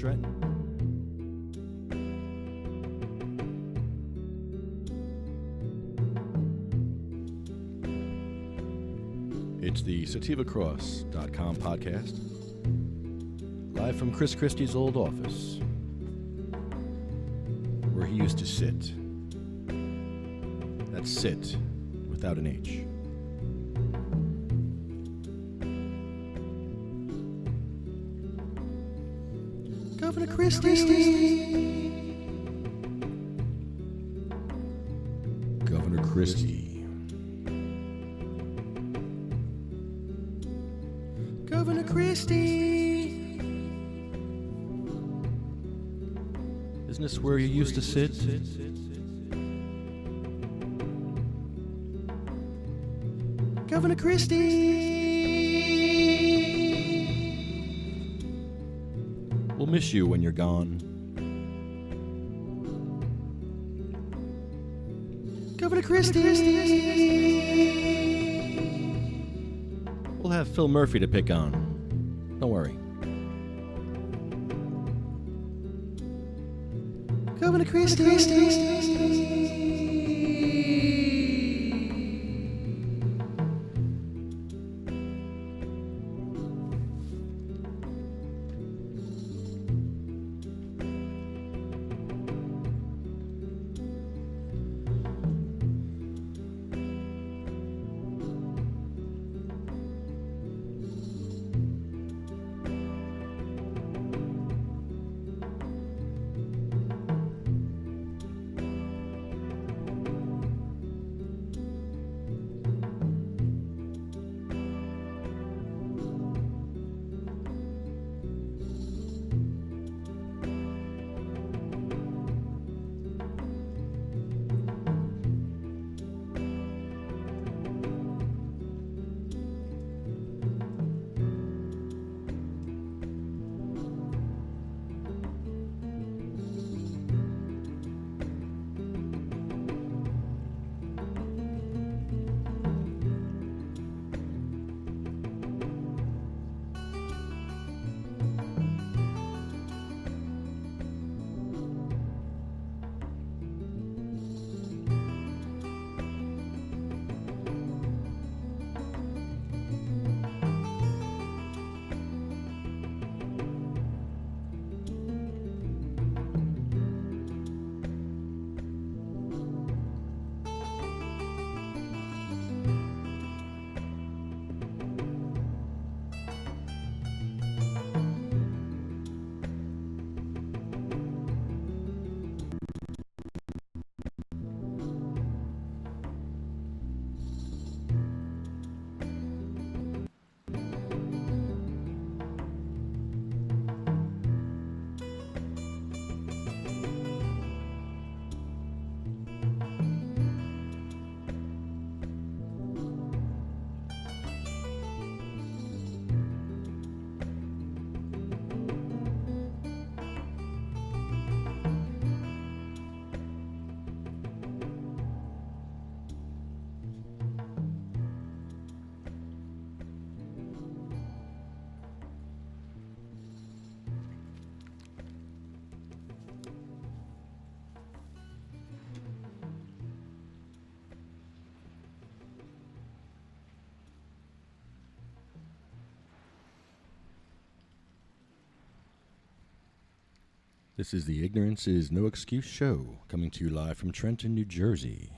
Trenton. It's the SativaCross.com podcast, live from Chris Christie's old office, where he used to sit. That's sit, without an H. Governor Christie. Governor Christie. Governor Christie. Isn't this where you used to sit? Governor Christie. We'll miss you when you're gone. Governor Christie. We'll have Phil Murphy to pick on. Don't worry. Governor Christie. This is the Ignorance is No Excuse show, coming to you live from Trenton, New Jersey.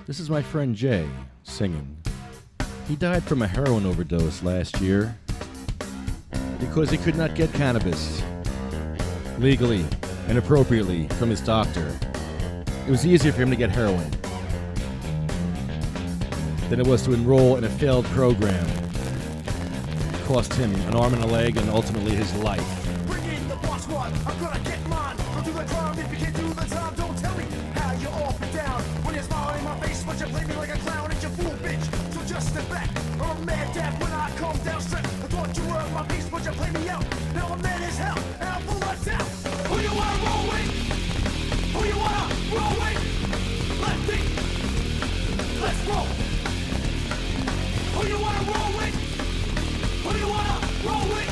This is my friend Jay, singing. He died from a heroin overdose last year because he could not get cannabis legally and appropriately from his doctor. It was easier for him to get heroin than it was to enroll in a failed program. It cost him an arm and a leg and ultimately his life. Bring in the boss one, I'm gonna get mine. Go do the crime if you can't do the time. Don't tell me how you're off and down. When you're smiling in my face, but you play me like a clown. It's your fool, bitch. So just step back. I'm mad dad when I come down straight. I thought you were my piece, but you play me out. Now I'm mad as hell, and I'm full of doubt. Who you wanna roll with? Who you wanna roll with? Lefty, let's roll. Who you wanna roll with? Who you wanna roll with?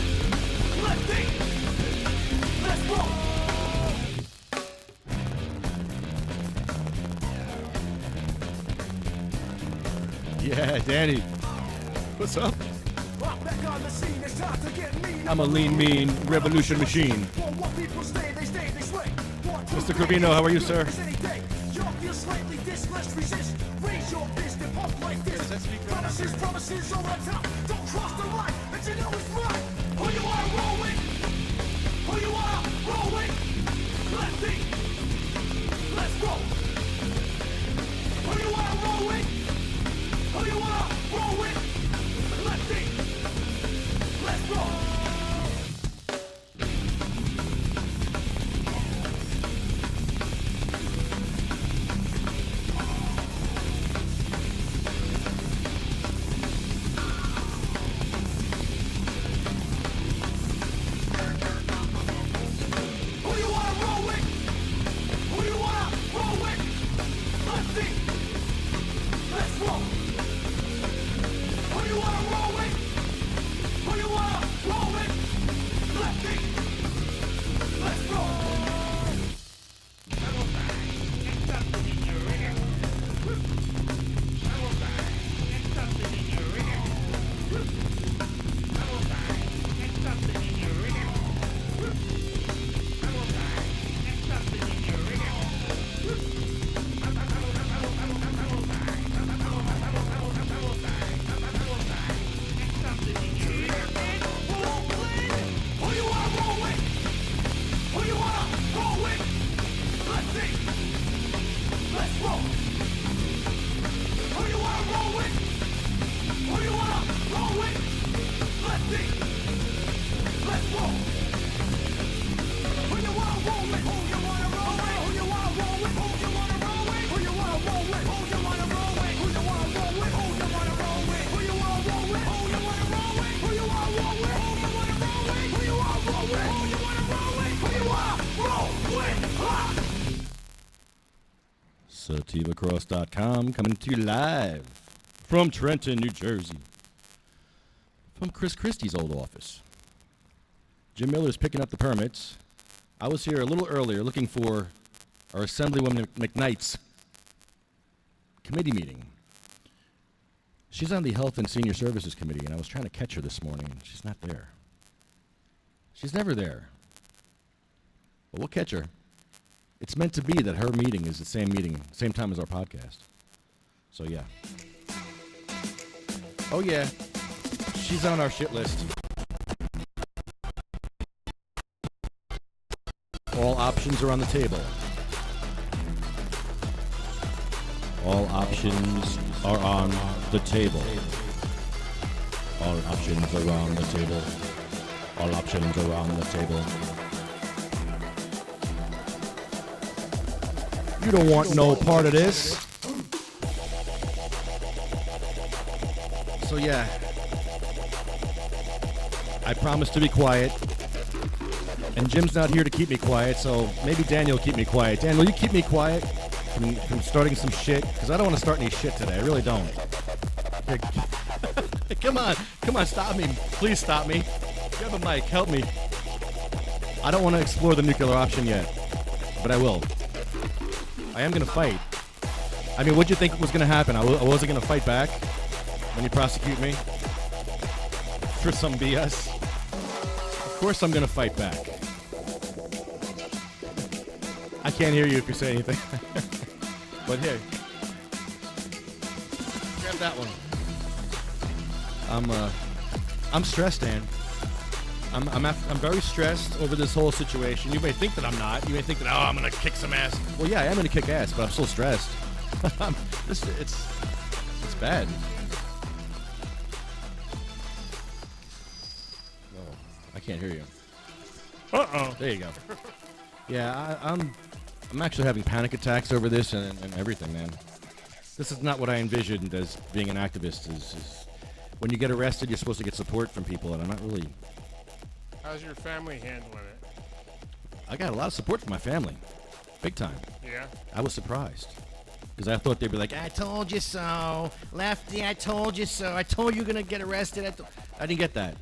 Yeah, Danny. What's up? I'm back on the scene, it's time to get mean. I'm a lean, mean revolution machine. For what people stay, they slay. Mr. Covino, how are you, sir? Any day, you'll feel slightly this, let's resist. Raise your fist and pump like this. Promises over the top. Don't cross the line, but you know it's right. Who you are, roll with. Who you are, roll with. Lefty, let's go. Who you are, roll with. Who you are, roll with. Lefty, let's go. Who you wanna roll with? Who you wanna roll with? Lefty, let's roll. Who you wanna roll with? Who you wanna roll with? Lefty, let's roll. Who you wanna roll with? Who you wanna roll with? Lefty, let's roll. Who you wanna roll with? Who you wanna roll with? Lefty, let's roll. Who you wanna roll with? Who you wanna roll with? Who you wanna roll with? Who you wanna roll with? Who you wanna roll with? Who you wanna roll with? Who you wanna roll with? Who you wanna roll with? Who you wanna roll with? Who you wanna roll with? Who you wanna roll with? Who you wanna roll with? Who you wanna roll with? Who you wanna roll with? Who you wanna roll with? SativaCross.com coming to you live from Trenton, New Jersey. From Christie's old office. Jim Miller's picking up the permits. I was here a little earlier looking for our Assemblywoman McKnight's committee meeting. She's on the Health and Senior Services Committee, and I was trying to catch her this morning, and she's not there. She's never there. But we'll catch her. It's meant to be that her meeting is the same meeting, same time as our podcast. So, yeah. Oh, yeah. She's on our shit list. All options are on the table. All options are on the table. All options are on the table. All options are on the table. You don't want no part of this. So yeah, I promised to be quiet. And Jim's not here to keep me quiet, so maybe Daniel will keep me quiet. Dan, will you keep me quiet from starting some shit? Because I don't want to start any shit today. I really don't. Here, come on, stop me. Please stop me. Grab a mic, help me. I don't want to explore the nuclear option yet, but I will. I am going to fight. I mean, what'd you think was going to happen? I wasn't going to fight back when you prosecute me for some BS? Of course I'm going to fight back. I can't hear you if you say anything. But here. Grab that one. I'm stressed, Dan. I'm very stressed over this whole situation. You may think that I'm not. You may think that, oh, I'm going to kick some ass. Well, yeah, I am going to kick ass, but I'm still stressed. It's bad. Oh, I can't hear you. Uh-oh. There you go. Yeah, I'm actually having panic attacks over this and everything, man. This is not what I envisioned as being an activist. Is when you get arrested, you're supposed to get support from people, and I'm not really... How's your family handling it? I got a lot of support from my family. Big time. Yeah? I was surprised. Because I thought they'd be like, I told you so. Lefty, I told you so. I told you you're going to get arrested. I didn't get that.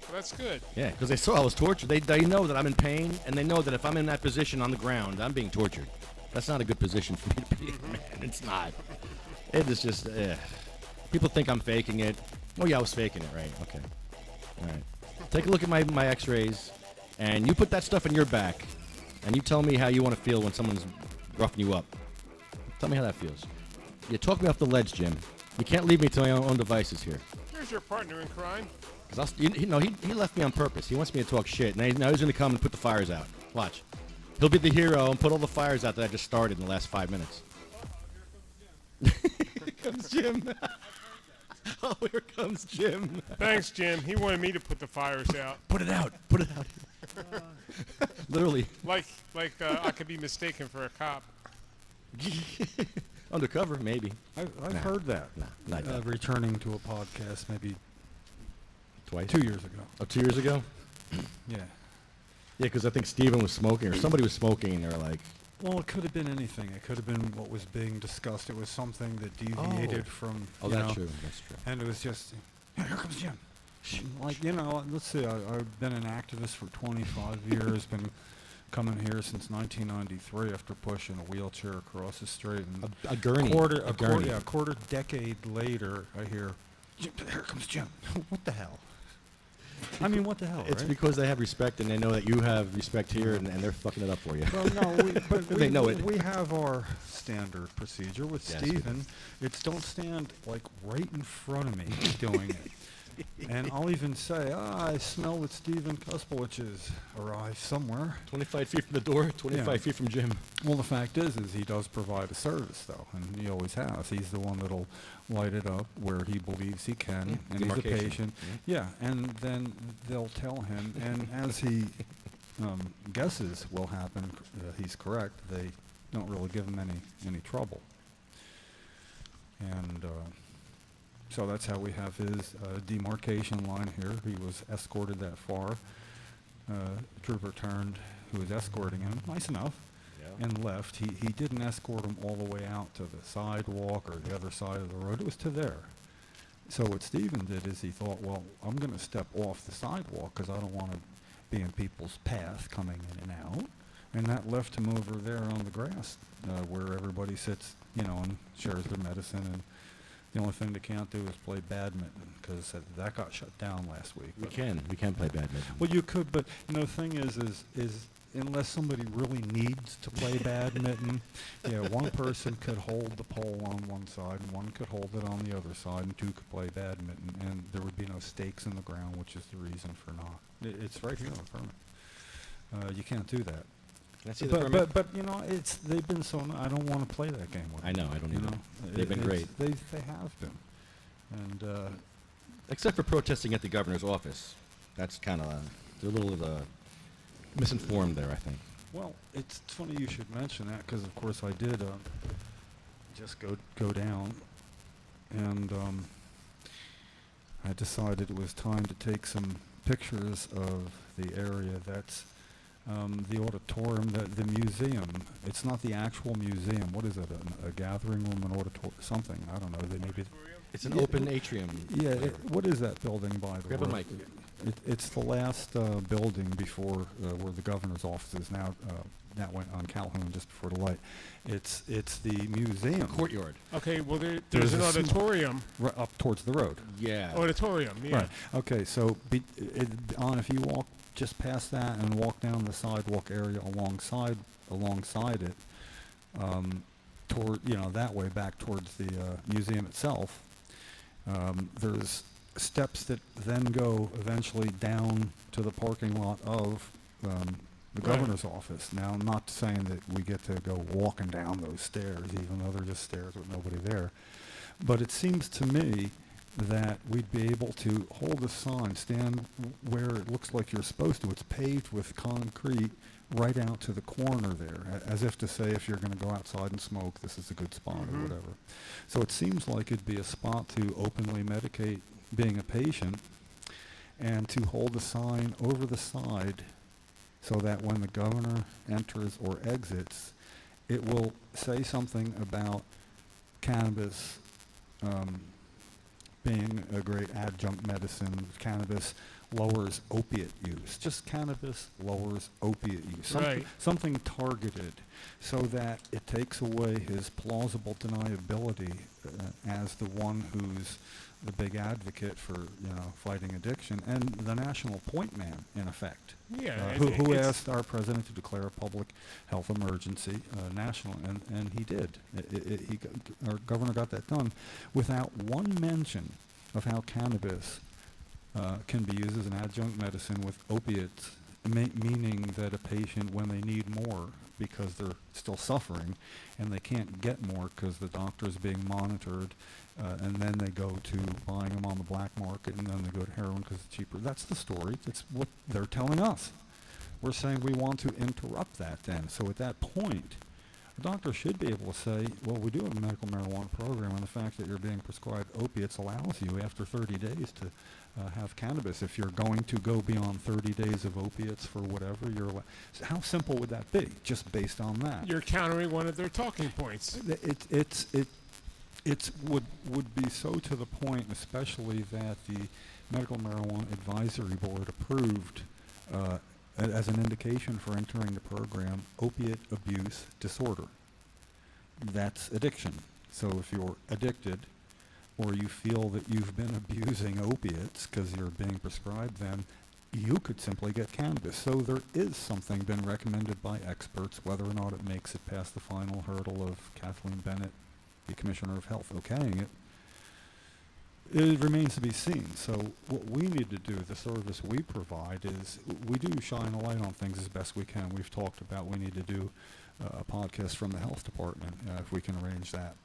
Well, that's good. Yeah, because they saw I was tortured. They know that I'm in pain, and they know that if I'm in that position on the ground, I'm being tortured. That's not a good position for me to be in, man. It's not. It is just, People think I'm faking it. Oh yeah, I was faking it, right? Okay. All right. Take a look at my X-rays, and you put that stuff in your back, and you tell me how you want to feel when someone's roughing you up. Tell me how that feels. You talk me off the ledge, Jim. You can't leave me to my own devices here. Here's your partner in crime. Cause he left me on purpose. He wants me to talk shit. Now he's going to come and put the fires out. Watch. He'll be the hero and put all the fires out that I just started in the last 5 minutes. Here comes Jim. Oh, here comes Jim. Thanks, Jim. He wanted me to put the fires out. Put it out. Put it out. Literally. Like I could be mistaken for a cop. Undercover, maybe. I've heard that. Not that. Returning to a podcast maybe Twice? 2 years ago. Oh, 2 years ago? Yeah. Yeah, because I think Steven was smoking, or somebody was smoking, and they were like, Well, it could have been anything. It could have been what was being discussed. It was something that deviated from. oh, you that's know, true. That's true. And it was just, "Yeah, here comes Jim. Like, you know, let's see, I've been an activist for 25 years, been coming here since 1993 after pushing a wheelchair across the street. And A gurney. a gurney. quarter decade later, I hear, here comes Jim. What the hell? I mean, what the hell, It's right? because they have respect, and they know that you have respect here, and they're fucking it up for you. Well, no, but They know it. We have our standard procedure with Yes, Steven. It's don't stand like right in front of me doing it. And I'll even say, I smell that Steven Kuspowicz has arrived somewhere. 25 feet from the door, 25 feet from Jim. Well, the fact is he does provide a service, though, and he always has. He's the one that'll light it up where he believes he can, and he's a Demarcation. patient. Yeah, and then they'll tell him, and as he guesses will happen, he's correct, they don't really give him any trouble. And so that's how we have his demarcation line here. He was escorted that far. Trooper turned, who was escorting him, nice enough, and left. He didn't escort him all the way out to the sidewalk or the other side of the road. It was to there. So what Steven did is he thought, well, I'm going to step off the sidewalk because I don't want to be in people's path coming in and out. And that left him over there on the grass where everybody sits, you know, and shares their medicine. And the only thing they can't do is play badminton because that got shut down last week. We can play badminton. Well, you could, but you know, the thing is unless somebody really needs to play badminton, one person could hold the pole on one side and one could hold it on the other side, and two could play badminton, and there would be no stakes in the ground, which is the reason for not. It's right here on the permit. You can't do that. Can I see the permit? But you know, they've been so. I don't want to play that game with them. I know, I don't You either. know, They've been great. They have been, and Except for protesting at the governor's office. That's kind of, they're a little misinformed there, I think. well, it's funny you should mention that because, of course, I did just go down, and I decided it was time to take some pictures of the area that's the auditorium, the museum. It's not the actual museum. What is it? A gathering room, an auditorium, something? I don't know. They maybe. It's an open atrium. Yeah. What is that building by the Grab a way? mic. It's the last building before where the governor's office is now. That went on Calhoun just before the light. It's the museum. Courtyard. Okay, well There's there's an a auditorium. Right up towards the road. Yeah. Auditorium, yeah. Right. Okay. So if you walk just past that and walk down the sidewalk area alongside it, toward that way back towards the museum itself, there's steps that then go eventually down to the parking lot of the governor's office. Now, I'm not saying that we get to go walking down those stairs, even though they're just stairs with nobody there. But it seems to me that we'd be able to hold a sign, stand where it looks like you're supposed to. It's paved with concrete right out to the corner there, as if to say if you're going to go outside and smoke, this is a good spot or whatever. So it seems like it'd be a spot to openly medicate being a patient and to hold a sign over the side so that when the governor enters or exits, it will say something about cannabis being a great adjunct medicine. Cannabis lowers opiate use. Just cannabis lowers opiate use. Right. Something targeted so that it takes away his plausible deniability as the one who's the big advocate for, fighting addiction, and the national point man, in effect. Yeah. Who asked our president to declare a public health emergency national, and he did. Our governor got that done without one mention of how cannabis can be used as an adjunct medicine with opiates, meaning that a patient, when they need more because they're still suffering and they can't get more because the doctor's being monitored, and then they go to buying them on the black market, and then they go to heroin because it's cheaper. That's the story. That's what they're telling us. We're saying we want to interrupt that then. So at that point, a doctor should be able to say, well, we do have a medical marijuana program, and the fact that you're being prescribed opiates allows you after 30 days to have cannabis. If you're going to go beyond 30 days of opiates for whatever, so how simple would that be, just based on that? You're countering one of their talking points. It would be so to the point, especially that the Medical Marijuana Advisory Board approved as an indication for entering the program, opiate abuse disorder. That's addiction. So if you're addicted, or you feel that you've been abusing opiates because you're being prescribed them, you could simply get cannabis. So there is something been recommended by experts. Whether or not it makes it past the final hurdle of Kathleen Bennett, the Commissioner of Health, okaying it remains to be seen. So what we need to do, the service we provide, is we do shine a light on things as best we can. We've talked about we need to do a podcast from the health department, if we can arrange that,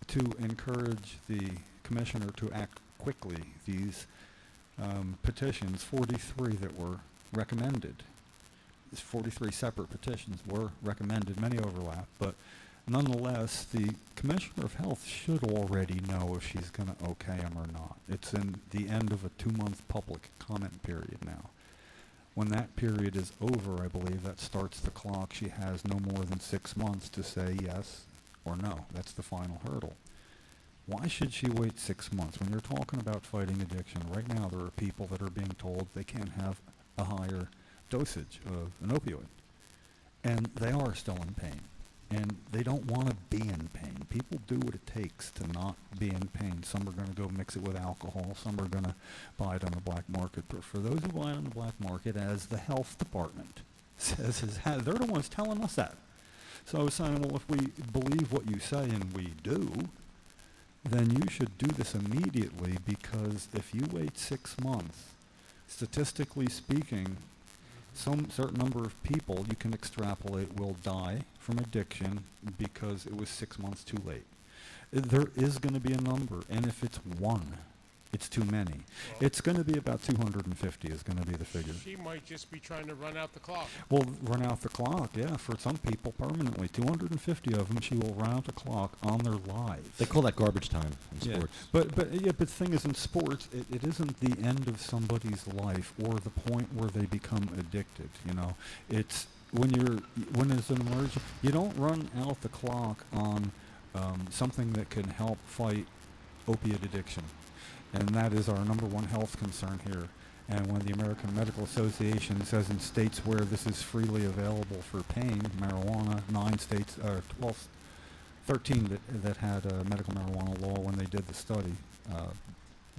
to encourage the commissioner to act quickly. These petitions, 43 that were recommended, 43 separate petitions were recommended, many overlap, but nonetheless, the Commissioner of Health should already know if she's going to okay them or not. It's in the end of a 2-month public comment period now. When that period is over, I believe that starts the clock. She has no more than 6 months to say yes or no. That's the final hurdle. Why should she wait 6 months? When you're talking about fighting addiction, right now there are people that are being told they can't have a higher dosage of an opioid, and they are still in pain. And they don't want to be in pain. People do what it takes to not be in pain. Some are going to go mix it with alcohol. Some are going to buy it on the black market. But for those who buy it on the black market, as the health department says, they're the ones telling us that. So I was saying, well, if we believe what you say, and we do, then you should do this immediately, because if you wait 6 months, statistically speaking, some certain number of people you can extrapolate will die from addiction because it was 6 months too late. There is going to be a number, and if it's one, it's too many. It's going to be about 250 is going to be the figure. She might just be trying to run out the clock. Well, run out the clock, yeah, for some people permanently. 250 of them, she will run out the clock on their lives. They call that garbage time in Yeah. sports. But the thing is, in sports, it isn't the end of somebody's life or the point where they become addicted. It's when there's an emergency, you don't run out the clock on something that can help fight opiate addiction, and that is our number one health concern here. And when the American Medical Association says in states where this is freely available for pain, marijuana, 9 states, 13 that had a medical marijuana law when they did the study,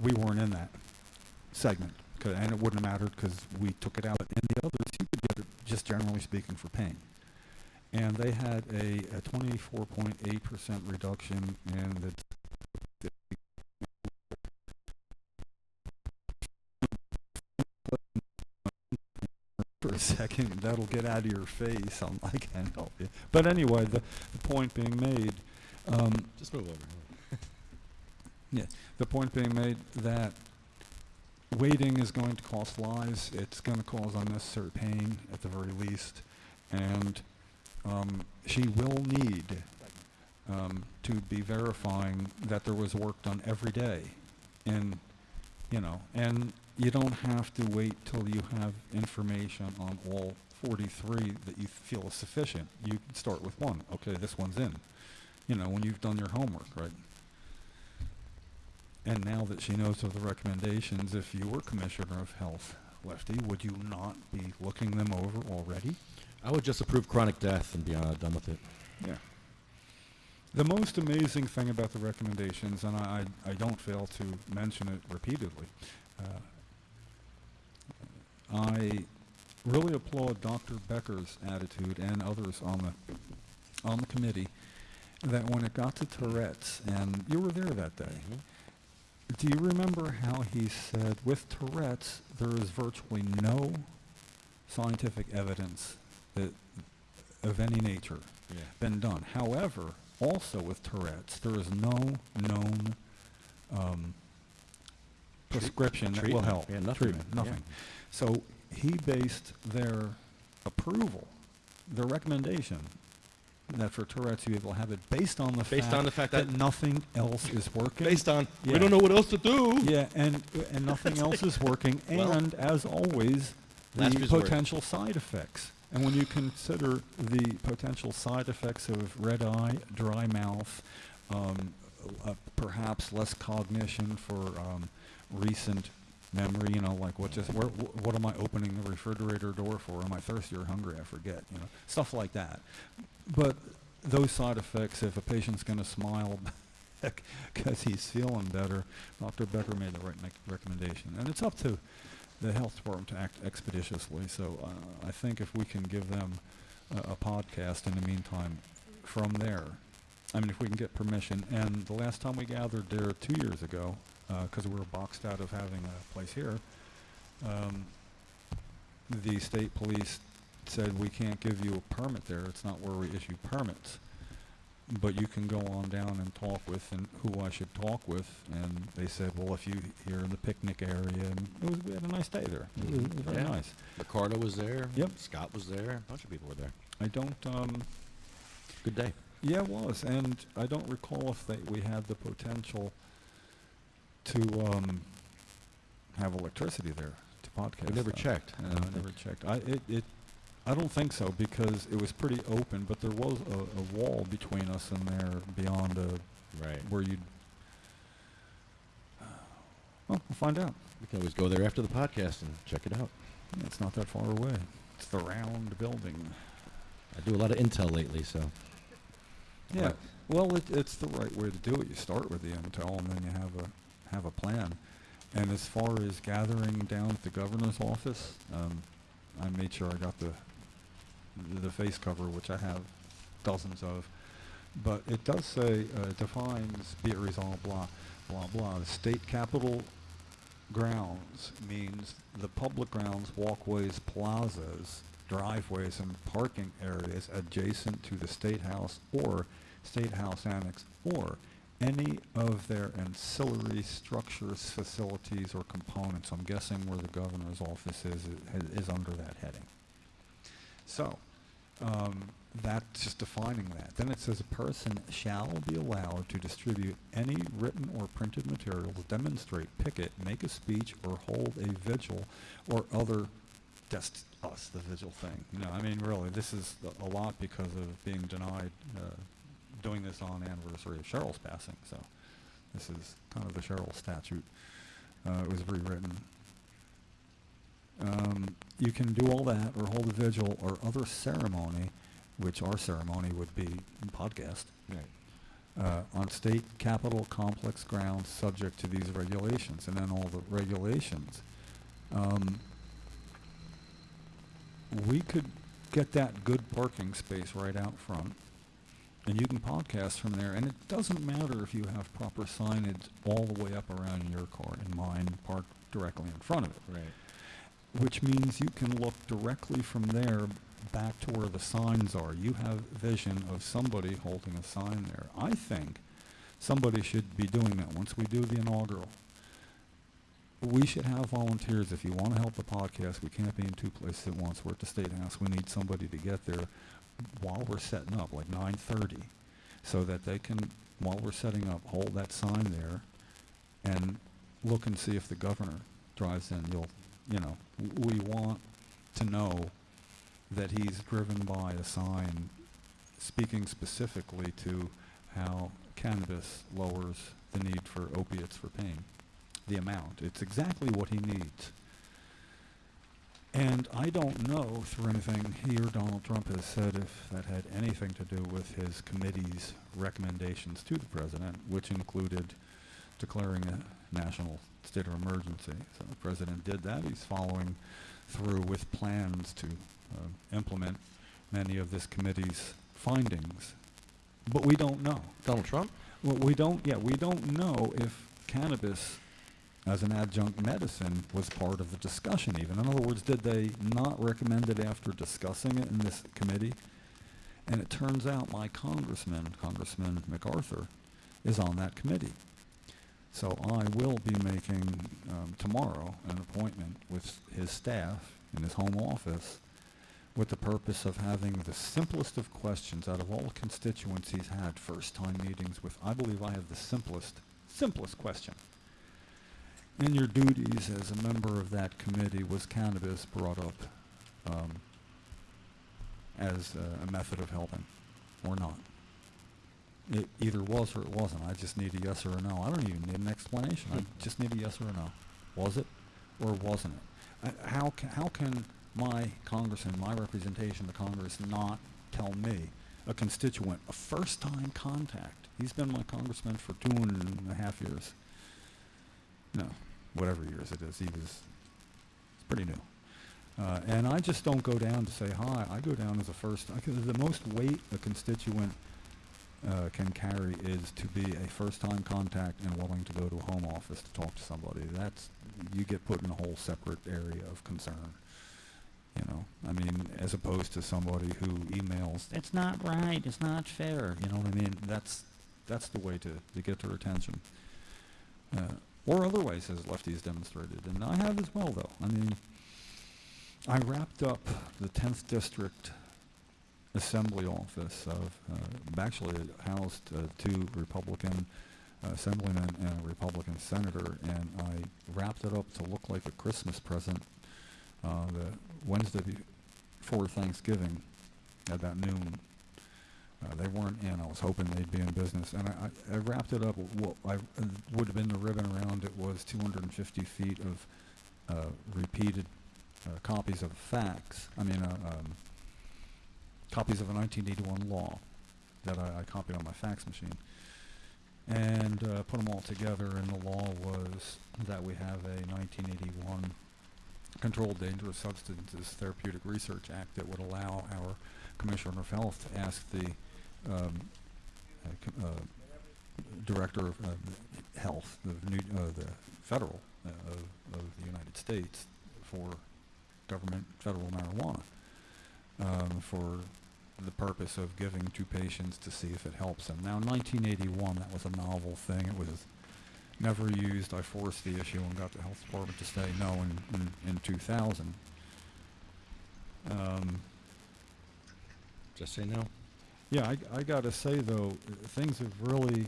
we weren't in that segment, and it wouldn't have mattered because we took it out. But in the others, you could get it, just generally speaking, for pain. And they had a 24.8% reduction in the for a second, that'll get out of your face. I can't help you. But anyway, the point being made, Just move over. yeah, the point being made that waiting is going to cost lives. It's going to cause unnecessary pain at the very least, and she will need to be verifying that there was work done every day, and you don't have to wait till you have information on all 43 that you feel is sufficient. You can start with one. Okay, this one's in. When you've done your homework, right? And now that she knows of the recommendations, if you were Commissioner of Health, Lefty, would you not be looking them over already? I would just approve chronic death and be done with it. Yeah. The most amazing thing about the recommendations, and I don't fail to mention it repeatedly, I really applaud Dr. Becker's attitude and others on the committee that when it got to Tourette's, and you were there that day, do you remember how he said, with Tourette's, there is virtually no scientific evidence that of any nature been done. However, also with Tourette's, there is no known prescription that will help. Yeah, nothing. Treatment, nothing. So he based their approval, their recommendation, that for Tourette's you will have it based on the fact that nothing else is working. Based on, we don't know what else to do. Yeah, and nothing else is working, and as always, Last the resort. potential side effects. And when you consider the potential side effects of red eye, dry mouth, perhaps less cognition for recent memory, like what am I opening the refrigerator door for? Am I thirsty or hungry? I forget, stuff like that. But those side effects, if a patient's going to smile because he's feeling better, Dr. Becker made the right recommendation. And it's up to the health department to act expeditiously. So I think if we can give them a podcast in the meantime from there, if we can get permission. And the last time we gathered there 2 years ago, because we were boxed out of having a place here, the state police said we can't give you a permit there. It's not where we issue permits. But you can go on down and talk with and who I should talk with. And they said, well, if you're in the picnic area, and we had a nice day there. It was very nice. Ricardo was there. Yep. Scott was there. A bunch of people were there. I don't. Good day. Yeah, it was, and I don't recall if we had the potential to have electricity there to podcast. We never checked. No, I never checked. I don't think so, because it was pretty open, but there was a wall between us and there beyond where you'd. Well, we'll find out. We can always go there after the podcast and check it out. Yeah, it's not that far away. It's the round building. I do a lot of intel lately, so. Yeah. Well, it's the right way to do it. You start with the intel, and then you have a plan. And as far as gathering down at the governor's office, I made sure I got the face cover, which I have dozens of. But it does say, defines, be it resolved, blah, blah, blah. The state capitol grounds means the public grounds, walkways, plazas, driveways, and parking areas adjacent to the State House or State House Annex, or any of their ancillary structures, facilities, or components. I'm guessing where the governor's office is under that heading. So, that's just defining that. Then it says a person shall be allowed to distribute any written or printed materials, demonstrate, picket, make a speech, or hold a vigil or other. Just us, the vigil thing. Really, this is a lot because of being denied doing this on the anniversary of Cheryl's passing. So this is kind of the Cheryl statute. It was rewritten. You can do all that or hold a vigil or other ceremony, which our ceremony would be podcast, on state capitol complex grounds subject to these regulations. And then all the regulations. We could get that good parking space right out front, and you can podcast from there. And it doesn't matter if you have proper signage all the way up around your car and mine parked directly in front of it. Right. Which means you can look directly from there back to where the signs are. You have vision of somebody holding a sign there. I think somebody should be doing that once we do the inaugural. We should have volunteers. If you want to help the podcast, we can't be in two places at once. We're at the State House. We need somebody to get there while we're setting up, like 9:30, so that they can, while we're setting up, hold that sign there and look and see if the governor drives in. We want to know that he's driven by a sign speaking specifically to how cannabis lowers the need for opiates for pain. The amount. It's exactly what he needs. And I don't know through anything he or Donald Trump has said if that had anything to do with his committee's recommendations to the president, which included declaring a national state of emergency. So the president did that. He's following through with plans to implement many of this committee's findings. But we don't know. Donald Trump? Well, we don't know if cannabis as an adjunct medicine was part of the discussion even. In other words, did they not recommend it after discussing it in this committee? And it turns out my Congressman MacArthur, is on that committee. So I will be making tomorrow an appointment with his staff in his home office with the purpose of having the simplest of questions out of all constituents he's had first-time meetings with. I believe I have the simplest question. In your duties as a member of that committee, was cannabis brought up as a method of helping or not? It either was or it wasn't. I just need a yes or a no. I don't even need an explanation. I just need a yes or a no. Was it or wasn't it? How can my congressman, my representation to Congress, not tell me, a constituent, a first-time contact? He's been my congressman for 2.5 years. No, whatever years it is. It's pretty new. And I just don't go down to say hi. I go down as a first. The most weight a constituent can carry is to be a first-time contact and willing to go to a home office to talk to somebody. You get put in a whole separate area of concern. You know, I mean, as opposed to somebody who emails, it's not right, it's not fair. You know what I mean? That's the way to get their attention. Or other ways, as lefties demonstrated, and I have as well, though. I mean, I wrapped up the 10th District Assembly office of, actually it housed 2 Republican assemblymen and a Republican senator, and I wrapped it up to look like a Christmas present the Wednesday before Thanksgiving at about noon. They weren't in. I was hoping they'd be in business. And I wrapped it up. What would have been the ribbon around it was 250 feet of repeated copies of facts. Copies of a 1981 law that I copied on my fax machine. And put them all together. And the law was that we have a 1981 Controlled Dangerous Substances Therapeutic Research Act that would allow our Commissioner of Health to ask the Director of Health, the federal of the United States, for government federal marijuana for the purpose of giving to patients to see if it helps them. Now, in 1981, that was a novel thing. It was never used. I forced the issue and got the health department to say no in 2000. Just say no. Yeah, I got to say, though, things have really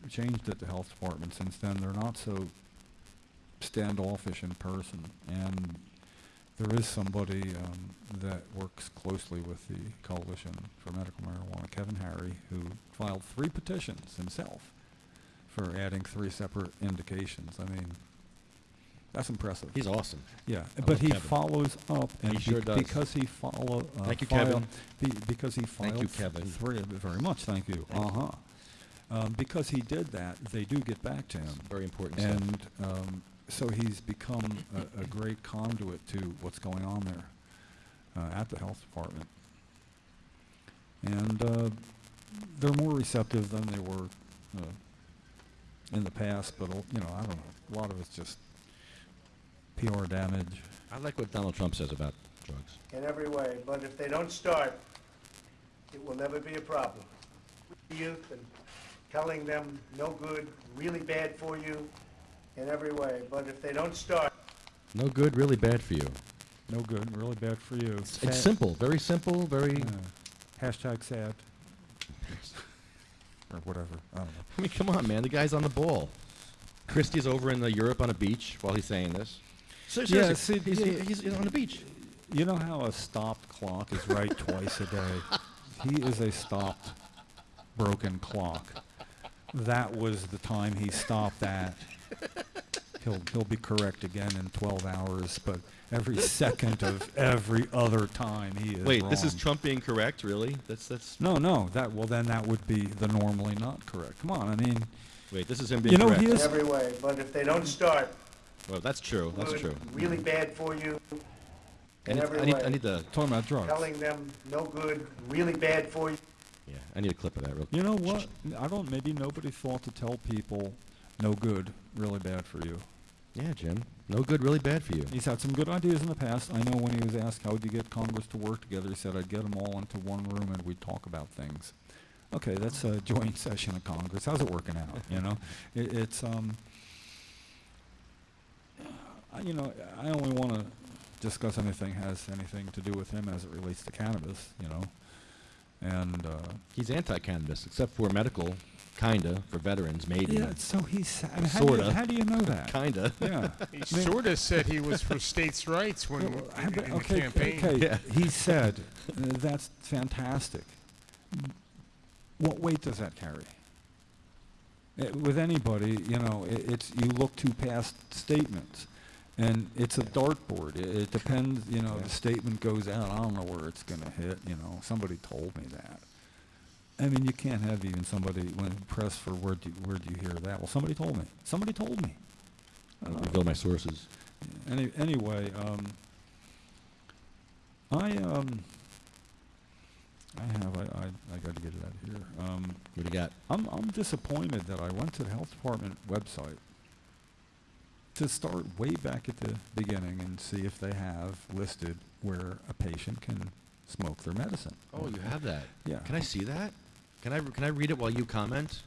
changed at the health department since then. They're not so standoffish in person, and there is somebody that works closely with the Coalition for Medical Marijuana, Kevin Harry, who filed 3 petitions himself for adding 3 separate indications. I mean, that's impressive. He's awesome. Yeah, I but love he Kevin. follows up, and He sure does. because he follow. Thank you, Kevin. Because he filed. Thank you, Kevin. 3 very much. Thank you. Thank you. Because he did that, they do get back to him, Very important stuff. and so he's become a great conduit to what's going on there at the health department, and they're more receptive than they were in the past. But I don't know. A lot of it's just PR damage. I like what Donald Trump says about drugs. in every way, but if they don't start, it will never be a problem. Youth and telling them no good, really bad for you in every way, but if they don't start. No good, really bad for you. No good, really bad for you. It's simple, very simple, very... Hashtag sad. Or whatever. I don't know. I mean, come on, man. The guy's on the ball. Christie's over in Europe on a beach while he's saying this. Yeah, Seriously, he's on the beach. You know how a stopped clock is right twice a day? He is a stopped broken clock. That was the time he stopped at. He'll be correct again in 12 hours, but every second of every other time he is Wait, wrong. this is Trump being correct, really? That's. No, then that would be the normally not correct. Come on, I mean, Wait, this is him being you know, correct. he In is. every way, but if they don't start, Well, that's true. That's good, true. really bad for you I in need, every I need, way. I need the. Talking about drugs. Telling them no good, really bad for you. Yeah, I need a clip of that real quick. You know what? Maybe nobody thought to tell people no good, really bad for you. Yeah, Jim. No good, really bad for you. He's had some good ideas in the past. I know when he was asked how would you get Congress to work together, he said I'd get them all into one room and we'd talk about things. Okay, that's a joint session of Congress. How's it working out? You know, I only want to discuss anything has anything to do with him as it relates to cannabis. You know, and He's anti-cannabis, except for medical, kinda, for veterans, maybe. yeah. So he's I mean, Sorta. How do you know that? Kinda. Yeah. He I mean- sort of said he was for states' rights when Yeah, well, in the okay, campaign. okay. Yeah. He said that's fantastic. What weight does that carry? With anybody, you know, it's you look to past statements, and it's a dartboard. It depends, you know. The statement goes out. I don't know where it's going to hit. You know, somebody told me that. I mean, you can't have even somebody when pressed for where do you hear that? Well, somebody told me. Somebody told me. I don't reveal my sources. Anyway, I got to get it out of here. What do you got? I'm disappointed that I went to the health department website to start way back at the beginning and see if they have listed where a patient can smoke their medicine. Oh, you have that? Yeah. Can I see that? Can I read it while you comment?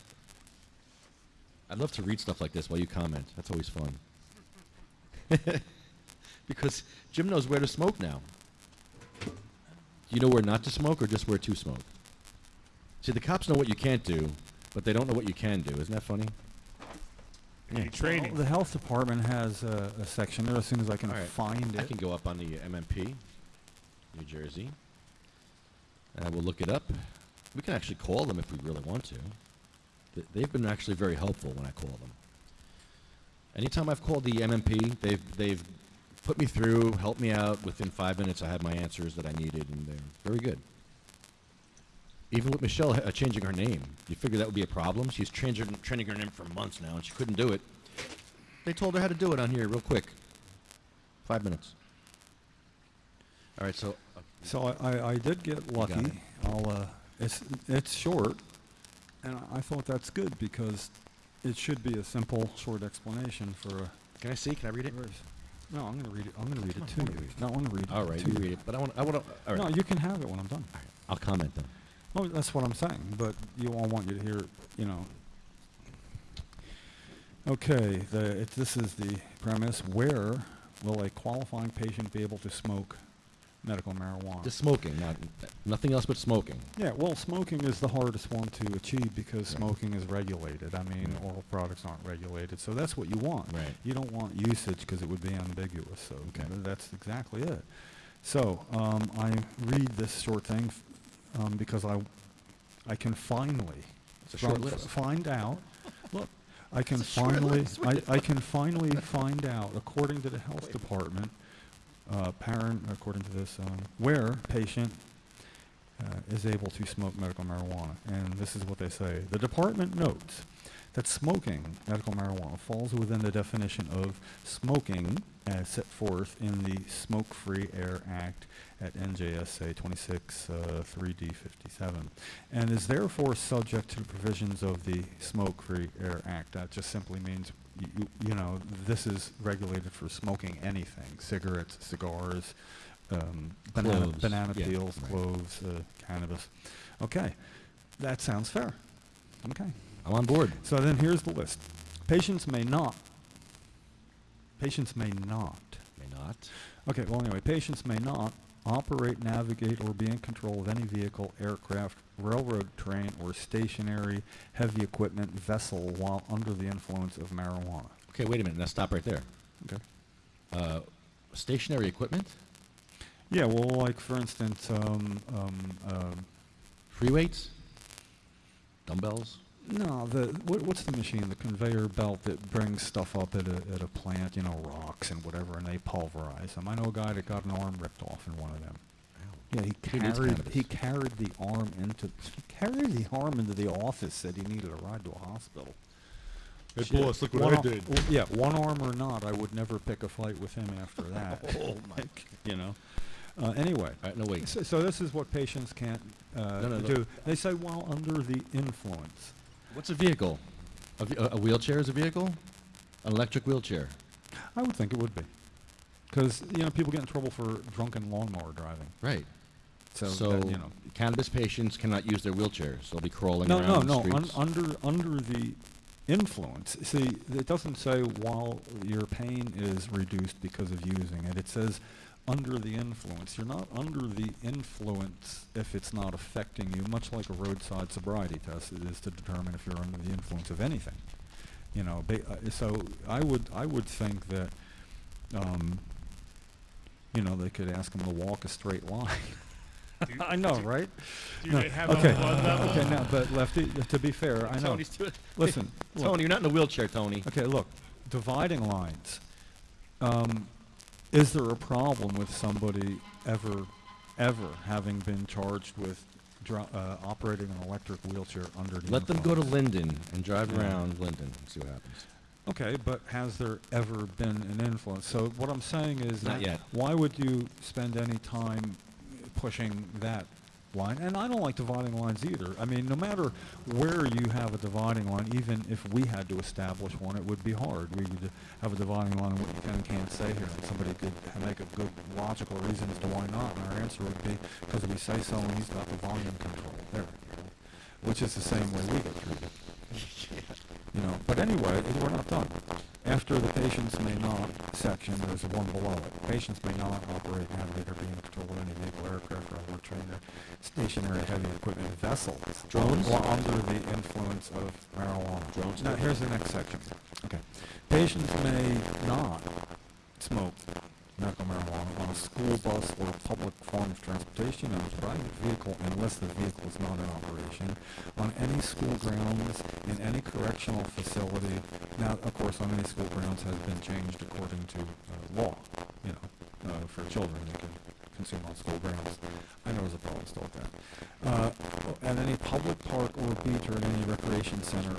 I'd love to read stuff like this while you comment. That's always fun. Because Jim knows where to smoke now. Do you know where not to smoke or just where to smoke? See, the cops know what you can't do, but they don't know what you can do. Isn't that funny? Any training. The health department has a section there as soon as I can All right. find I it. can go up on the MMP, New Jersey. We'll look it up. We can actually call them if we really want to. They've been actually very helpful when I call them. Anytime I've called the MMP, they've put me through, helped me out. Within 5 minutes, I had my answers that I needed, and they're very good. Even with Michelle changing her name, you figure that would be a problem? She's training her name for months now, and she couldn't do it. They told her how to do it on here real quick. 5 minutes. All right, so... So I did get got lucky. it. It's short, and I thought that's good because it should be a simple, short explanation for a. Can I see? Can I read it? No, I'm going to read it. I'm going to read it to Come on, you. No, I want to read it. All right, to you read it. But I want to... All right. No, you can have it when I'm done. I'll comment then. Oh, that's what I'm saying. But you all want you to hear it, you know. Okay, this is the premise. Where will a qualifying patient be able to smoke medical marijuana? Just smoking, nothing else but smoking. Yeah, well, smoking is the hardest one to achieve because Right. smoking is regulated. I mean, oral products aren't regulated, so that's what you want. Right. You don't want usage because it would be ambiguous, so Okay. that's exactly it. So, I read this short thing because I can finally It's a short list. find out. Look, I can It's a short finally list. I can finally find out, according to the health department, according to this, where patient is able to smoke medical marijuana. And this is what they say. The department notes that smoking medical marijuana falls within the definition of smoking as set forth in the Smoke-Free Air Act at NJSA 26-3D57, and is therefore subject to the provisions of the Smoke-Free Air Act. That just simply means you know, this is regulated for smoking anything: cigarettes, cigars, banana Yeah, peels, right. cloves, cannabis. Okay, that sounds fair. Okay. I'm on board. So then here's the list. Patients may not. May not. Okay, well anyway, patients may not operate, navigate, or be in control of any vehicle, aircraft, railroad, train, or stationary heavy equipment vessel while under the influence of marijuana. Okay, wait a minute. Now stop right there. Okay. Stationary equipment? Yeah, well, like for instance, Free weights? Dumbbells? No, what's the machine? The conveyor belt that brings stuff up at a plant, rocks and whatever, and they pulverize them. I know a guy that got an arm ripped off in one of them. Yeah, he carried the arm into the office. Said he needed a ride to a hospital. Hey, boss, look what I did. Yeah, one arm or not, I would never pick a fight with him after that. Oh, my. Anyway. All right, no, wait. So this is what patients can't do. They say while under the influence. What's a vehicle? A wheelchair is a vehicle? An electric wheelchair? I would think it would be. Because, people get in trouble for drunken lawnmower driving. Right. So cannabis patients cannot use their wheelchairs. They'll be crawling around the streets. Under the influence. See, it doesn't say while your pain is reduced because of using it. It says under the influence. You're not under the influence if it's not affecting you, much like a roadside sobriety test. It is to determine if you're under the influence of anything. So I would think that, they could ask them to walk a straight line. I know, right? Do they have okay. a blood level? Okay, now, but Lefty, to be fair, I know. Tony's doing. Listen, Tony, look. you're not in a wheelchair, Tony. Okay, look, dividing lines. Is there a problem with somebody ever having been charged with operating an electric wheelchair under the Let them go to influence? Linden and drive around Linden and see what happens. Okay, but has there ever been an influence? So what I'm saying is Not that yet. why would you spend any time pushing that line? And I don't like dividing lines either. I mean, no matter where you have a dividing line, even if we had to establish one, it would be hard. We would have a dividing line on what you can and can't say here. And somebody could make a good logical reason as to why not, and our answer would be because we say so and he's got the volume control there, which is the same way we get treated. But anyway, we're not done. After the patients may not section, there's one below it. Patients may not operate, navigate, or be in control of any vehicle, aircraft, or other trained or stationary heavy equipment vessels. Drones? While under the influence of marijuana. Drones? Now, here's the next section. Okay. Patients may not smoke medical marijuana on a school bus or public form of transportation, on a private vehicle unless the vehicle is not in operation, on any school grounds, in any correctional facility. Now, of course, on any school grounds has been changed according to law. For children, they can consume on school grounds. I know there's a problem still with that. At any public park or beach or at any recreation center,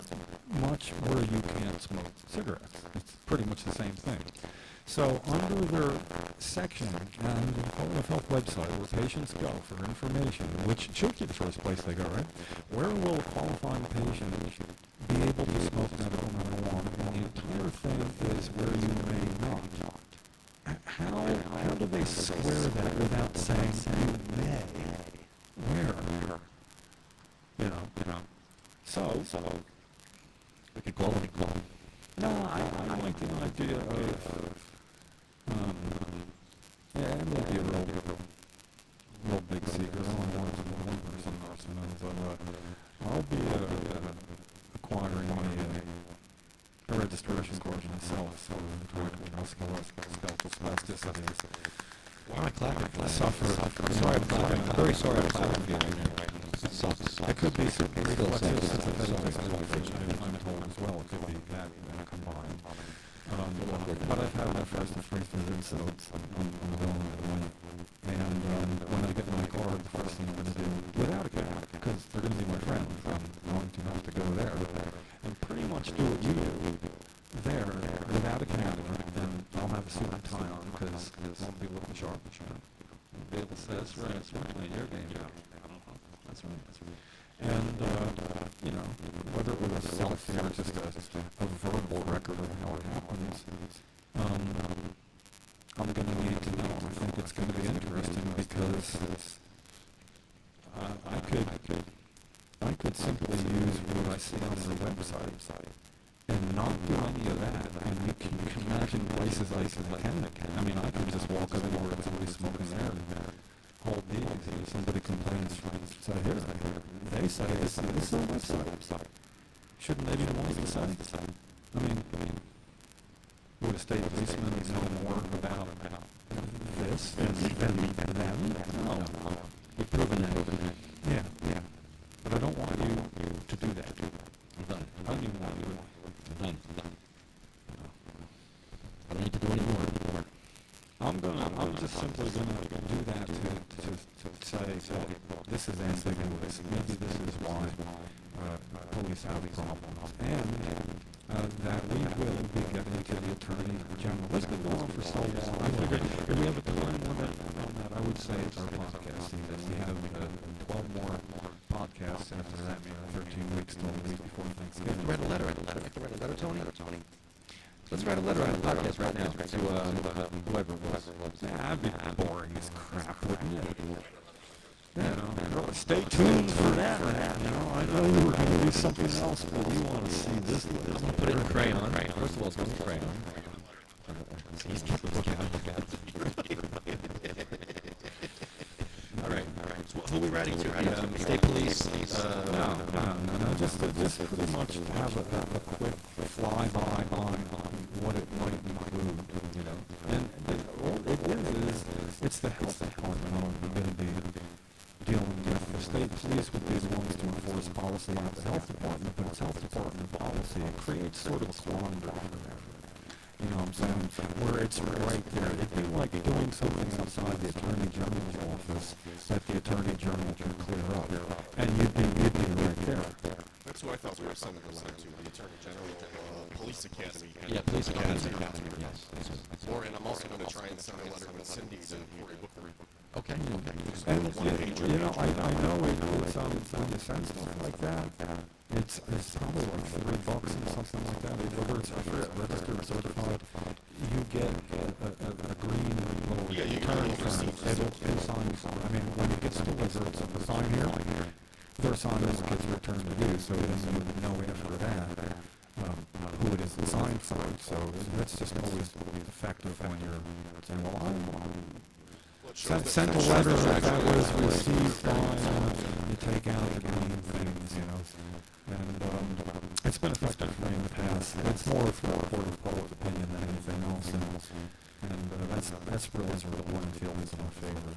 much where you can't smoke cigarettes. It's pretty much the same thing. So under their section on the Department of Health website where patients go for information, which should be the first place they go, right? Where will a qualifying patient be able to smoke medical marijuana? And the entire thing is where you may not. How do they square that without saying you may? Where? So We could call it. no, I like the idea of it may be a real big secret. I only want to know one person but I'll be acquiring a registration card myself for skeletal spasticity. Why am I clapping for that? Sorry, I'm very sorry I'm clapping for you. It sucks. It could be Still reflexive sucks. sympathetic I'm told as well. It could be that combined. But I've had my first and first visits, so I'm going away. And when I get my card, the first thing I'm going to do, without a card, because they're going to be my friends, I'm going to have to go there and pretty much do what you do there without a camera, and I'll have a suit and tie on because it won't be looking sharp. I'll be able to say, that's right, your game. That's right. And, whether it was a selfie or just a verbal record of how it happens, I'm going to need to know. I think it's going to be interesting because I could simply use what I see on their website and not do any of that. And you can imagine places I can. I mean, I could just walk over and somebody's smoking there. Hold these, and somebody complains, so here, they say this is their website. Shouldn't they be the ones to say? I mean, would a state policeman know more about this than them? No. We've proven that. Yeah. But I don't want you to do that. just simply going to do that to say, well, this is ambiguous. Maybe this is why police have problems. And that we will be getting to the Attorney General. This has been going on for so long. I figured if we have a time limit on that, I would say it's our podcast. If we have 12 more podcasts after that, maybe 13 weeks till the week before Thanksgiving. Write a letter. I'd like to write a letter, Tony. Let's write a letter on the podcast right now to whoever it was. That'd be boring as crap, wouldn't it? Stay tuned for that. I know we were going to do something else, but you want to see this. I'm going to put it in crayon. First of all, it's going to be crayon. All right. So who are we writing to? State police? No. Just pretty much have a quick flyby on what it might include, And all it is it's the health department going to be dealing with. The state police would be the ones to enforce policy, not the health department, but it's health department policy. It creates sort of a quandary. You know what I'm saying? Where it's right there. It'd be like doing something outside the Attorney General's office that the Attorney General can clear up. And you'd be right there. That's who I thought we were sending the letter to, the Attorney General, Police Academy. Yeah, Police Academy. Yes. And I'm also going to try and send a letter with Cindy's in Cory Bookery. Okay. And I know it when you send stuff like that, it's probably like $3 and something like that. Whether it's registered, certified, you get a green little return form. It's on. I mean, when it gets delivered, it's a sign here. Their sign is gets returned to you, so then you would know after that who it is that signed for it. So that's just always effective when you're saying, well, send a letter that was received by, you take out the green things, and it's been effective for me in the past. It's more for a court of public opinion than anything else, and that's really one of the feelings in my favor,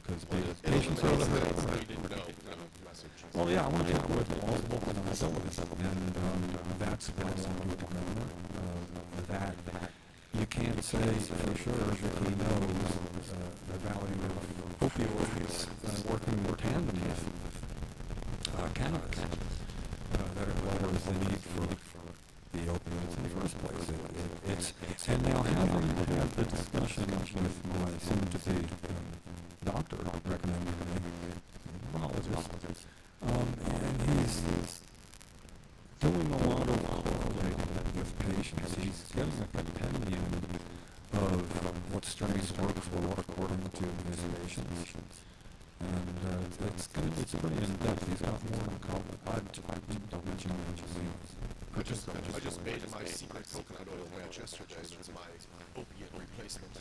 because patients are the well, yeah, I want to get with multiple facilities, and that's what I want to do with the governor, that you can't say for sure that he knows the value of opioids working in tandem with cannabis, that it lowers the need for the opioids in the first place. And now having had the discussion with my soon-to-be doctor recommending me, neurologist, and he's doing a lot of correlating with patients. He's getting a compendium of what strains work for what according to his patients. And it's pretty in-depth. He's got more than a couple. I don't mention which names. I just made my secret coconut oil match yesterday as my opiate replacement.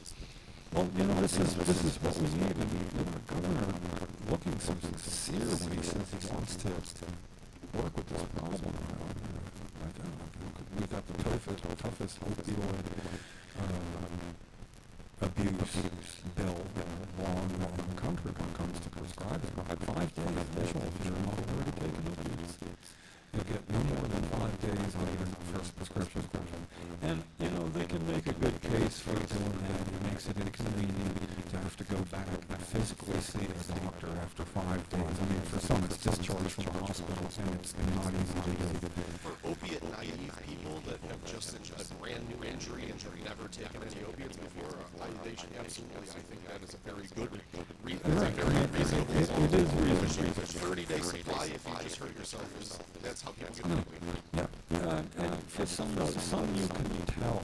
Well, this is what we need. And the governor looking something seriously says he wants to work with this problem. We've got the toughest opioid abuse bill law in the country when it comes to prescribing. 5 days initial if you're not already taking opiates. You get no more than 5 days on your first prescription. And, they can make a good case for doing that. It makes it inconvenient to have to go back and physically see a doctor after 5 days. I mean, for some, it's discharged from the hospital, and it's not easy to do. For opiate-naive people that have just a brand new injury and have never taken any opiates before, they should absolutely, I think that is a very good reason. Right. It is reasonable. There's 30-day supply if you just hurt yourself. That's how people get opiates. Yeah, and for some you can tell,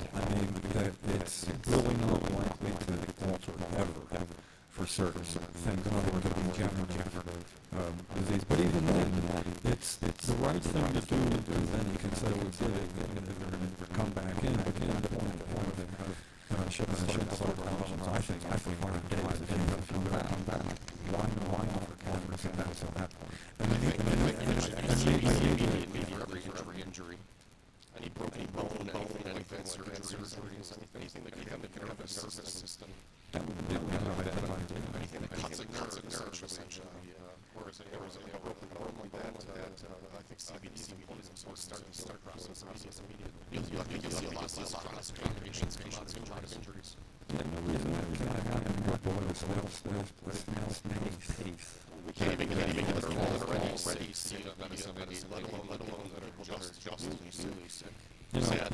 that it's really not likely to alter ever for certain things, in other words, degenerative disease. But even then, it's the right thing to do, and then you can say, well, come back in again. Should other options. I think 100 days if you come back. Why not for cameras and that? So that, and immediately for every injury. Any broken bone, anything, surgeries, anything that can have a nervous system. That would be Anything that cuts a nerve, essentially. Or is a broken bone like that, I think CBD is sort of start process immediately. You'll see a lot of chronic patients come out of injuries. We can't even get anything that are already say medicine, let alone that are just newly sick. Sad,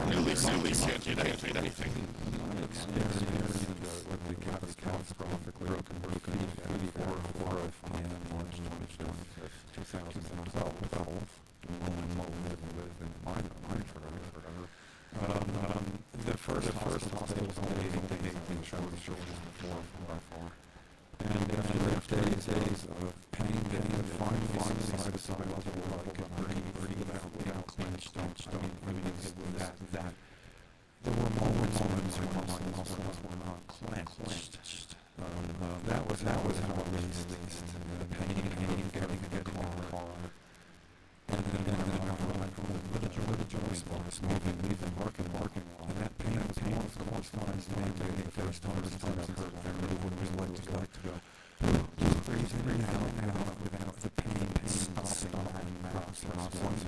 newly sick, you can't do anything. My experience with the catastrophic broken feet at 4 p.m. March 25th, 2012, when Mo lived in mine forever. The first hospital was only 18 shortages before. And after days of pain, getting finally side to side level, breathe without clenched, that. There were moments when my muscles were not clenched. That was how I released the pain of getting a car. And then I went from the joy spots, leaving parking lot. And that pain was corresponds to the first time I've heard what it was like to go. Just breathing in and out without the pain stopping my mouth.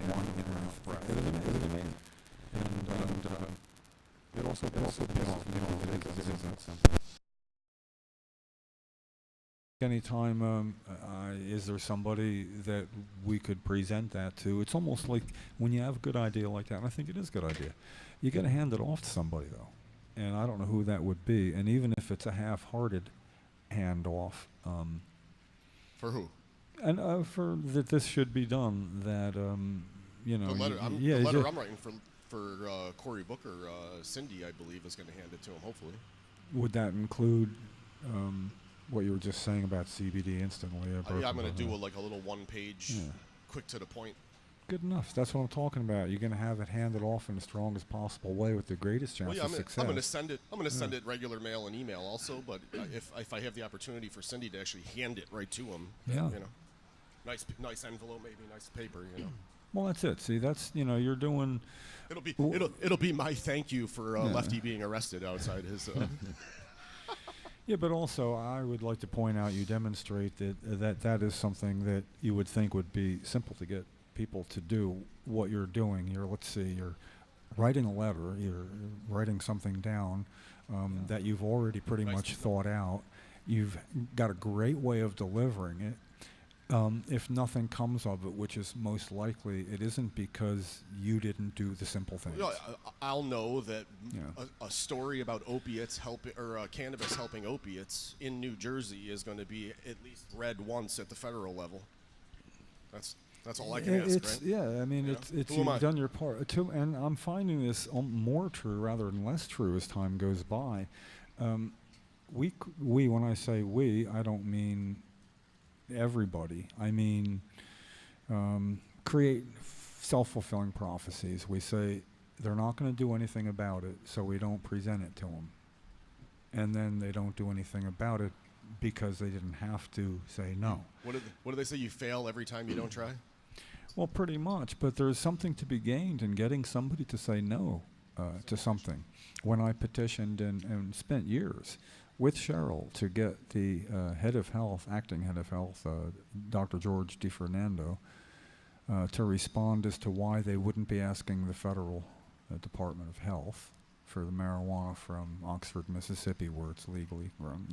One in-mouth breath. It was amazing. And it also paid off, because it isn't that simple. Anytime, is there somebody that we could present that to? It's almost like when you have a good idea like that, and I think it is a good idea, you got to hand it off to somebody, though. And I don't know who that would be. And even if it's a half-hearted handoff. For who? And for that this should be done, that, The letter I'm writing for Cory Booker, Cindy, I believe, is going to hand it to him, hopefully. Would that include what you were just saying about CBD instantly? I'm going to do a little one-page, quick to the point. Good enough. That's what I'm talking about. You're going to have it handed off in the strongest possible way with the greatest chance of success. I'm going to send it. I'm going to send it regular mail and email also. But if I have the opportunity for Cindy to actually hand it right to him, nice envelope, maybe nice paper, Well, that's it. See, that's you're doing. It'll be my thank you for Lefty being arrested outside his. Yeah, but also I would like to point out you demonstrate that is something that you would think would be simple to get people to do. What you're doing, you're writing a letter, you're writing something down that you've already pretty much thought out. You've got a great way of delivering it. If nothing comes of it, which is most likely, it isn't because you didn't do the simple things. I'll know that a story about opiates cannabis helping opiates in New Jersey is going to be at least read once at the federal level. That's all I can ask, right? Yeah, I mean, it's you've done your part too, and I'm finding this more true rather than less true as time goes by. We, when I say we, I don't mean everybody. I mean, create self-fulfilling prophecies. We say they're not going to do anything about it, so we don't present it to them. And then they don't do anything about it because they didn't have to say no. What do they say? You fail every time you don't try? Well, pretty much, but there's something to be gained in getting somebody to say no to something. When I petitioned and spent years with Cheryl to get the acting head of health, Dr. George DiFernando, to respond as to why they wouldn't be asking the federal Department of Health for the marijuana from Oxford, Mississippi, where it's legally grown.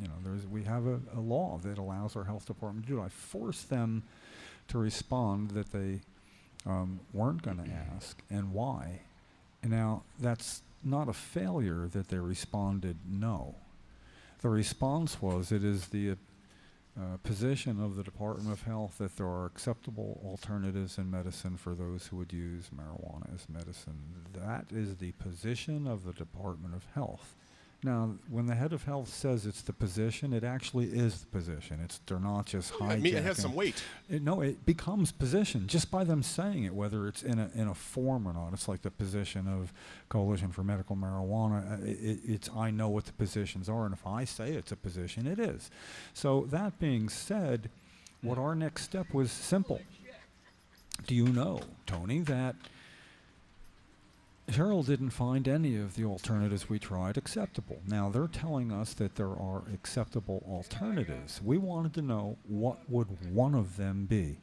We have a law that allows our health department to do it. I forced them to respond that they weren't going to ask, and why. And now, that's not a failure that they responded no. The response was, it is the position of the Department of Health that there are acceptable alternatives in medicine for those who would use marijuana as medicine. That is the position of the Department of Health. Now, when the head of health says it's the position, it actually is the position. They're not just hijacking. It has some weight. It becomes position just by them saying it, whether it's in a form or not. It's like the position of Coalition for Medical Marijuana. I know what the positions are, and if I say it's a position, it is. So that being said, what our next step was simple. Do you know, Tony, that Cheryl didn't find any of the alternatives we tried acceptable. Now, they're telling us that there are acceptable alternatives. We wanted to know what would one of them be,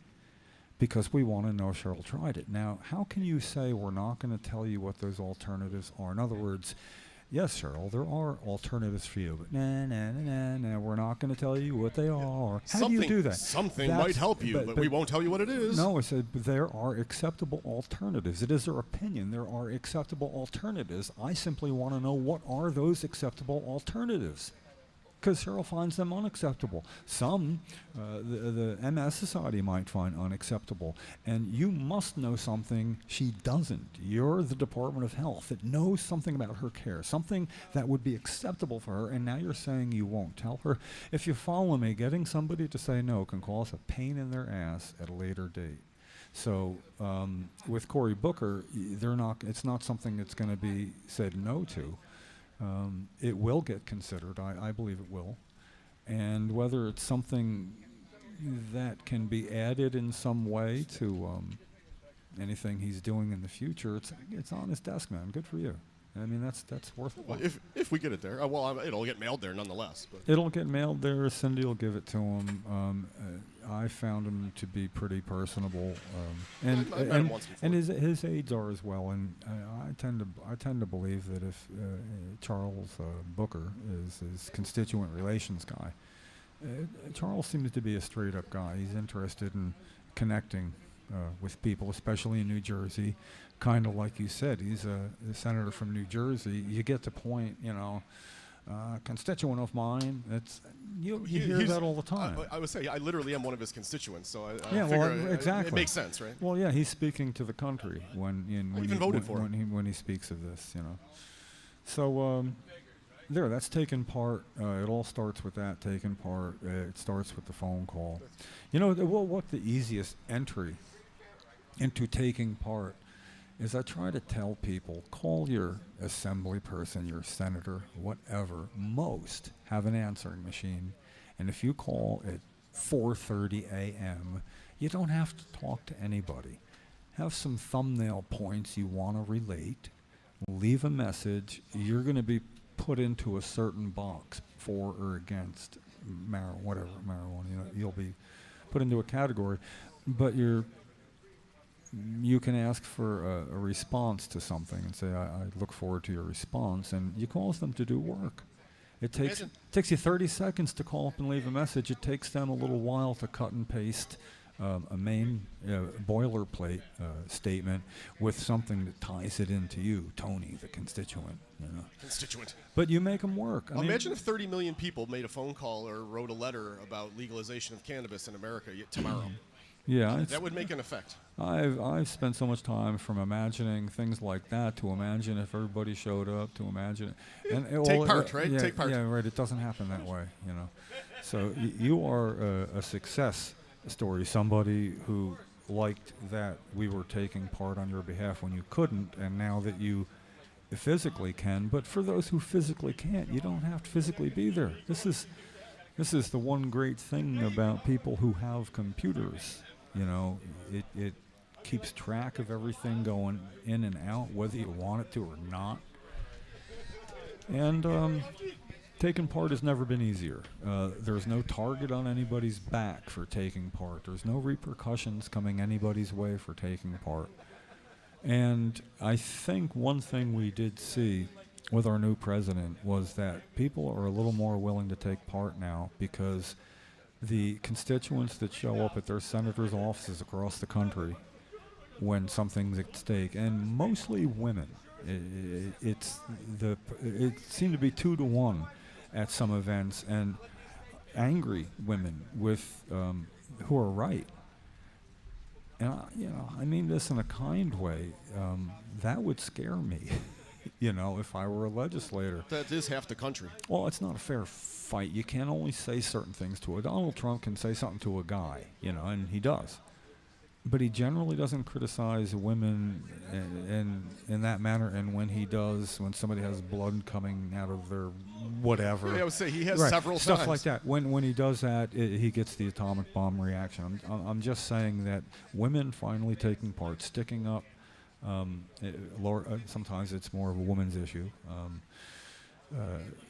because we want to know if Cheryl tried it. Now, how can you say we're not going to tell you what those alternatives are? In other words, yes, Cheryl, there are alternatives for you, but nah, we're not going to tell you what they are. How do you do that? Something That's- might help you, but we won't tell you what it is. No, I said there are acceptable alternatives. It is their opinion. There are acceptable alternatives. I simply want to know what are those acceptable alternatives. Because Cheryl finds them unacceptable. Some, the MS Society might find unacceptable. And you must know something she doesn't. You're the Department of Health that knows something about her care, something that would be acceptable for her, and now you're saying you won't tell her. If you follow me, getting somebody to say no can cause a pain in their ass at a later date. So with Cory Booker, it's not something that's going to be said no to. It will get considered. I believe it will. And whether it's something that can be added in some way to anything he's doing in the future, it's on his desk, man. Good for you. I mean, that's worth it. Well, if we get it there, it'll get mailed there nonetheless. But. It'll get mailed there. Cindy will give it to him. I found him to be pretty personable, I've met him once before. and his aides are as well. And I tend to believe that if Charles Booker is his constituent relations guy, Charles seems to be a straight up guy. He's interested in connecting with people, especially in New Jersey. Kind of like you said, he's a senator from New Jersey. You get the point, constituent of mine. You hear that all the time. I would say I literally am one of his constituents, so I Yeah, figure well, exactly. it makes sense, right? Well, yeah, he's speaking to the country when voted for him. when he speaks of this, So that's taking part. It all starts with that taking part. It starts with the phone call. What the easiest entry into taking part is I try to tell people, call your assembly person, your senator, whatever. Most have an answering machine. And if you call at 4:30 a.m., you don't have to talk to anybody. Have some thumbnail points you want to relate. Leave a message. You're going to be put into a certain box for or against marijuana. You'll be put into a category. But you can ask for a response to something and say, I look forward to your response, and you cause them to do work. It takes you 30 seconds to call up and leave a message. It takes them a little while to cut and paste a main boilerplate statement with something that ties it into you, Tony, the constituent. Constituent. But you make them work. Imagine if 30 million people made a phone call or wrote a letter about legalization of cannabis in America tomorrow. Yeah, that would make an effect. I've spent so much time from imagining things like that to imagine if everybody showed up, to imagine it. And Take part, right? Yeah, Take part. Yeah, right. It doesn't happen that way, So you are a success story. Somebody who liked that we were taking part on your behalf when you couldn't, and now that you physically can. But for those who physically can't, you don't have to physically be there. This is the one great thing about people who have computers. It keeps track of everything going in and out, whether you want it to or not. And taking part has never been easier. There's no target on anybody's back for taking part. There's no repercussions coming anybody's way for taking part. And I think one thing we did see with our new president was that people are a little more willing to take part now, because the constituents that show up at their senators' offices across the country when something's at stake, and mostly women, it seemed to be 2 to 1 at some events, and angry women with who are right. And I mean this in a kind way. That would scare me. If I were a legislator. That is half the country. Well, it's not a fair fight. You can't only say certain things to Donald Trump can say something to a guy, and he does. But he generally doesn't criticize women in that manner. And when he does, when somebody has blood coming out of their whatever. Yeah, I would say he has right, several stuff times. like that. When he does that, he gets the atomic bomb reaction. I'm just saying that women finally taking part, sticking up. Sometimes it's more of a woman's issue,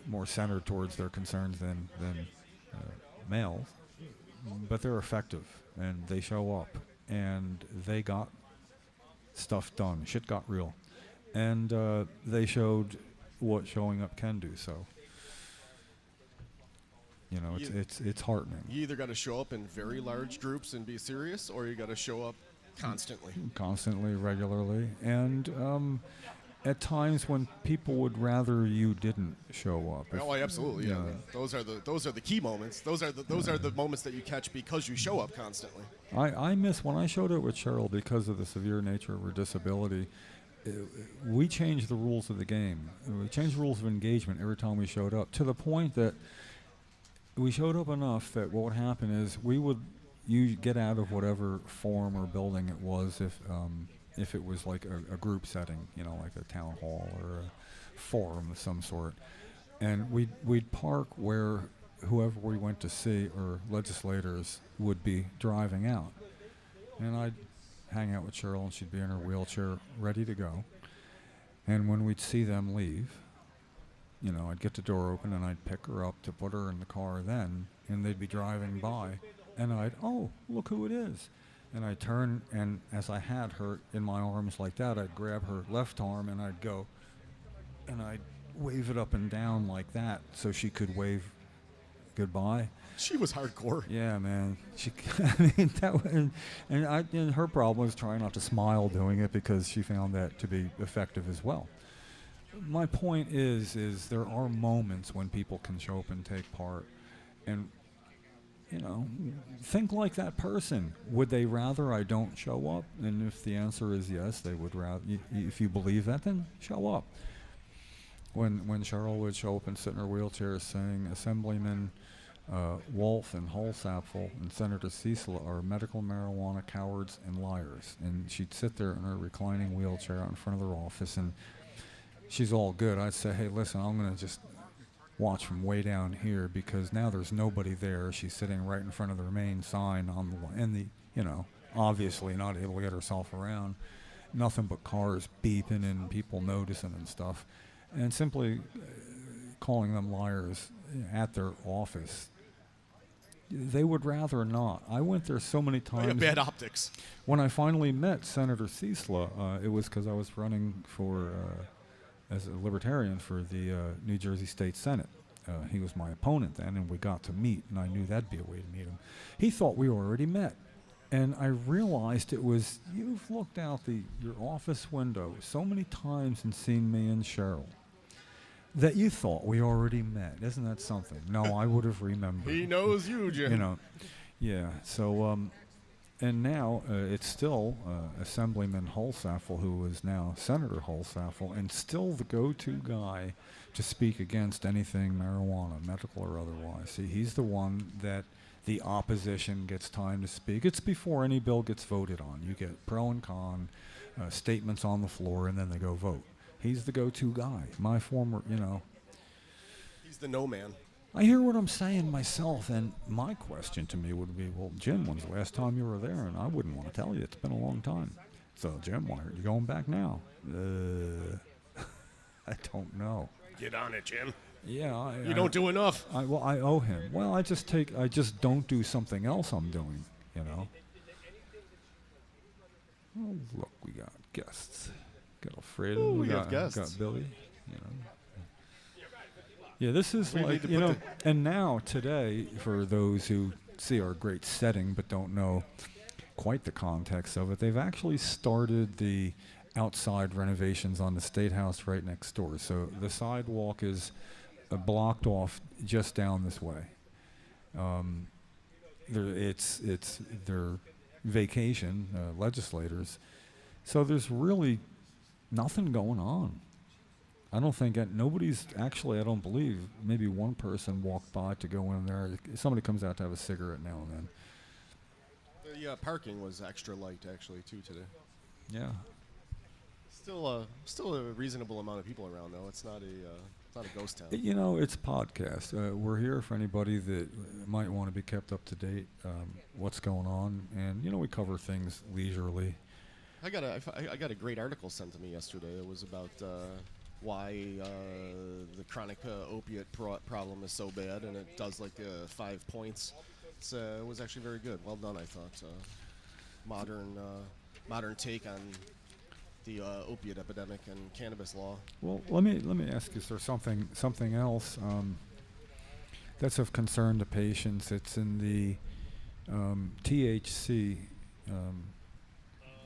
more centered towards their concerns than males, but they're effective, and they show up, and they got stuff done. Shit got real, and they showed what showing up can do. So, you know, it's heartening. You either got to show up in very large groups and be serious, or you got to show up constantly, regularly, and at times when people would rather you didn't show up. Oh, absolutely, yeah. Those are the key moments. Those are the moments that you catch because you show up constantly. I miss when I showed up with Cheryl because of the severe nature of her disability. We changed the rules of the game. We changed the rules of engagement every time we showed up, to the point that we showed up enough that what would happen is you get out of whatever forum or building it was if it was like a group setting, you know, like a town hall or a forum of some sort, and we'd park where whoever we went to see or legislators would be driving out, and I'd hang out with Cheryl and she'd be in her wheelchair ready to go, and when we'd see them leave, you know, I'd get the door open and I'd pick her up to put her in the car then, and they'd be driving by, and oh, look who it is. And I'd turn, and as I had her in my arms like that, I'd grab her left arm and I'd go, and I'd wave it up and down like that so she could wave goodbye. She was hardcore. Yeah, man. I mean, and her problem was trying not to smile doing it because she found that to be effective as well. My point is there are moments when people can show up and take part, and you know, think like that person. Would they rather I don't show up? And if the answer is yes, they would rather. If you believe that, then show up. When Cheryl would show up and sit in her wheelchair saying, Assemblyman Wolf and Holsapfel and Senator Cecil are medical marijuana cowards and liars. And she'd sit there in her reclining wheelchair out in front of their office, and she's all good. I'd say, hey, listen, I'm going to just watch from way down here because now there's nobody there. She's sitting right in front of the main sign you know, obviously not able to get herself around. Nothing but cars beeping and people noticing and stuff. And simply calling them liars at their office. They would rather not. I went there so many times. Bad optics. When I finally met Senator Cecil, it was because I was running for as a libertarian for the New Jersey State Senate. He was my opponent then, and we got to meet, and I knew that'd be a way to meet him. He thought we already met, and I realized it was, you've looked out your office window so many times and seen me and Cheryl that you thought we already met. Isn't that something? No, I would have remembered. He knows you, Jim. You know, yeah. So, and now it's still Assemblyman Holsapfel, who is now Senator Holsapfel, and still the go-to guy to speak against anything marijuana, medical or otherwise. See, he's the one that the opposition gets time to speak. It's before any bill gets voted on. You get pro and con, statements on the floor, and then they go vote. He's the go-to guy. My former, you know. He's the no man. I hear what I'm saying myself, and my question to me would be, well, Jim, when's the last time you were there? And I wouldn't want to tell you. It's been a long time. So, Jim, why are you going back now? I don't know. Get on it, Jim. Yeah. You don't do enough. I owe him. Well, I just don't do something else I'm doing, you know. Oh, look, we got guests. Got Alfredo. Ooh, we have guests. Got Billy, you know. Yeah, this is like, you know, and now today, for those who see our great setting but don't know quite the context of it, they've actually started the outside renovations on the State House right next door. So the sidewalk is blocked off just down this way. It's their vacation, legislators. So there's really nothing going on. I don't think nobody's actually, I don't believe, maybe one person walked by to go in there. Somebody comes out to have a cigarette now and then. The parking was extra light, actually, too, today. Yeah. Still a reasonable amount of people around, though. It's not a ghost town. You know, it's podcast. We're here for anybody that might want to be kept up to date, what's going on. And, you know, we cover things leisurely. I got a great article sent to me yesterday. It was about why the chronic opiate problem is so bad, and it does like 5 points. It was actually very good. Well done, I thought. Modern take on the opiate epidemic and cannabis law. Well, let me ask you, is there something else that's of concern to patients? It's in the THC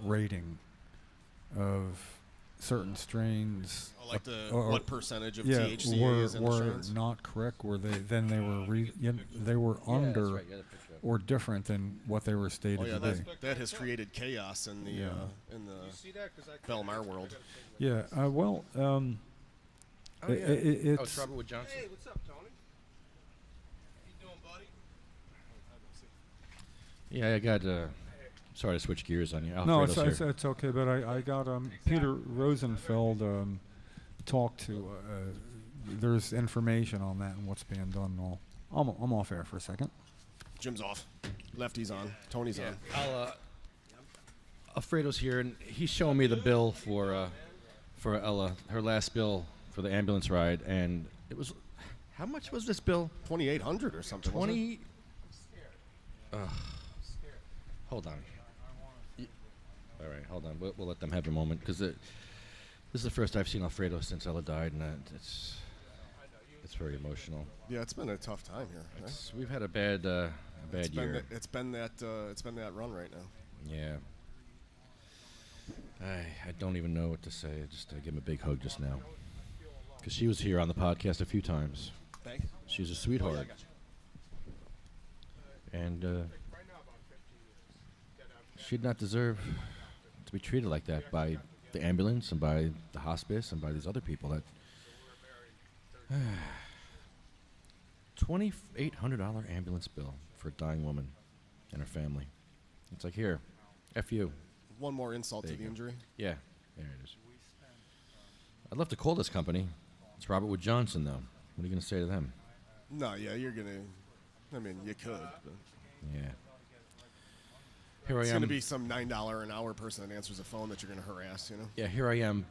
rating of certain strains. Like or what percentage of yeah, THC is in the were strains? not correct. Were they were under or different than what they were stated Oh yeah, to be? that has created chaos in the Belmar world. Yeah. Well. It's It's Robert Wood Johnson. Hey, what's up, Tony? How you doing, buddy? Yeah, I got. Sorry to switch gears on you. no, Alfredo's here. it's okay. But I got Peter Rosenfeld talked to. There's information on that and what's being done. And all. I'm off air for a second. Jim's off. Lefty's on. Tony's on. Alfredo's here, and he's showing me the bill for Ella, her last bill for the ambulance ride, and it was. How much was this bill? 2,800 or something. wasn't it? 20. Hold on. All right, hold on. We'll let them have a moment because this is the first I've seen Alfredo since Ella died, and it's very emotional. Yeah, it's been a tough time here. Right? We've had a bad year. It's been that run right now. Yeah. I don't even know what to say. Just give him a big hug just now. Because she was here on the podcast a few times. Thank you. She was a sweetheart. And she did not deserve to be treated like that by the ambulance and by the hospice and by these other people. That $2,800 ambulance bill for a dying woman and her family. It's like, here, F you. One more insult There to the you go. injury. Yeah, there it is. I'd love to call this company. It's Robert Wood Johnson, though. What are you going to say to them? No, yeah, you're gonna. I mean, you could. But Yeah. Here it's I am. gonna be some $9 an hour person that answers the phone that you're gonna harass. You know. Yeah, here I am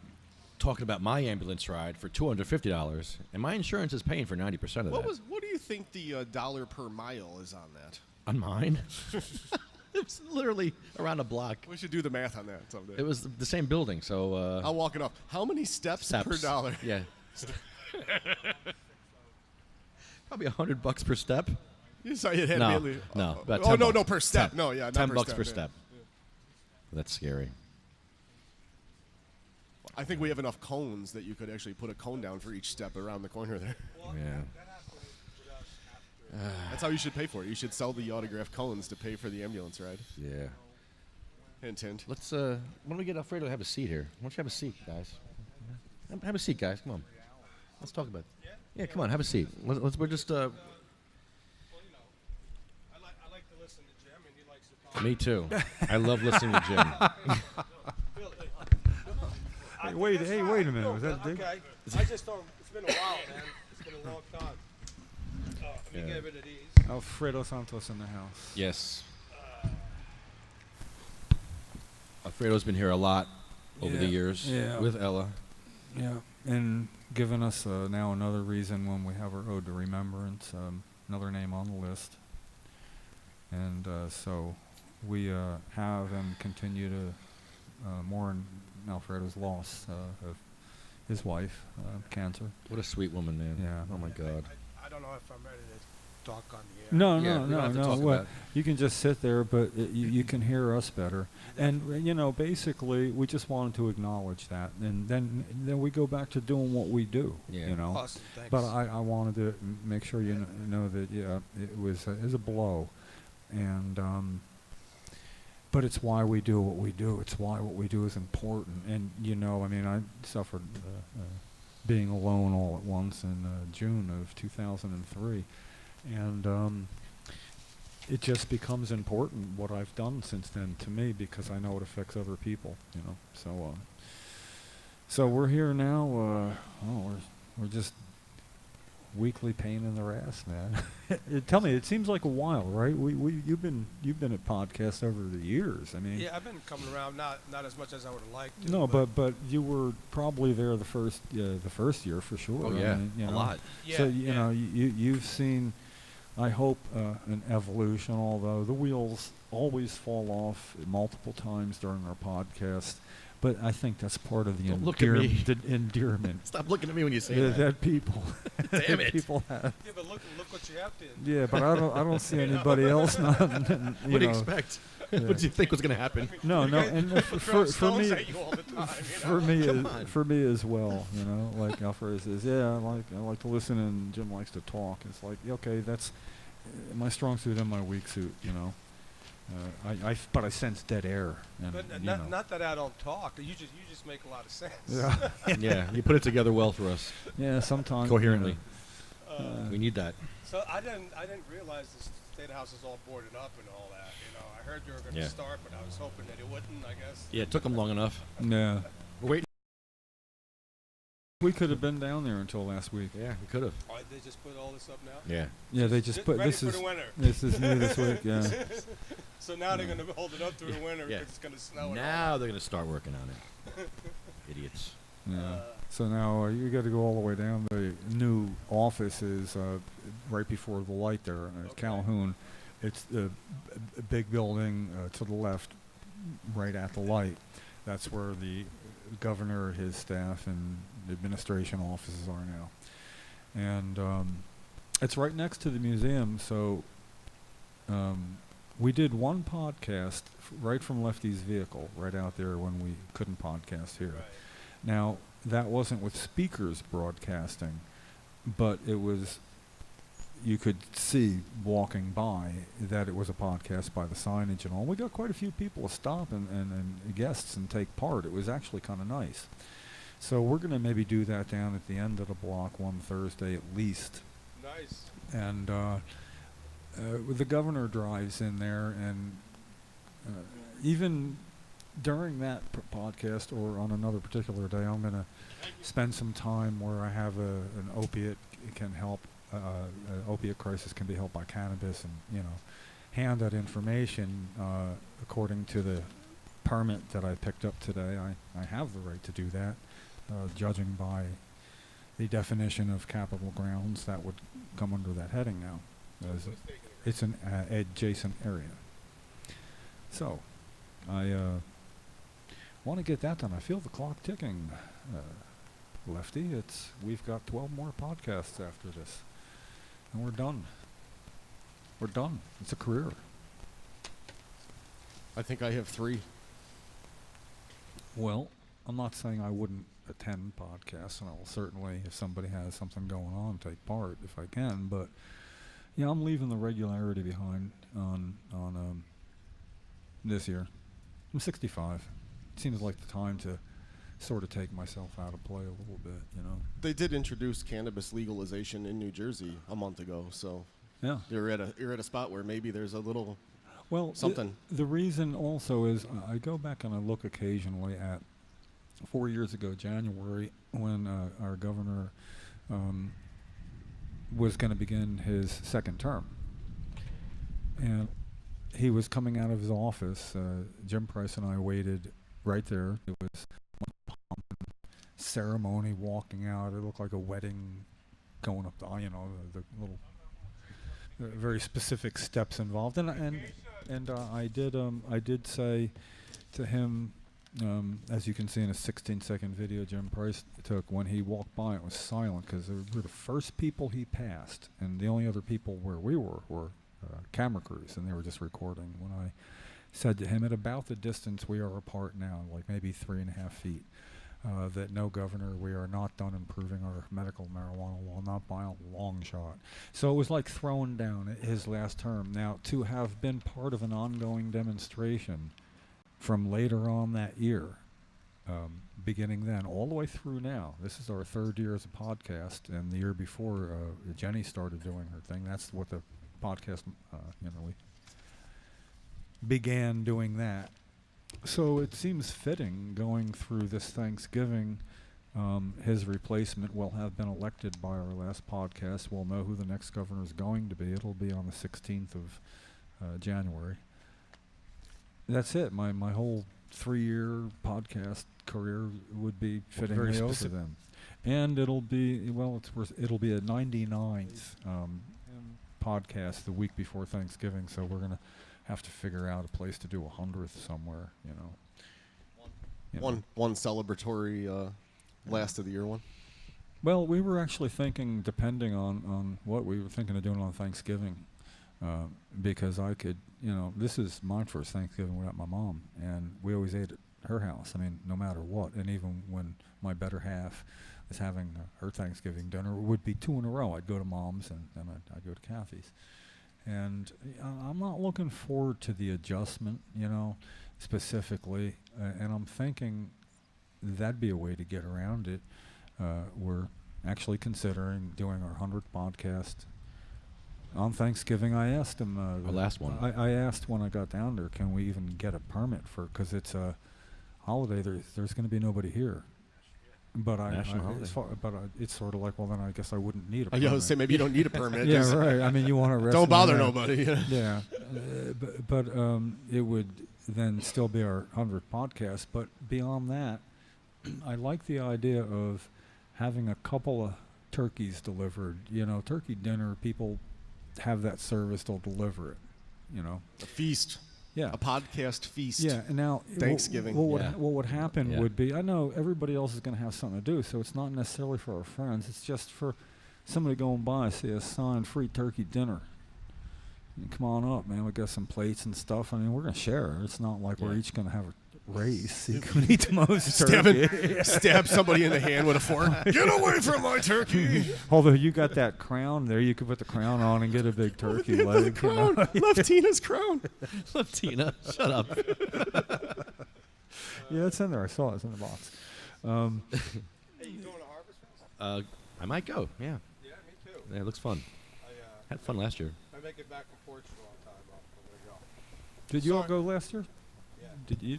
talking about my ambulance ride for $250, and my insurance is paying for 90% of that. What do you think the dollar per mile is on that? On mine? It was literally around a block. We should do the math on that someday. It was the same building, so... I'll walk it off. How many steps per steps. dollar? Yeah. Probably $100 per step. You saw it had No, really, no. About oh 10 no, no bucks. per step. 10 No, yeah, not $10 per per yeah. step. That's scary. I think we have enough cones that you could actually put a cone down for each step around the corner there. Yeah. That's how you should pay for it. You should sell the autographed cones to pay for the ambulance ride. Yeah. Hint, hint. Let's, why don't we get Alfredo to have a seat here? Why don't you have a seat, guys? Have a seat, guys. Come on. Let's talk about it. Yeah, come on, have a seat. We're just, Well, you know, I like to listen to Jim, and he likes to talk. me too. I love listening to Jim. Hey, wait a minute. Was that Dick? Okay. I just don't. It's been a while, man. It's been a long time. Let me Yeah. get rid of these. Alfredo Santos in the house. Yes. Alfredo's been here a lot over the Yeah, years yeah. with Ella. Yeah, and giving us now another reason when we have our Ode to Remembrance, another name on the list. And so we have and continue to mourn Alfredo's loss of his wife, cancer. What a sweet woman, man. Yeah. Oh, my God. I don't know if I'm ready to talk on the air. No, Yeah, we don't have to talk well, about it. you can just sit there, but you can hear us better. And you know, basically, we just wanted to acknowledge that, and then we go back to doing what we do. Yeah. You know. Awesome, thanks. But I wanted to make sure you know that it was a blow, and but it's why we do what we do. It's why what we do is important. And you know, I mean, I suffered being alone all at once in June of 2003. And it just becomes important what I've done since then to me, because I know it affects other people, you know. So we're here now. We're just weekly pain in the ass, man. Tell me, it seems like a while, right? You've been at podcasts over the years. I mean, Yeah, I've been coming around, not as much as I would have liked to. no, but you were probably there the first year for sure. Oh, I yeah. mean, you A know. lot. Yeah, So yeah. you've seen, I hope, an evolution. Although the wheels always fall off multiple times during our podcast, But I think that's part of the Don't look at me. endearment Stop looking at me when you say that, that. that people, Damn it. people have. Yeah, but look what you have to. Yeah, but I don't see anybody else not. What do you expect? What did you think was going to happen? No, and for me, At you all the time, for me as well, like Alfred says, yeah, I like to listen and Jim likes to talk. It's like, okay, that's my strong suit and my weak suit, but I sense dead air, and But not that I don't talk. You just make a lot of sense. yeah, Yeah, you put it together well for us, yeah, sometimes coherently. We need that. So I didn't realize the state house is all boarded up and all that. I heard you were going to Yeah. start, but I was hoping that it wouldn't. I guess. Yeah, it took them long enough. Yeah. We're waiting. We could have been down there until last week. Yeah, we could have. Oh, they just put all this up now. Yeah. Yeah, they just put ready this for is the winter. this is new this week. Yeah. So now they're going to hold it up through the winter Yeah. because it's going to snow. Now they're going to start working on it. Idiots. Yeah. So now you got to go all the way down. The new office is right before the light there at Okay. Calhoun. It's the big building to the left, right at the light. That's where the governor, his staff, and the administration offices are now. And it's right next to the museum, so we did one podcast right from Lefty's vehicle, right out there when we couldn't podcast here. Right. Now, that wasn't with speakers broadcasting, but it was, you could see walking by that it was a podcast by the signage and all. We got quite a few people to stop and guests and take part. It was actually kind of nice. So we're going to maybe do that down at the end of the block one Thursday at least. Nice. And the governor drives in there, and even during that podcast or on another particular day, I'm going to spend some time where I have an opiate can help. An opiate crisis can be helped by cannabis, and hand that information according to the permit that I picked up today. I have the right to do that, judging by the definition of capital grounds that would come under that heading now. It's an adjacent area. So I want to get that done. I feel the clock ticking, Lefty. We've got 12 more podcasts after this, and we're done. We're done. It's a career. I think I have 3. Well, I'm not saying I wouldn't attend podcasts, and I'll certainly, if somebody has something going on, take part if I can. But yeah, I'm leaving the regularity behind on this year. I'm 65. It seems like the time to sort of take myself out of play a little bit, They did introduce cannabis legalization in New Jersey a month ago, so Yeah. you're at a spot where maybe there's a little Well, something. The reason also is I go back and I look occasionally at 4 years ago, January, when our governor was going to begin his second term. And he was coming out of his office. Jim Price and I waited right there. It was one pomp and ceremony walking out. It looked like a wedding going up the little very specific steps involved. And I did say to him, as you can see in a 16-second video Jim Price took, when he walked by, it was silent because they were the first people he passed, and the only other people where we were camera crews, and they were just recording. When I said to him, at about the distance we are apart now, like maybe 3.5 feet, that no, Governor, we are not done improving our medical marijuana law, not by a long shot. So it was like throwing down his last term. Now, to have been part of an ongoing demonstration from later on that year, beginning then, all the way through now. This is our 3rd year as a podcast, and the year before Jenny started doing her thing. That's what the podcast, we began doing that. So it seems fitting, going through this Thanksgiving, his replacement will have been elected by our last podcast. We'll know who the next governor is going to be. It'll be on the 16th of January. That's it. My whole 3-year podcast career would be fittingly over them. And it'll be, it'll be a 99th podcast the week before Thanksgiving, so we're going to have to figure out a place to do 100th somewhere, you know. One celebratory last of the year one. Well, we were actually thinking, depending on what we were thinking of doing on Thanksgiving, because I could, this is my first Thanksgiving without my mom, and we always ate at her house. I mean, no matter what, and even when my better half was having her Thanksgiving dinner, it would be 2 in a row. I'd go to Mom's and then I'd go to Kathy's. And I'm not looking forward to the adjustment, specifically, and I'm thinking that'd be a way to get around it. We're actually considering doing our 100th podcast on Thanksgiving. I asked him. Our last one. I asked when I got down there, can we even get a permit because it's a holiday. There's going to be nobody here. But it's sort of like, well, then I guess I wouldn't need a permit. I was say maybe you don't need a permit. Yeah, right. I mean, you want to rest. Don't bother nobody. Yeah, but it would then still be our 100th podcast. But beyond that, I like the idea of having a couple of turkeys delivered. Turkey dinner, people have that service, they'll deliver it. A feast. Yeah. A podcast feast. Yeah. And now Thanksgiving. What would happen would be, I know everybody else is going to have something to do, so it's not necessarily for our friends. It's just for somebody going by, see a sign, free turkey dinner. Come on up, man. We got some plates and stuff. I mean, we're going to share. It's not like we're each going to have a race. You can eat the most turkey. Stab somebody in the hand with a fork. Get away from my turkey. Although you got that crown there, you could put the crown on and get a big turkey leg. Crown. Left Tina's crown. Left Tina. Shut up. Yeah, it's in there. I saw it. It's in the box. Hey, you going to Harvest Fest? I might go. Yeah. Yeah, me too. Yeah, it looks fun. Had fun last year. I make it back from Portugal on time. I'm going to go. Did you all go last year? Yeah. Did you?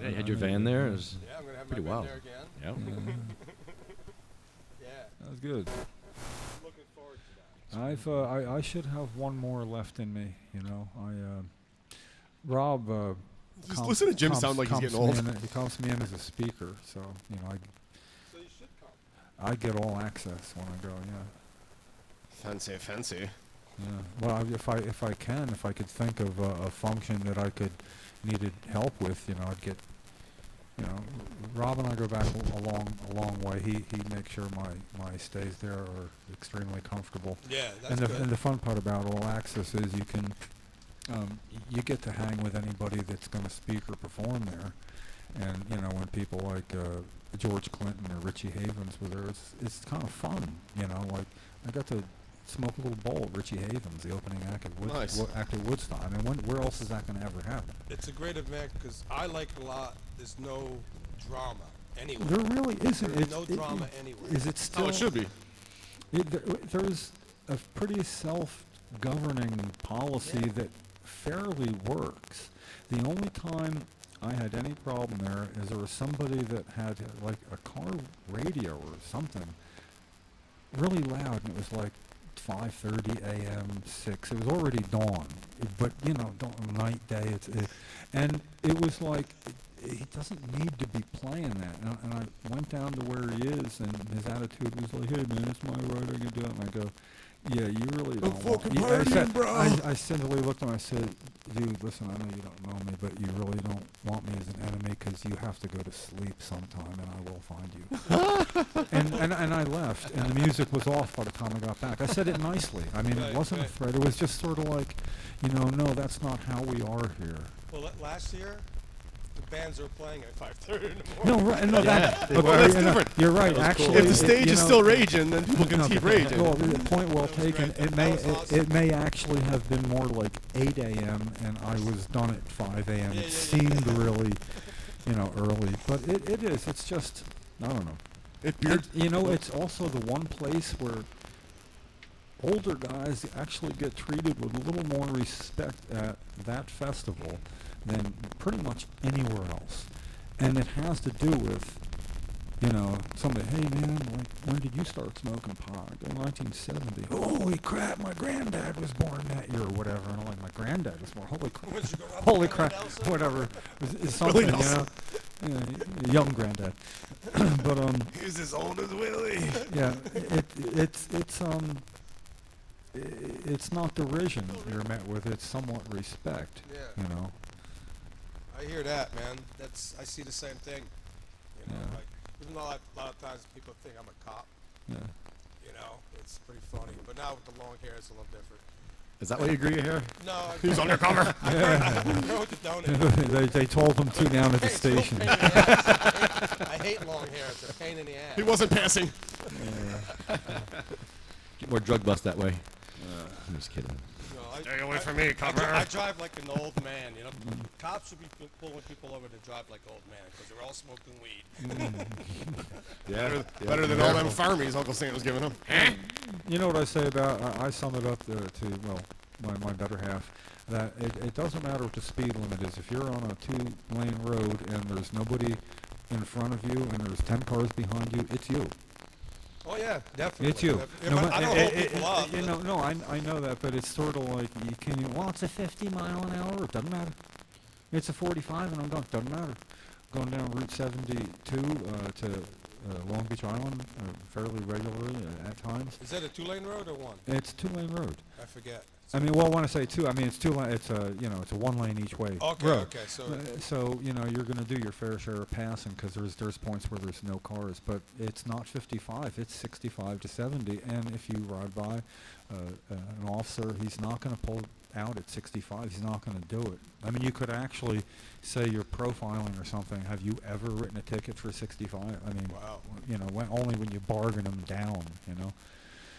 Yeah, you had your van there. It was Yeah, I'm going to have pretty my wild. van there again. Yeah. Yeah. That was good. I'm looking forward to that. I should have one more left in me. Rob. Just listen to Jim sound like he's getting old. He comes me in as a speaker, so So you should come. I get all access when I go. Yeah. Fancy. Yeah. Well, if I could think of a function that I needed help with, I'd get. Rob and I go back a long way. He makes sure my stays there are extremely comfortable. Yeah, And the fun part about all access is you can you get to hang with anybody that's going to speak or perform there. And when people like George Clinton or Richie Havens were there, it's kind of fun. Like I got to smoke a little bowl of Richie Havens, the opening act at Woodstock. I mean, where else is that going to ever happen? It's a great event because I like it a lot. There's no drama anywhere. There really isn't. There's no drama anywhere. Is it still? Oh, it should be. There's a pretty self-governing policy that fairly works. The only time I had any problem there was somebody that had like a car radio or something really loud, and it was like 5:30 a.m., 6. It was already dawn, but night, day. And it was like he doesn't need to be playing that. And I went down to where he is, and his attitude was like, "Hey man, it's my right, I can do it." And I go, "Yeah, you really don't want." I simply looked at him. I said, "Dude, listen, I know you don't know me, but you really don't want me as an enemy because you have to go to sleep sometime, and I will find you." and I left, and the music was off by the time I got back. I said it nicely. I mean, it wasn't a threat. It was just sort of like, no, that's not how we are here. Well, last year, the bands were playing at 5:30 in the morning. No, right, no, that's different. You're right. Actually, If the stage is still raging, then people can keep raging. Well, the point well taken. great. It That may actually have been more like 8 a.m. and I was done at 5 a.m. It seemed really, early, but it is. It's just I don't know. It's also the one place where older guys actually get treated with a little more respect at that festival than pretty much anywhere else. And it has to do with, somebody, "Hey man, like, when did you start smoking pot?" I go, 1970. "Holy crap, my granddad was born that year," or whatever. And I'm like, "My granddad was born, holy crap." Holy crap, whatever. It's something, young granddad. But, He's as old as Willie. yeah, it's not derision you're met with, it's somewhat respect, Yeah. I hear that, man. I see the same thing. You know, Yeah. like even though a lot of times people think I'm a cop. Yeah. You know, it's pretty funny. But now with the long hair, it's a little different. Is that why you grew your hair? No, He's undercover. I grow with the donut. they told them to down at the It's a real station. pain in the ass. I hate long hair. It's a pain in the ass. He wasn't passing. Get more drug bust that way. I'm just kidding. No, Stay away from me, copper. I drive like an old man, you know. Cops should be pulling people over to drive like old men because they're all smoking weed. Yeah. Better than all them farmies Uncle Sam was giving him. You know what I say about, I sum it up to well, my better half, that it doesn't matter what the speed limit is. If you're on a 2-lane road and there's nobody in front of you and there's 10 cars behind you, it's you. Oh yeah, definitely. It's you. I don't hold people up. You know, no, I know that, but it's sort of like, well, it's a 50 mile an hour, it doesn't matter. It's a 45 and I'm going, doesn't matter. Going down Route 72 to Long Beach Island fairly regularly at times. Is that a 2-lane road or one? It's a 2-lane road. I forget. I mean, well, when I say two, I mean it's 2 lane. It's a it's a 1 lane each way Okay, road. okay, so So you're going to do your fair share of passing because there's points where there's no cars, but it's not 55. It's 65 to 70, and if you ride by an officer, he's not going to pull out at 65. He's not going to do it. I mean, you could actually say you're profiling or something. Have you ever written a ticket for 65? I mean, wow. Only when you bargain them down.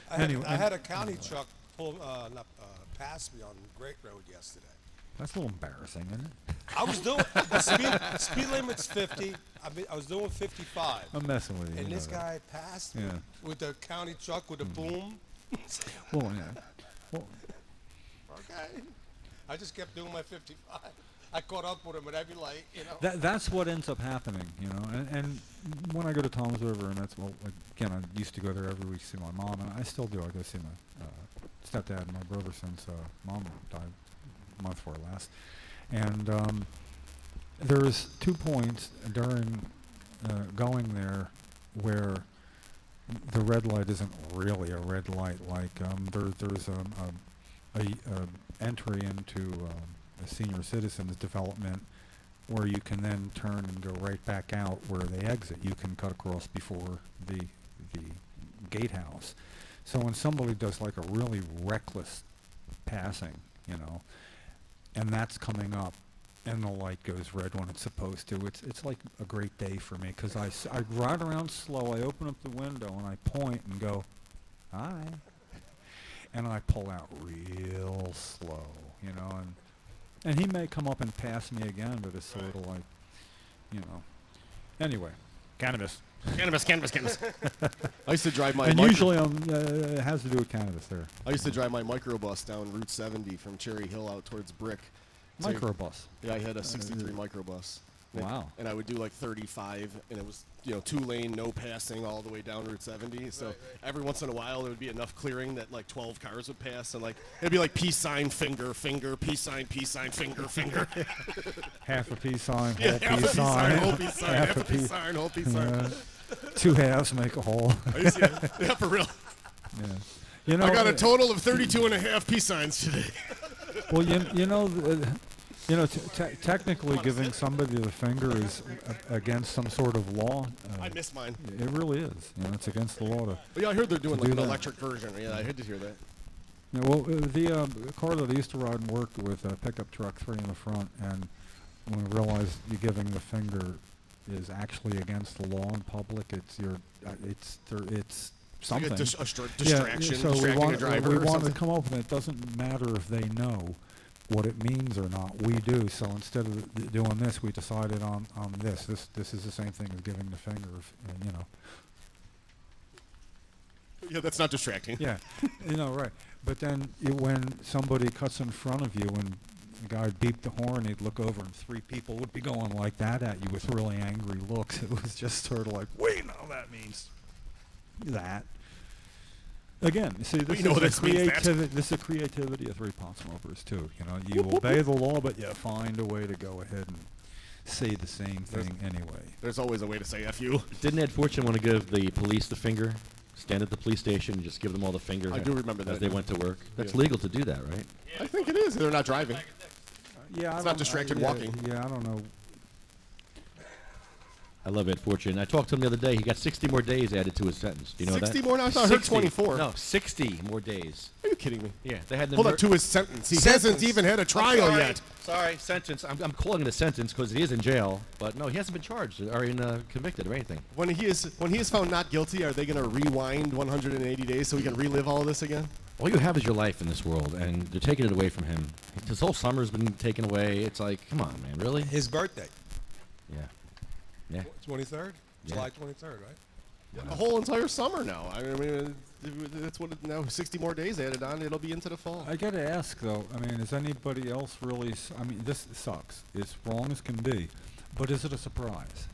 I had a county truck pull pass me on Great Road yesterday. That's a little embarrassing, isn't it? I was doing the speed limit's 50. I was doing 55. I'm messing with you. And you this know that. guy passed me Yeah. with the county truck with a boom. Well, yeah. Well, Okay. I just kept doing my 55. I caught up with him at every light, you know. that's what ends up happening, And when I go to Tom's River, and that's, well, again, I used to go there every week to see my mom, and I still do. I go see my stepdad and my brother since mom died a month before last. And there's 2 points during going there where the red light isn't really a red light. Like there's a entry into a senior citizens development where you can then turn and go right back out where they exit. You can cut across before the gatehouse. So when somebody does like a really reckless passing, and that's coming up, and the light goes red when it's supposed to, it's like a great day for me because I ride around slow. I open up the window and I point and go, hi, and I pull out real slow, and he may come up and pass me again, but it's sort of like, Anyway, cannabis. Cannabis. I used to drive my And micro- usually it has to do with cannabis there. I used to drive my microbus down Route 70 from Cherry Hill out towards Brick. So- Microbus. Yeah, I had a 63 microbus. Wow. And I would do like 35, and it was 2-lane, no passing all the way down Route 70. So every once in a while there would be enough clearing that like 12 cars would pass, and like it'd be like peace sign, finger, peace sign, finger. Half a peace sign, Yeah, whole half a peace sign, whole peace sign, half a peace sign, whole peace sign. 2 halves make a whole. Yeah, for real. Yeah. I got a total of 32 and a half peace signs today. Well, technically giving somebody the finger is against some sort of law. I missed mine. It really is. You know, it's against the law to. But yeah, I heard they're doing To like do an that. electric version. Yeah, I had to hear that. Yeah, well, the car that I used to ride and work with, a pickup truck, 3 in the front, and when we realized you giving the finger is actually against the law in public, it's something. Like a distraction, so we distracting a driver we or wanted something. to come up with it. It doesn't matter if they know what it means or not. We do. So instead of doing this, we decided on this. This is the same thing as giving the finger. Yeah, that's not distracting. Yeah, right. But then when somebody cuts in front of you and the guy would beep the horn, he'd look over and 3 people would be going like that at you with really angry looks. It was just sort of like, we know that means that. Again, you see, this is the creativity of 3 pot smokers too. You obey the law, but you find a way to go ahead and say the same thing anyway. There's always a way to say F you. Didn't Ed Fortune want to give the police the finger? Stand at the police station and just give them all the finger I do remember that. as they went to work. That's Yeah. legal to do that, right? I think it is. They're not driving. Yeah, It's not distracted walking. Yeah, I don't know. I love Ed Fortune. I talked to him the other day. He got 60 more days added to his sentence. Do you know 60 that? more? I thought I heard 60. 24. No, 60 more days. Are you kidding me? Yeah, they had the Hold on, to his sentence. He hasn't even had a trial yet. Sorry, sentence. I'm calling it a sentence because he is in jail. But no, he hasn't been charged or convicted or anything. When he is found not guilty, are they going to rewind 180 days so he can relive all of this again? All you have is your life in this world, and they're taking it away from him. His whole summer's been taken away. It's like, come on, man, really? His birthday, Yeah. Yeah. 23rd, Yeah. July 23rd, right? The whole entire summer now. I mean, that's what now 60 more days added on. It'll be into the fall. I got to ask though. I mean, is anybody else really? I mean, this sucks. It's wrong as can be, but is it a surprise?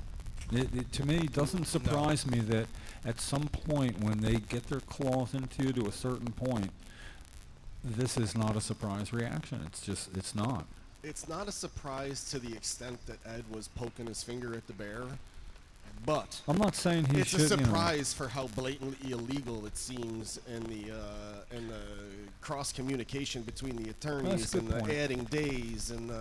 It to me doesn't surprise me that at some point when they get their claws into you to a certain point, this is not a surprise reaction. It's not. It's not a surprise to the extent that Ed was poking his finger at the bear, but I'm not saying he it's should. a surprise for how blatantly illegal it seems in the cross communication between the attorneys good and the point. adding days and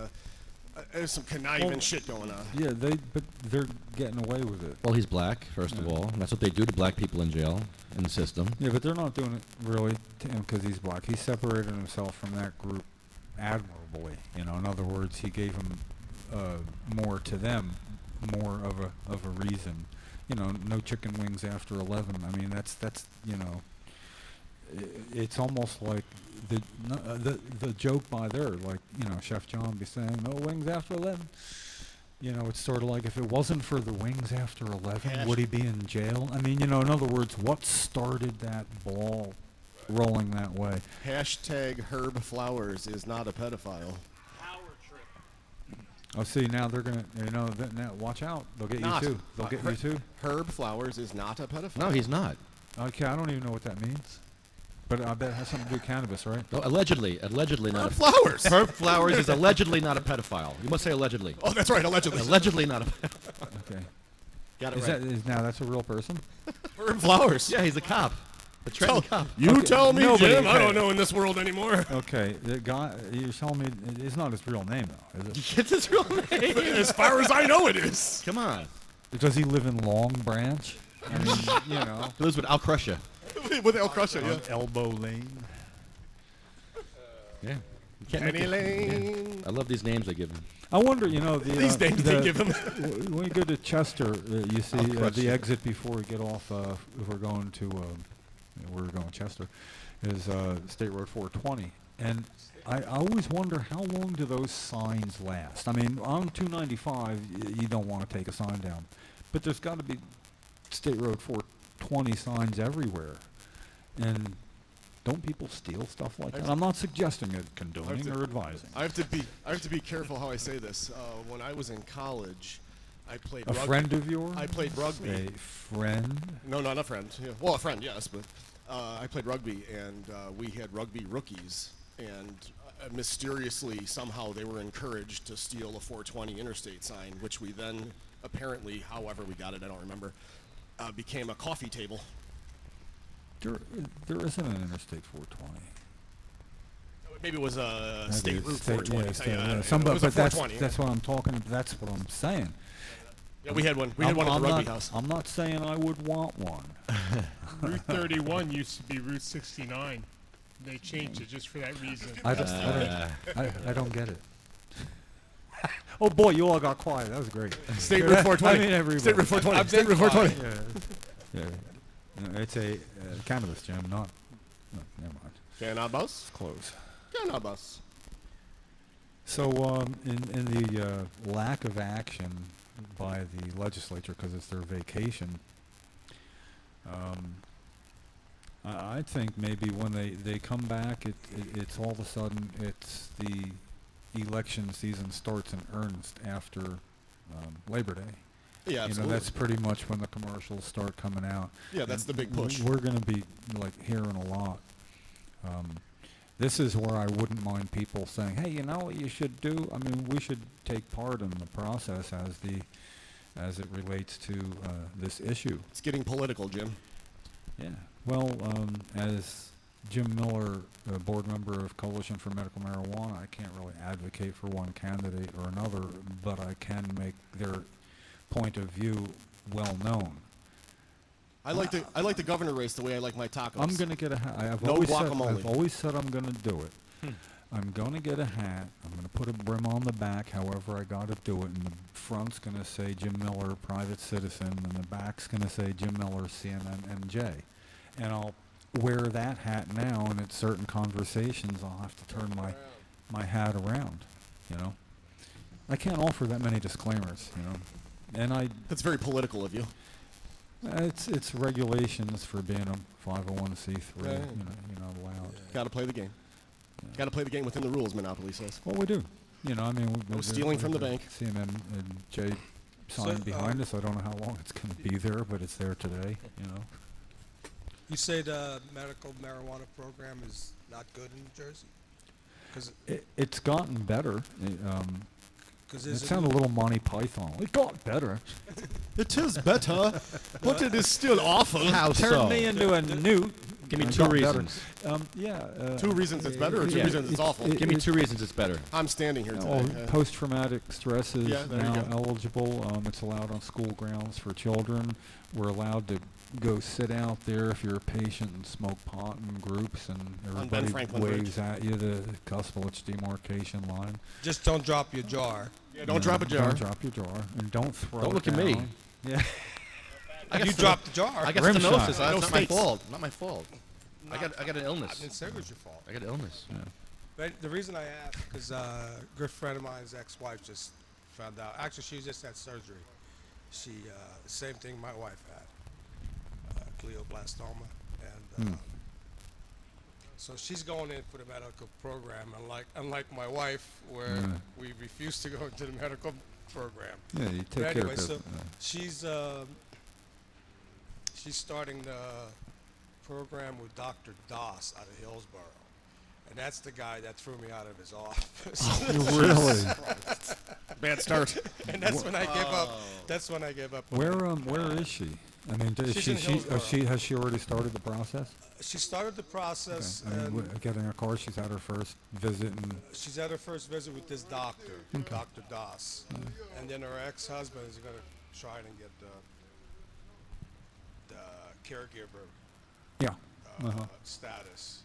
there's some conniving shit going on. Yeah, but they're getting away with it. Well, he's black, first of all. And that's what they do to black people in jail, in the system. Yeah, but they're not doing it really to him because he's black. He separated himself from that group admirably. You know, in other words, he gave them more to them, more of a reason. You know, no chicken wings after 11. I mean, that's you know, it's almost like the joke by there, like, you know, Chef John be saying, no wings after 11. You know, it's sort of like if it wasn't for the wings after 11, would he be in jail? I mean, you know, in other words, what started that ball rolling that way? Hashtag Herb Flowers is not a pedophile. Oh, see, now they're gonna, you know, now watch out. They'll get Not. you too. They'll get you too. Herb Flowers is not a pedophile. No, he's not. Okay, I don't even know what that means. But I bet it has something to do with cannabis, right? No, allegedly not. Herb Flowers. Herb Flowers is allegedly not a pedophile. You must say allegedly. Oh, that's right, allegedly. Allegedly not a pedophile. Okay. Got it Is right. now that's a real person? Herb Flowers. Yeah, he's a cop. A Trenton cop. You tell me, nobody Jim. I cares. don't know in this world anymore. Okay, the guy you're telling me it's not his real name though, is it? It's his real name. As far as I know, it is. Come on. Does he live in Long Branch? I mean, you know, Elizabeth, I'll crush you. With El Crusher, yeah. on Elbow Lane. Yeah. You can't make Penny it- Lane. yeah. I love these names they give him. I wonder, you know, These names they give him. When you go to Chester, you see I'll crush the you. exit before we get off. If we're going to, we're going Chester, is State Road 420, and I always wonder how long do those signs last. I mean, on 295, you don't want to take a sign down, but there's got to be State Road 420 signs everywhere, and don't people steal stuff like that? I'm not suggesting it, condoning or advising. I have to be careful how I say this. When I was in college, I played A rugby. friend of yours? I played rugby. A friend? No, not a friend. Yeah. Well, a friend, yes, but I played rugby, and we had rugby rookies, and mysteriously, somehow, they were encouraged to steal a 420 interstate sign, which we then, apparently, however we got it, I don't remember, became a coffee table. There isn't an Interstate 420. Maybe it was a Maybe state it's route state- 420. yeah, state- I don't yeah, know. some- It was a but that's 420. that's what I'm talking. That's what I'm saying. Yeah, we had one. We had one at the rugby house. I'm not saying I would want one. Route 31 used to be Route 69. They changed it just for that reason. I don't get it. Oh boy, you all got quiet. That was great. State route 420. I mean, everybody. State route 420. I've State been route 420. Yeah. No, it's a cannabis gym, not. No, never mind. Cannabis. Close. Cannabis. So, in the lack of action by the legislature because it's their vacation, I think maybe when they come back, it's all of a sudden it's the election season starts in earnest after Labor Day. Yeah, You know, absolutely. that's pretty much when the commercials start coming out. Yeah, that's the big push. We're going to be like hearing a lot. This is where I wouldn't mind people saying, "Hey, you know what you should do? I mean, we should take part in the process as it relates to this issue." It's getting political, Jim. Yeah. Well, as Jim Miller, a board member of Coalition for Medical Marijuana. I can't really advocate for one candidate or another, but I can make their point of view well known. I like the governor race the way I like my tacos. I'm going to get a hat. I've No always guacamole. I've always said I'm going to do it. I'm going to get a hat. I'm going to put a brim on the back, however I got to do it. And the front's going to say Jim Miller, private citizen, and the back's going to say Jim Miller, CMNJ. And I'll wear that hat now, and at certain conversations, I'll have to turn my hat around, you know. I can't offer that many disclaimers, you know. And That's very political of you. it's regulations for being a 501c3, Yeah. you're not allowed. Got to play the game. Got to play the game within the rules, Monopoly says. Well, we do. You know, I mean, No stealing from the bank. CMN and Jay sign behind us. I don't know how long it's going to be there, but it's there today, you know. You say the medical marijuana program is not good in New Jersey? Because It's gotten better. It sounded a little Monty Python. It got better. It is better, but it is still awful. How Turned so? me into a newt. Give me It two got better. reasons. 2 reasons it's better or 2 Yeah. reasons it's awful? Give me 2 reasons it's better. I'm standing here Oh, today. post-traumatic stress is Yeah, there you now go. eligible. It's allowed on school grounds for children. We're allowed to go sit out there if you're a patient and smoke pot in groups, and everybody Franklin waves at you the Custovich demarcation line. just don't drop your jar. Yeah, don't drop a jar. Don't drop your jar, and don't throw Don't it look at me. down. Yeah. You dropped the jar. I got Rim stenosis. shot. That's No not my states. fault. Not my fault. I got an illness. I didn't say it was your fault. I got an illness. But the reason I asked, because a good friend of mine's ex-wife just found out. Actually, she just had surgery. She, same thing my wife had, glioblastoma. And so she's going in for the medical program, unlike my wife, where we refuse to go into the medical program. Yeah, you take But care anyway, of so it. she's starting the program with Dr. Doss out of Hillsborough. And that's the guy that threw me out of his office. Really? Bad start. And that's when I gave up. That's when I gave up. Where is she? I mean, is She's in Hillsborough. has she already started the process? She started the process, I mean, and getting her car, she's had her first visit, and she's at her first visit with this doctor, Dr. Doss. And then her ex-husband is going to try and get the caregiver yeah. status.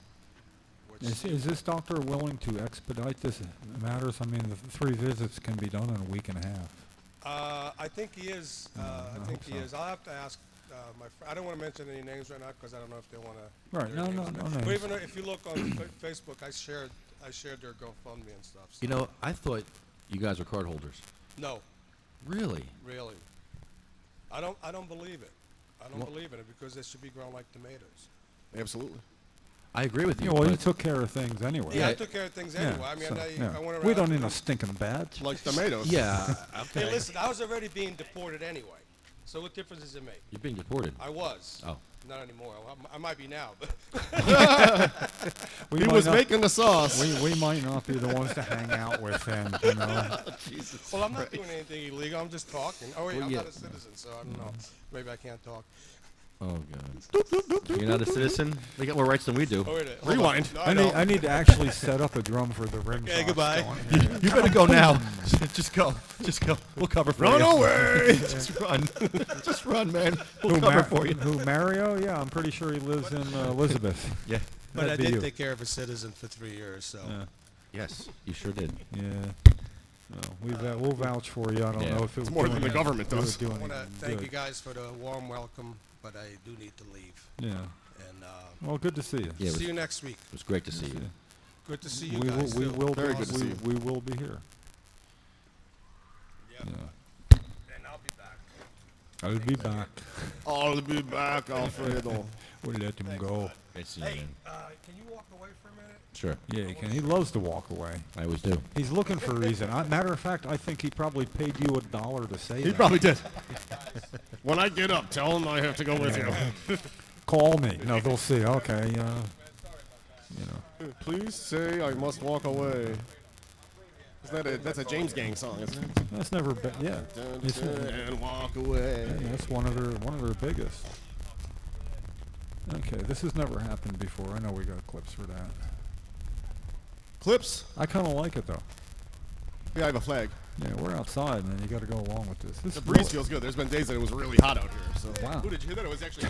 Which Is this doctor willing to expedite this matters? I mean, the 3 visits can be done in a week and a half. I think he is. I think he is. I'll have to ask my friend. I don't want to mention any names right now because I don't know if they want to. Right, no But names. even if you look on Facebook, I shared their GoFundMe and stuff. So. You know, I thought you guys were card holders. No, Really? really. I don't believe it. I don't believe in it because they should be grown like tomatoes. Absolutely. I agree with you. Yeah, well, you but took care of things anyway. Yeah, I Yeah. took care of things Yeah, anyway. I mean, so, yeah. I went around. We don't need a stinking badge. Like tomatoes. yeah. Hey, listen, I was already being deported anyway. So what difference does it make? You're being deported. I was. Oh. Not anymore. I might be now, but We He might was not- making the sauce. We might not be the ones to hang out with, and you know. well, I'm not doing anything illegal. I'm just talking. Oh wait, Well, I'm yeah. not a citizen, so I don't know. Maybe I can't talk. Oh, God. You're not a citizen? They got more rights than we do. Oh wait, hold on. Rewind. No, I need to actually set up a drum for the rim. Okay, shots goodbye. going here. You better go now. Just go. Just go. We'll cover for Run you. away! Just run. Just run, man. We'll Who, cover for you. who, Mario? Yeah, I'm pretty sure he lives in Elizabeth. Yeah. But I That'd be did you. take care of a citizen for 3 years, so. Yeah. Yes, you sure did. Yeah. No, we'll vouch for you. I don't Yeah. know if it It's was more than doing the it- government it was does. doing I want to anything thank good. you guys for the warm welcome, but I do need to leave. Yeah. And Well, good to see you. Yeah, it see was, you next week. it was great to see you. Good to see you We will. guys. We too. will. Very be, good to see you. we will be here. Yep. Yeah. And I'll be back. I'll be back. I'll be back, Alfredo. We'll let him go. Great to see you, Hey, man. can you walk away for a minute? Sure. Yeah, he can. He loves to walk away. I always do. He's looking for a reason. Matter of fact, I think he probably paid you $1 to say He that. probably did. When I get up, tell him I have to go with you. Call me. No, they'll see. Okay. You know. Please say I must walk away. That's a James Gang song, isn't it? That's never been. Yeah. It's- And walk away. yeah, that's one of their biggest. Okay, this has never happened before. I know we got clips for that. Clips? I kind of like it though. Yeah, I have a flag. Yeah, we're outside, man. You got to go along with this. The breeze feels good. There's been days that it was really hot out here. So. Wow. Ooh, did you hear that? It was actually.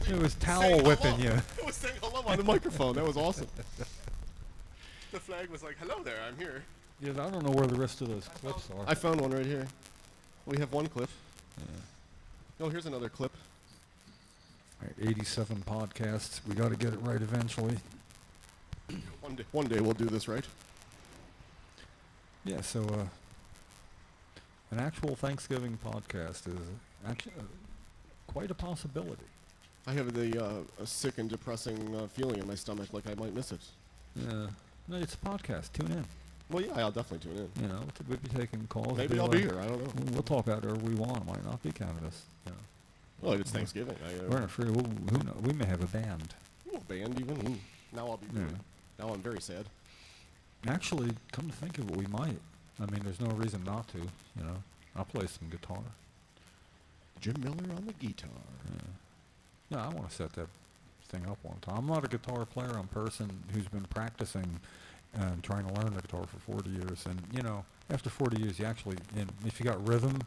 It was towel saying whipping hello. you. It was saying hello on the microphone. That was awesome. The flag was like, "Hello there, I'm here." Yeah, I don't know where the rest of those clips are. I found one right here. We have one clip. Oh, here's another clip. All right, 87 podcasts. We got to get it right eventually. One day we'll do this right. Yeah, so an actual Thanksgiving podcast is actually quite a possibility. I have a sick and depressing feeling in my stomach, like I might miss it. Yeah, no, it's a podcast. Tune in. Well, yeah, I'll definitely tune in. You know, we'll be taking calls. Maybe I'll be here. I don't know. We'll talk about whatever we want. It might not be cannabis. You know. Well, it's Thanksgiving. We're not free. Who knows? We may have a band. Ooh, band even. Now I'll be. Yeah. Now I'm very sad. Actually, come to think of it, we might. I mean, there's no reason not to. You know, I'll play some guitar. Jim Miller on the guitar. Yeah, I want to set that thing up one time. I'm not a guitar player. I'm a person who's been practicing and trying to learn the guitar for 40 years. And, you know, after 40 years, you actually, if you got rhythm,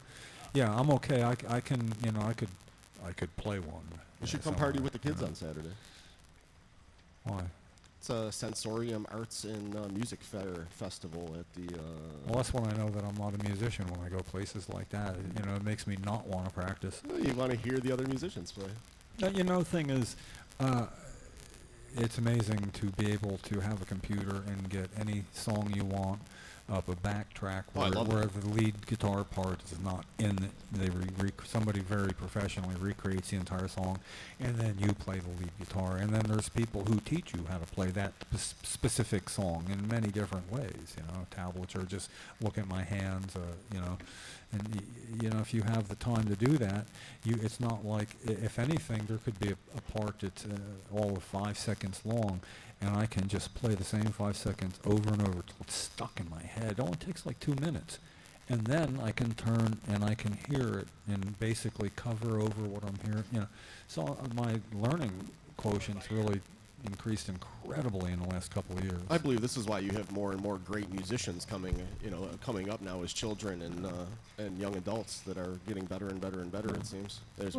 yeah, I'm okay. I can, you know, I could play one. You should come party with the kids on Saturday. Why? It's a Sensorium Arts and Music Fair Festival at the... Well, that's when I know that I'm not a musician when I go places like that. You know, it makes me not want to practice. Well, you want to hear the other musicians play. You know, thing is, it's amazing to be able to have a computer and get any song you want up a backtrack where the lead guitar part is not in it. They somebody very professionally recreates the entire song, and then you play the lead guitar. And then there's people who teach you how to play that specific song in many different ways. You know, tablets or just look at my hands. You know, and you know, if you have the time to do that, it's not like, if anything, there could be a part that's all of 5 seconds long, and I can just play the same 5 seconds over and over till it's stuck in my head. It only takes like 2 minutes. And then I can turn and I can hear it and basically cover over what I'm hearing. You know, so my learning quotient's really increased incredibly in the last couple of years. I believe this is why you have more and more great musicians coming up now as children and young adults that are getting better and better and better. It seems there's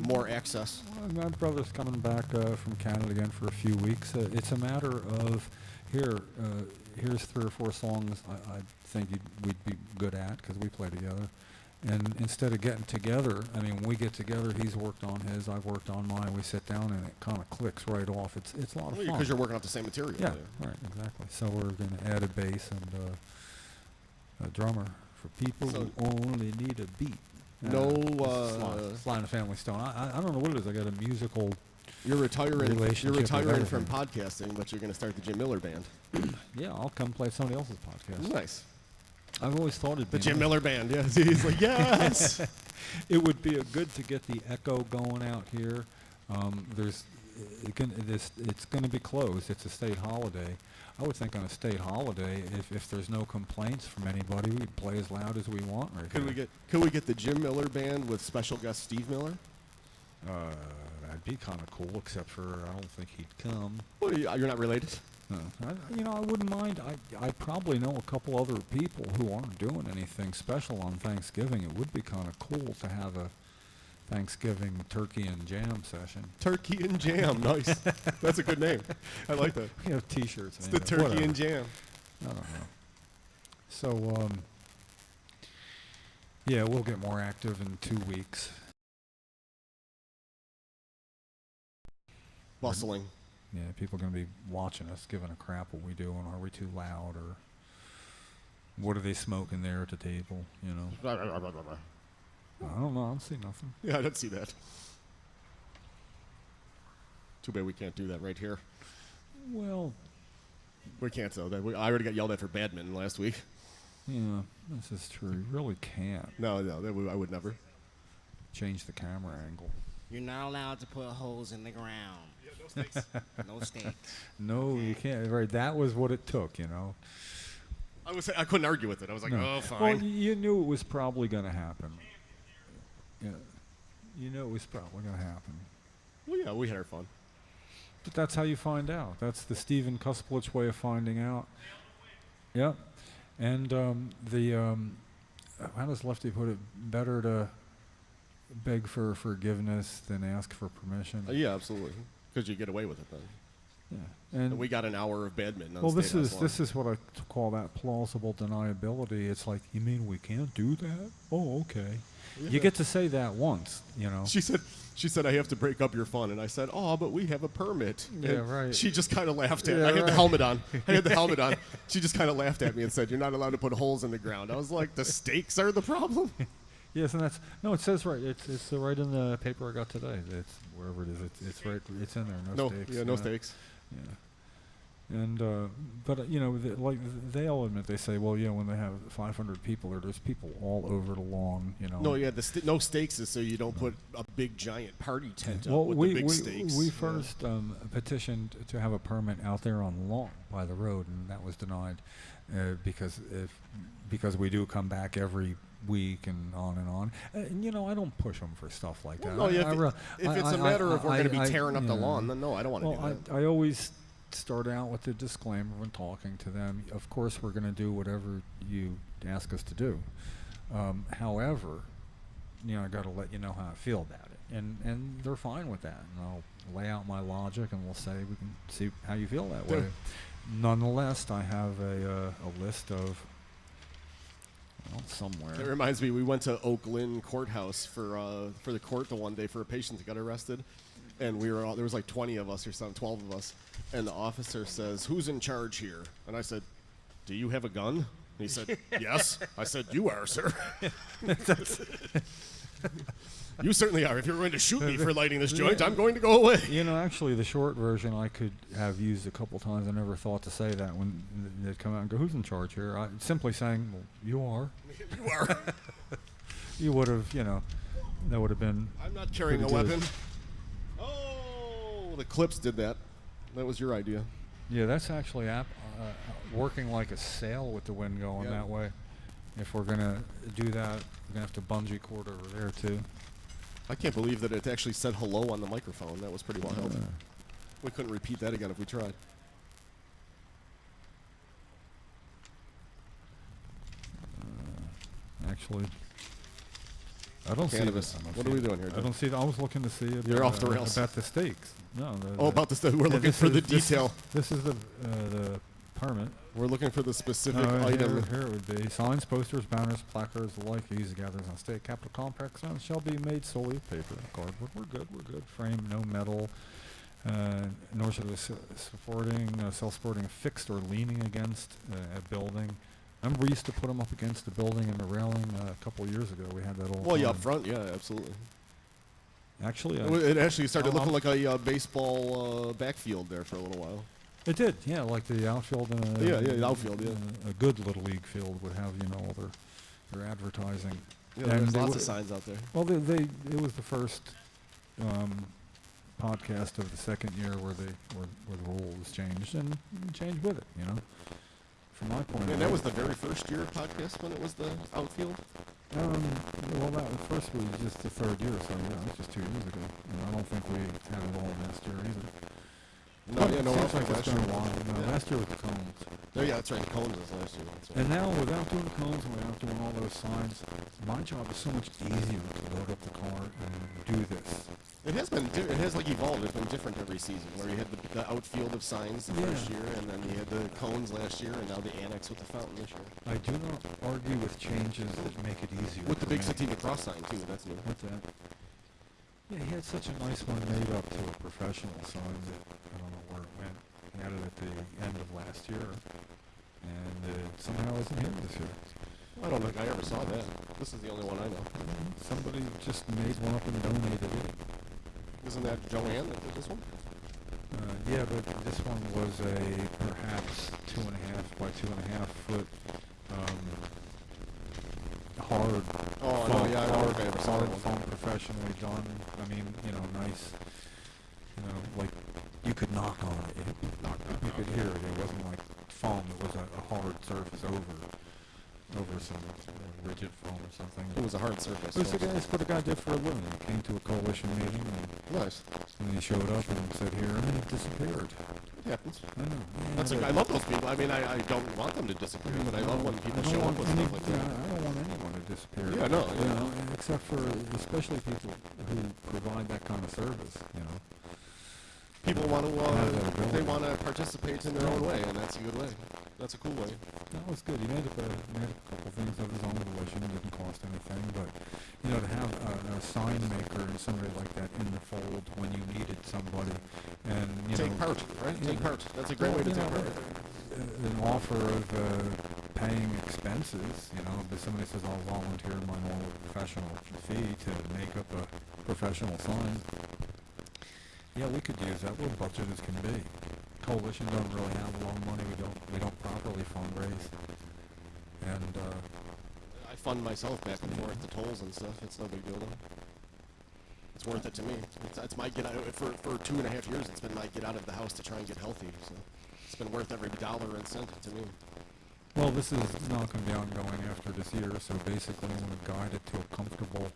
more access. Well, my brother's coming back from Canada again for a few weeks. It's a matter of here's 3 or 4 songs I think we'd be good at because we play together. And instead of getting together, I mean, when we get together, he's worked on his, I've worked on mine. We sit down and it kind of clicks right off. It's a lot of fun. Because you're working off the same material. Yeah, right, exactly. So we're going to add a bass and a drummer for people who only need a beat. Sly and the Family Stone. I don't know what it is. I got a musical. You're retiring relationship from podcasting, but you're going to start the Jim Miller Band. Yeah, I'll come play somebody else's podcast. Nice. I've always thought it'd be the Jim Miller Band. Yeah, he's like, yes. It would be good to get the echo going out here. It's going to be closed. It's a state holiday. I would think on a state holiday, if there's no complaints from anybody, we'd play as loud as we want. Right here. Could we get the Jim Miller Band with special guest Steve Miller? That'd be kind of cool, except for I don't think he'd come. Well, you're not related? No. I wouldn't mind. I probably know a couple other people who aren't doing anything special on Thanksgiving. It would be kind of cool to have a Thanksgiving turkey and jam session. Turkey and jam, nice. That's a good name. I like that. We have T-shirts. It's the turkey and jam. I don't know. So, yeah, we'll get more active in 2 weeks. Bustling. Yeah, people are going to be watching us, giving a crap what we do, and are we too loud, or what are they smoking there at the table, you know? I don't know. I don't see nothing. Yeah, I don't see that. Too bad we can't do that right here. Well, we can't, though. I already got yelled at for badminton last week. Yeah, this is true. You really can't. No, I would never. Change the camera angle. You're not allowed to put holes in the ground. Yeah, no stakes. No stakes. No, you can't. Right, that was what it took, you know. I couldn't argue with it. I was like, oh, fine. Well, you knew it was probably going to happen. Yeah, you knew it was probably going to happen. Well, yeah, we had our fun. But that's how you find out. That's the Stephen Kusplitch way of finding out. Yep. And how does Lefty put it? Better to beg for forgiveness than ask for permission. Yeah, absolutely. Because you get away with it then. Yeah. And we got an hour of badminton on well, State House lawn. this is what I call that plausible deniability. It's like, you mean we can't do that? Oh, okay. Yeah. You get to say that once, you know. She said, I have to break up your fun. And I said, oh, but we have a permit. Yeah, And right. She just kind of laughed at me. Yeah, I had the right. helmet on. She just kind of laughed at me and said, you're not allowed to put holes in the ground. I was like, the stakes are the problem? Yes, and it says right. It's right in the paper I got today. It's wherever it is. It's right. It's in there. No stakes. Yeah, no stakes. Yeah. And but they all admit, they say, well, when they have 500 people there's people all over the lawn, No, yeah, no stakes is so you don't put a big giant party tent up Well, with the big stakes. we first petitioned to have a permit out there on the lawn by the road, and that was denied because we do come back every week and on and on. And I don't push them for stuff like that. No, if it's a matter of we're going to be tearing up the lawn, then no, I don't want to do that. I always start out with the disclaimer when talking to them. Of course, we're going to do whatever you ask us to do. However, I got to let you know how I feel about it, and they're fine with that. And I'll lay out my logic, and we'll say we can see how you feel that way. Nonetheless, I have a list of somewhere. That reminds me, we went to Oak Lynn Courthouse for the court the one day for a patient that got arrested. And there was like 20 of us or something, 12 of us. And the officer says, who's in charge here? And I said, do you have a gun? And he said, yes. I said, you are, sir. You certainly are. If you're going to shoot me for lighting this joint, I'm going to go away. Actually, the short version I could have used a couple times. I never thought to say that when they'd come out and go, who's in charge here? Simply saying, well, you are. You are. You would have, that would have been. I'm not carrying a weapon. The Clips did that. That was your idea. Yeah, that's actually working like a sail with the wind going that way. If we're going to do that, we're going to have to bungee cord over there, too. I can't believe that it actually said hello on the microphone. That was pretty wild. Yeah. We couldn't repeat that again if we tried. Actually, I don't Cannabis. see that. What are we doing here, I don't see that. I was looking to see it. You're off the rails. About the stakes. No. About the stuff. We're looking for the detail. This is the permit. We're looking for the specific item. Here it would be. Signs, posters, banners, placards, the like, used gatherings on state capitol complex shall be made solely of paper and cardboard. We're good. Frame, no metal. Nor should it be self-supporting affixed or leaning against a building. Remember, we used to put them up against the building and the railing a couple of years ago. We had that all. Well, yeah, up front, yeah, absolutely. Actually, it actually started looking like a baseball backfield there for a little while. It did, yeah, like the outfield. The outfield, yeah. A good little league field would have, all their advertising. Yeah, there's lots of signs out there. Well, it was the first podcast of the second year where the rule was changed and changed with it, From my point of view. And that was the very first year podcast when it was the outfield? Well, that first was just the third year, so yeah, it was just 2 years ago. And I don't think we had it all last year either. No, yeah, no, Seems like last it's been year. a while. No, Yeah. last year with the cones. Oh, yeah, that's right. The cones was last year. That's right. And now, without doing the cones and without doing all those signs, my job is so much easier to load up the car and do this. It has been. It has evolved. It's been different every season. Where you had the outfield of signs the first year, and then you had the cones last year, and now the annex with the fountain this year. I do not argue with changes that make it easier. With the for big me. Sativa Cross sign too. That's new. What's that? Yeah, he had such a nice one made up to a professional sign that I don't know where it went. He had it at the end of last year, and it somehow isn't here this year. I don't think I ever saw that. This is the only one I know. Somebody just made one up and donated it. Isn't that Joanne that did this one? Yeah, but this one was a perhaps 2.5 by 2.5 foot hard. Oh, no, yeah, I don't think I ever saw hard that one. foam, professionally done. I mean, nice. Like you could knock on it. You could hear it. It wasn't like foam. It was a hard surface over some rigid foam or something. It was a hard surface. It was so- what the guy did for a living. He came to a coalition meeting Nice. and he showed up and said, here, and he disappeared. It happens. I know. That's I love those people. I mean, I don't want them to disappear, but I love when people show up with stuff like that. I don't want anyone to disappear. Yeah, no, You yeah. know, except for especially people who provide that kind of service, you know. People want to, Have that ability. they want to participate in their own way, and that's a good way. That's a cool way. That was good. He made a couple things of his own volition. It didn't cost anything, but you know, to have a sign maker and somebody like that in the fold when you needed somebody, and you Take know, part, right? yeah, Take part. That's a great way to you take know, part. an offer of paying expenses. You know, if somebody says, "I'll volunteer my normal professional fee to make up a professional sign." Yeah, we could use that. We're budget as can be. Coalition don't really have a lot of money. We don't properly fundraise. And I fund myself back and forth to tolls and stuff. It's no big deal. It's worth it to me. It's my get out for 2.5 years. It's been my get out of the house to try and get healthy. So it's been worth every dollar and cent to me. well, this is not going to be ongoing after this year. So basically, I want to guide it to a comfortable,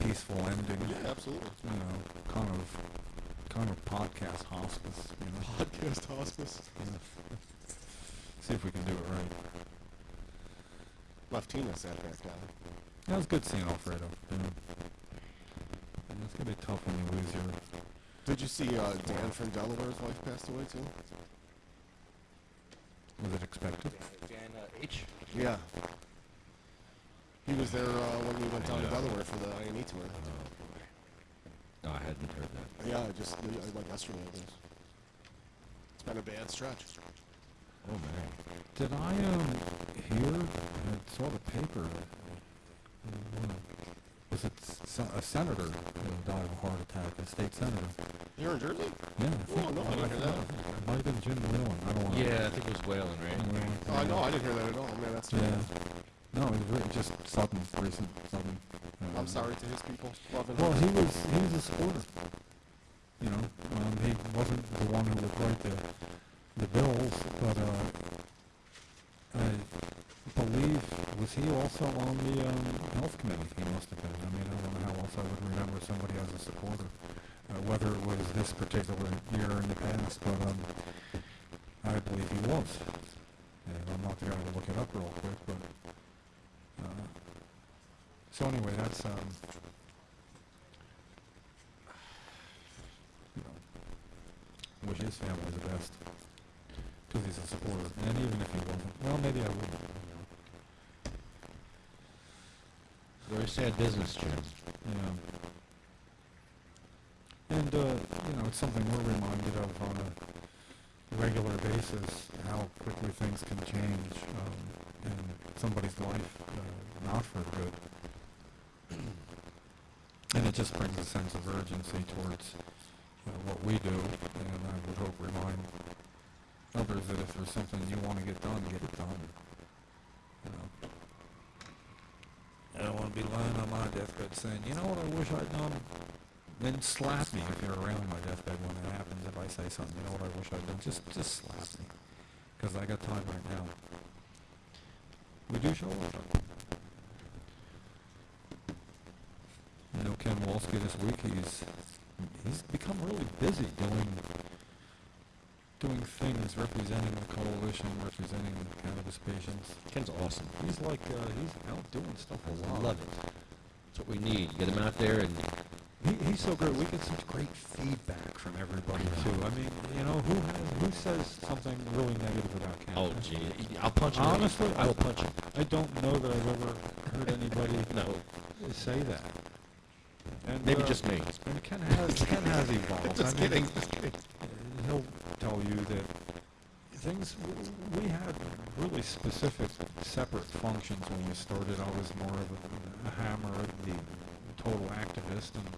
peaceful ending. Yeah, absolutely. You know, kind of podcast hospice. You know, Podcast hospice. Yeah. See if we can do it right. Left Tina sat back down. That was good seeing Alfredo. You know. And it's gonna be tough when you lose your. Did you see Dan from Delaware's wife passed away too? Was it expected? Dan H. Yeah. He was there when we went down to Delaware for the INE tour. No, I hadn't heard that. Yeah, I went yesterday, I guess. It's been a bad stretch. Oh man. Did I hear? I saw the paper. Was it a senator who died of a heart attack? A state senator. Here in Jersey? Yeah. Oh, no, I didn't hear that. It might have been Jim Whalen. I don't want. Yeah, I think it was Whalen, right? Oh, no, I didn't hear that at all. Man, that's too Yeah. bad. No, it was really just sudden, recent, sudden. I'm sorry to his people. Love and Well, he was a supporter. You know, he wasn't the one who would write the bills, but I believe, was he also on the health committee? He must have been. I mean, I don't know how else I would remember somebody as a supporter, whether it was this particular year in the past, but I believe he was. And I'm not the guy to look it up real quick, but so anyway, that's you know, wish his family the best because he's a supporter, and even if he wasn't, well, maybe I would. Very sad business, Jim. Yeah. And you know, it's something we're reminded of on a regular basis, how quickly things can change in somebody's life, not for good. And it just brings a sense of urgency towards what we do, and I would hope remind others that if there's something you want to get done, get it done. You know. I don't want to be lying on my deathbed saying, you know what I wish I'd done? Then slap me if you're around my deathbed when it happens. If I say something, you know what I wish I'd done? Just slap me, because I got time right now. We do show up. You know, Ken Walski this week, he's become really busy doing things, representing the coalition, representing cannabis patients. Ken's awesome. He's like, he's out doing stuff a lot. I love it. That's what we need. Get him out there and He's so great. We get such great feedback from everybody too. I mean, you know, who says something really negative about cannabis? oh gee, I'll punch him. Honestly, I will punch him. I don't know that I've ever heard anybody No, say that. And, maybe just me. And Ken has evolved. Just I mean, kidding, just kidding. He'll tell you that we had really specific, separate functions when we started. I was more of a hammer, the total activist, and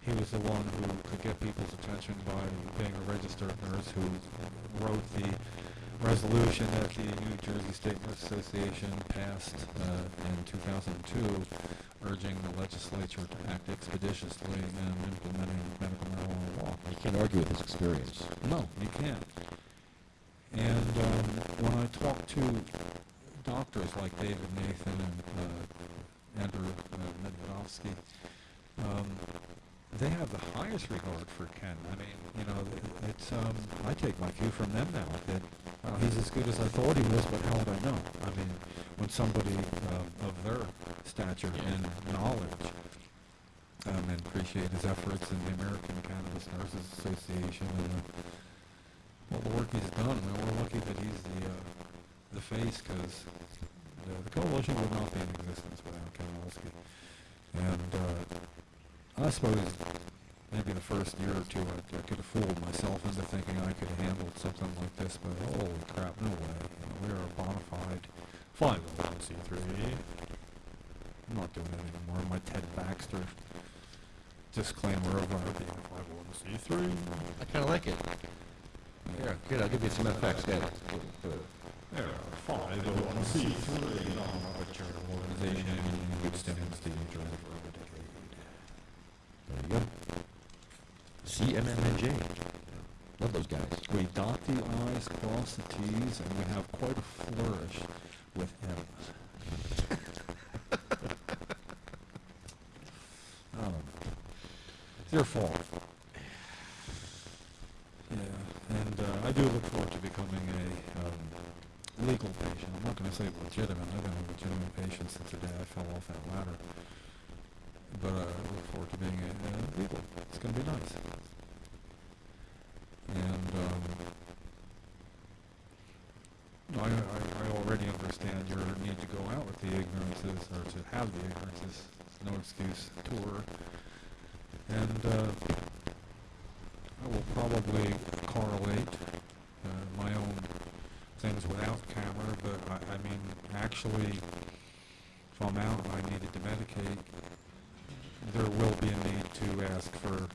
he was the one who could get people's attention by being a registered nurse who wrote the resolution that the New Jersey State Nurse Association passed in 2002, urging the legislature to act expeditiously in implementing medical marijuana law. You can't argue with his experience. No, you can't. And when I talk to doctors like David Nathan and Andrew Medvedovsky, they have the highest regard for Ken. I mean, you know, it's I take my cue from them now. That he's as good as I thought he was, but how would I know? I mean, when somebody of their stature and knowledge and appreciate his efforts in the American Cannabis Nurses Association and all the work he's done, we're lucky that he's the face, because the coalition would not be in existence without Ken Wolski. And I suppose maybe the first year or two I could have fooled myself into thinking I could have handled something like this, but holy crap, no way. You know, we are a bona fide 501c3. I'm not doing it anymore. My Ted Baxter disclaimer of our being a 501c3. I kind of like it. Here, good. I'll give you some FX. Good. There are 501c3 non-arbitrary organization which stands to drive for a decade. There you go. CMMNJ. Love those guys. We dot the I's, cross the T's, and we have quite a flourish with M's. It's your fault. Yeah, and I do look forward to becoming a legal patient. I'm not going to say legitimate. I've been a legitimate patient since the day I fell off that ladder. But I look forward to being a legal. It's going to be nice. And I already understand your need to go out with the ignorances, or to have the ignorances, no excuse tour. And I will probably correlate my own things without camera, but I mean, actually, if I'm out and I needed to medicate, there will be a need to ask for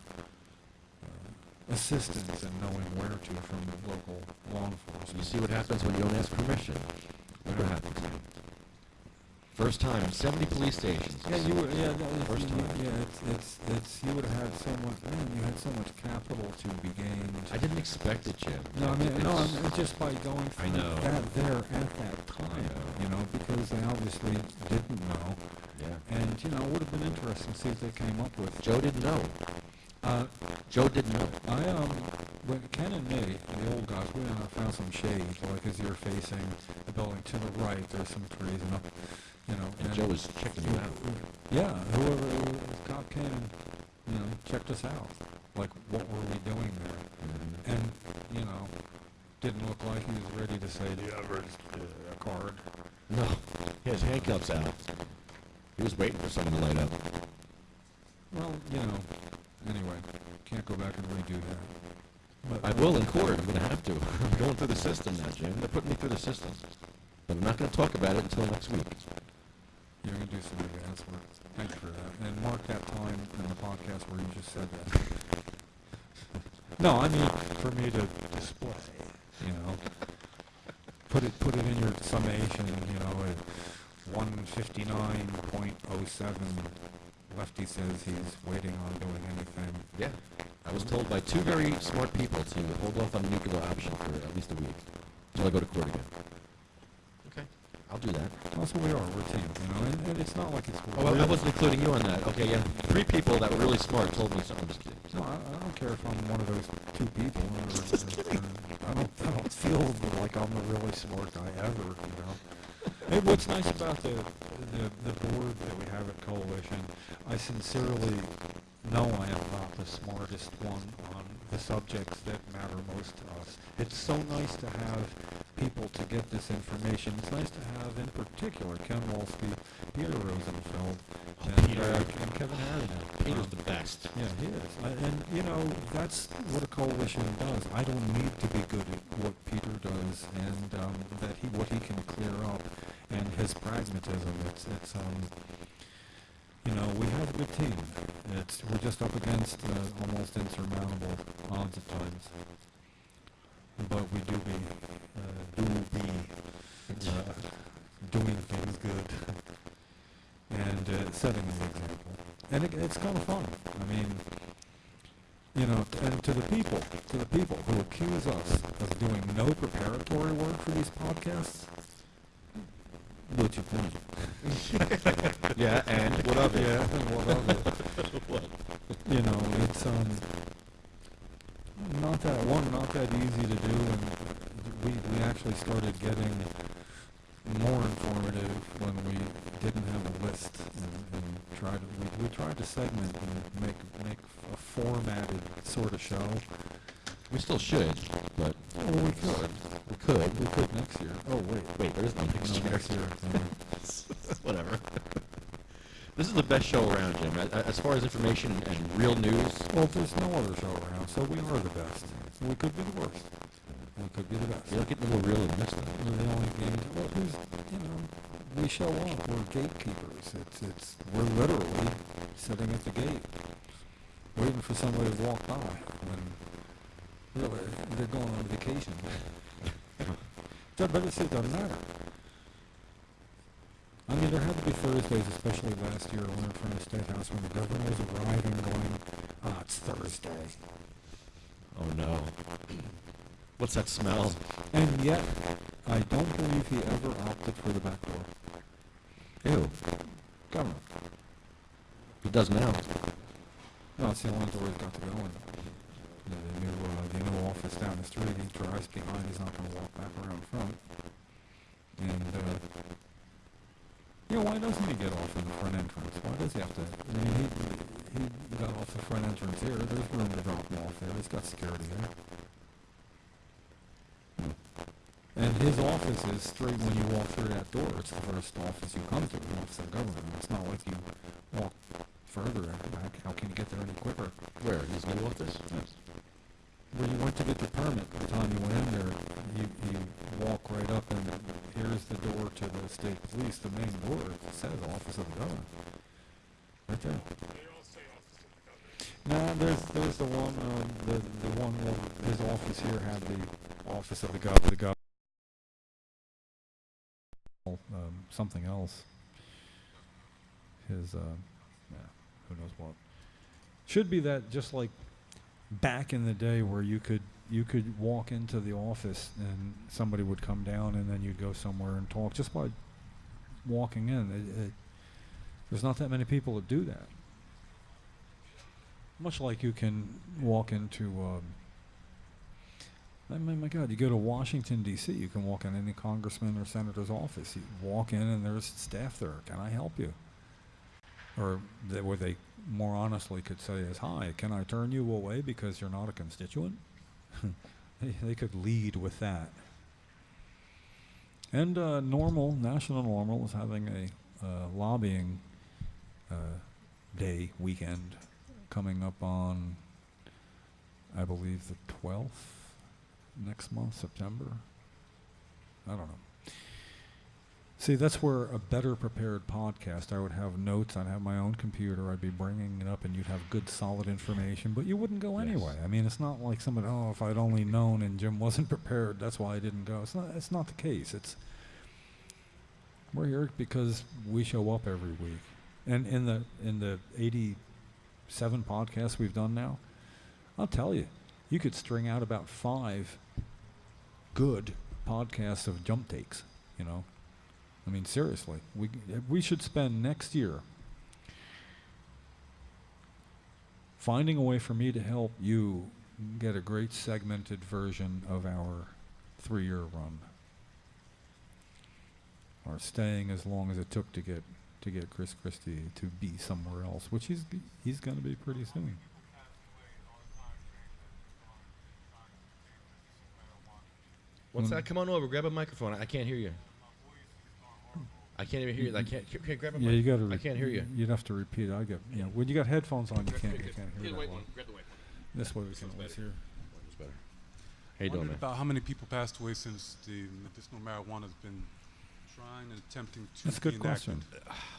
assistance in knowing where to from local law enforcement. You see what happens when you don't ask permission. Look what happens. First time, 70 police stations. Yeah, you were. Yeah, First time. Yeah, it's. You would have had so much. Man, you had so much capital to be gained. I didn't expect it, Jim. No, I mean, I mean, just by going I through know. that there at that time, you know, because they obviously didn't know. Yeah. And, you know, it would have been interesting to see if they came up with. Joe didn't know. Joe didn't know. When Ken and me, the old guys, we found some shade, like as you're facing the building to the right, there's some trees and up, you know. And Joe was checking you out. Yeah, whoever cop came and, you know, checked us out. Like, what were we doing there? Mm-hmm. And, you know, didn't look like he was ready to say, do you have a card? No. He has handcuffs out. He was waiting for someone to light up. Well, you know, anyway, can't go back and redo that. But, I will in court. I'm going to have to. I'm going through the system now, Jim. They're putting me through the system. But I'm not going to talk about it until next week. You're going to do some advance work. Thanks for that. And mark that time in the podcast where you just said that. No, I mean, for me to display, you know, put it in your summation, you know, at 159.07, Lefty says he's waiting on doing anything. Yeah. I was told by two very smart people to hold off on the nuclear option for at least a week until I go to court again. Okay. I'll do that. That's what we are. We're a team, you know, and it's not like it's... Oh, I wasn't including you on that. Okay, yeah. Three people that were really smart told me something. I'm just kidding. No, I don't care if I'm one of those two people. I don't feel like I'm the really smart guy ever, you know. Hey, what's nice about the board that we have at Coalition, I sincerely know I am not the smartest one on the subjects that matter most to us. It's so nice to have people to get this information. It's nice to have, in particular, Ken Wolski, Peter Rosenfeld, and Kevin Harrigan. Peter's the best. Yeah, he is. And, you know, that's what a coalition does. I don't need to be good at what Peter does and what he can clear up, and his pragmatism. It's you know, we have a good team. We're just up against almost insurmountable odds at times. But we do be doing things good and setting an example. And it's kind of fun. I mean, you know, and to the people who accuse us of doing no preparatory work for these podcasts, What you think? Yeah, and what of it? Yeah, and what of it? You know, it's not that easy to do, and we actually started getting more informative when we didn't have a list and we tried to segment and make a formatted sort of show. We still should, but Oh, we could. we could. We could next year. Oh wait, Wait, there is no next no, year. next year. Whatever. This is the best show around, Jim. As far as information and real news, Well, there's no other show around, so we are the best. We could be the worst. We could be the best. you don't get no more real than this, though. We're the only game. Well, we show up. We're gatekeepers. We're literally sitting at the gate, waiting for somebody to walk by when really they're going on vacation. But it doesn't matter. I mean, there had to be Thursdays, especially last year when in front of the State House, when the governor was arriving, going, it's Thursday. Oh no. What's that smell? And yet, I don't believe he ever opted for the back door. Ew. Governor. He does now. No, it's the only door he's got to go in. The new office down the street, he drives behind, he's not going to walk back around front. And, why doesn't he get off in the front entrance? Why does he have to? I mean, he got off the front entrance here. There's room to drop him off there. He's got security there. And his office is straight when you walk through that door. It's the first office you come to, the office of government. It's not like you walk further and back. How can you get there any quicker? Where? His new office? Yes. Where you went to get your permit, the time you went in there, you walk right up and here's the door to the state police, the main door. It says office of the governor. Right there. No, there's the one, the one where his office here had the office of the governor. Something else. His, who knows what. Should be that just like back in the day where you could walk into the office and somebody would come down and then you'd go somewhere and talk just by walking in. There's not that many people that do that. Much like you can walk into, my God, you go to Washington, D.C., you can walk in any congressman or senator's office. You walk in and there's staff there. Can I help you? Or where they more honestly could say is, hi, can I turn you away because you're not a constituent? They could lead with that. And National Normal is having a lobbying day weekend coming up on, I believe, the 12th next month, September. I don't know. See, that's where a better prepared podcast, I would have notes, I'd have my own computer, I'd be bringing it up, and you'd have good, solid information, but you wouldn't go anyway. I mean, it's not like somebody, if I'd only known and Jim wasn't prepared, that's why I didn't go. It's not the case. We're here because we show up every week. And in the 87 podcasts we've done now, I'll tell you, you could string out about 5 good podcasts of jump takes, I mean, seriously, we should spend next year finding a way for me to help you get a great segmented version of our 3-year run, or staying as long as it took to get Christie to be somewhere else, which he's going to be pretty soon. What's that? Come on over. Grab a microphone. I can't hear you. I can't even hear you. I can't grab a mic. Yeah, you got to. I can't hear you. You'd have to repeat it. When you got headphones on, you can't hear Grab that the white one. one. This way we can always hear. It's better. How you doing, Wondered man? about how many people passed away since the medicinal marijuana has been trying and attempting to That's a be good question.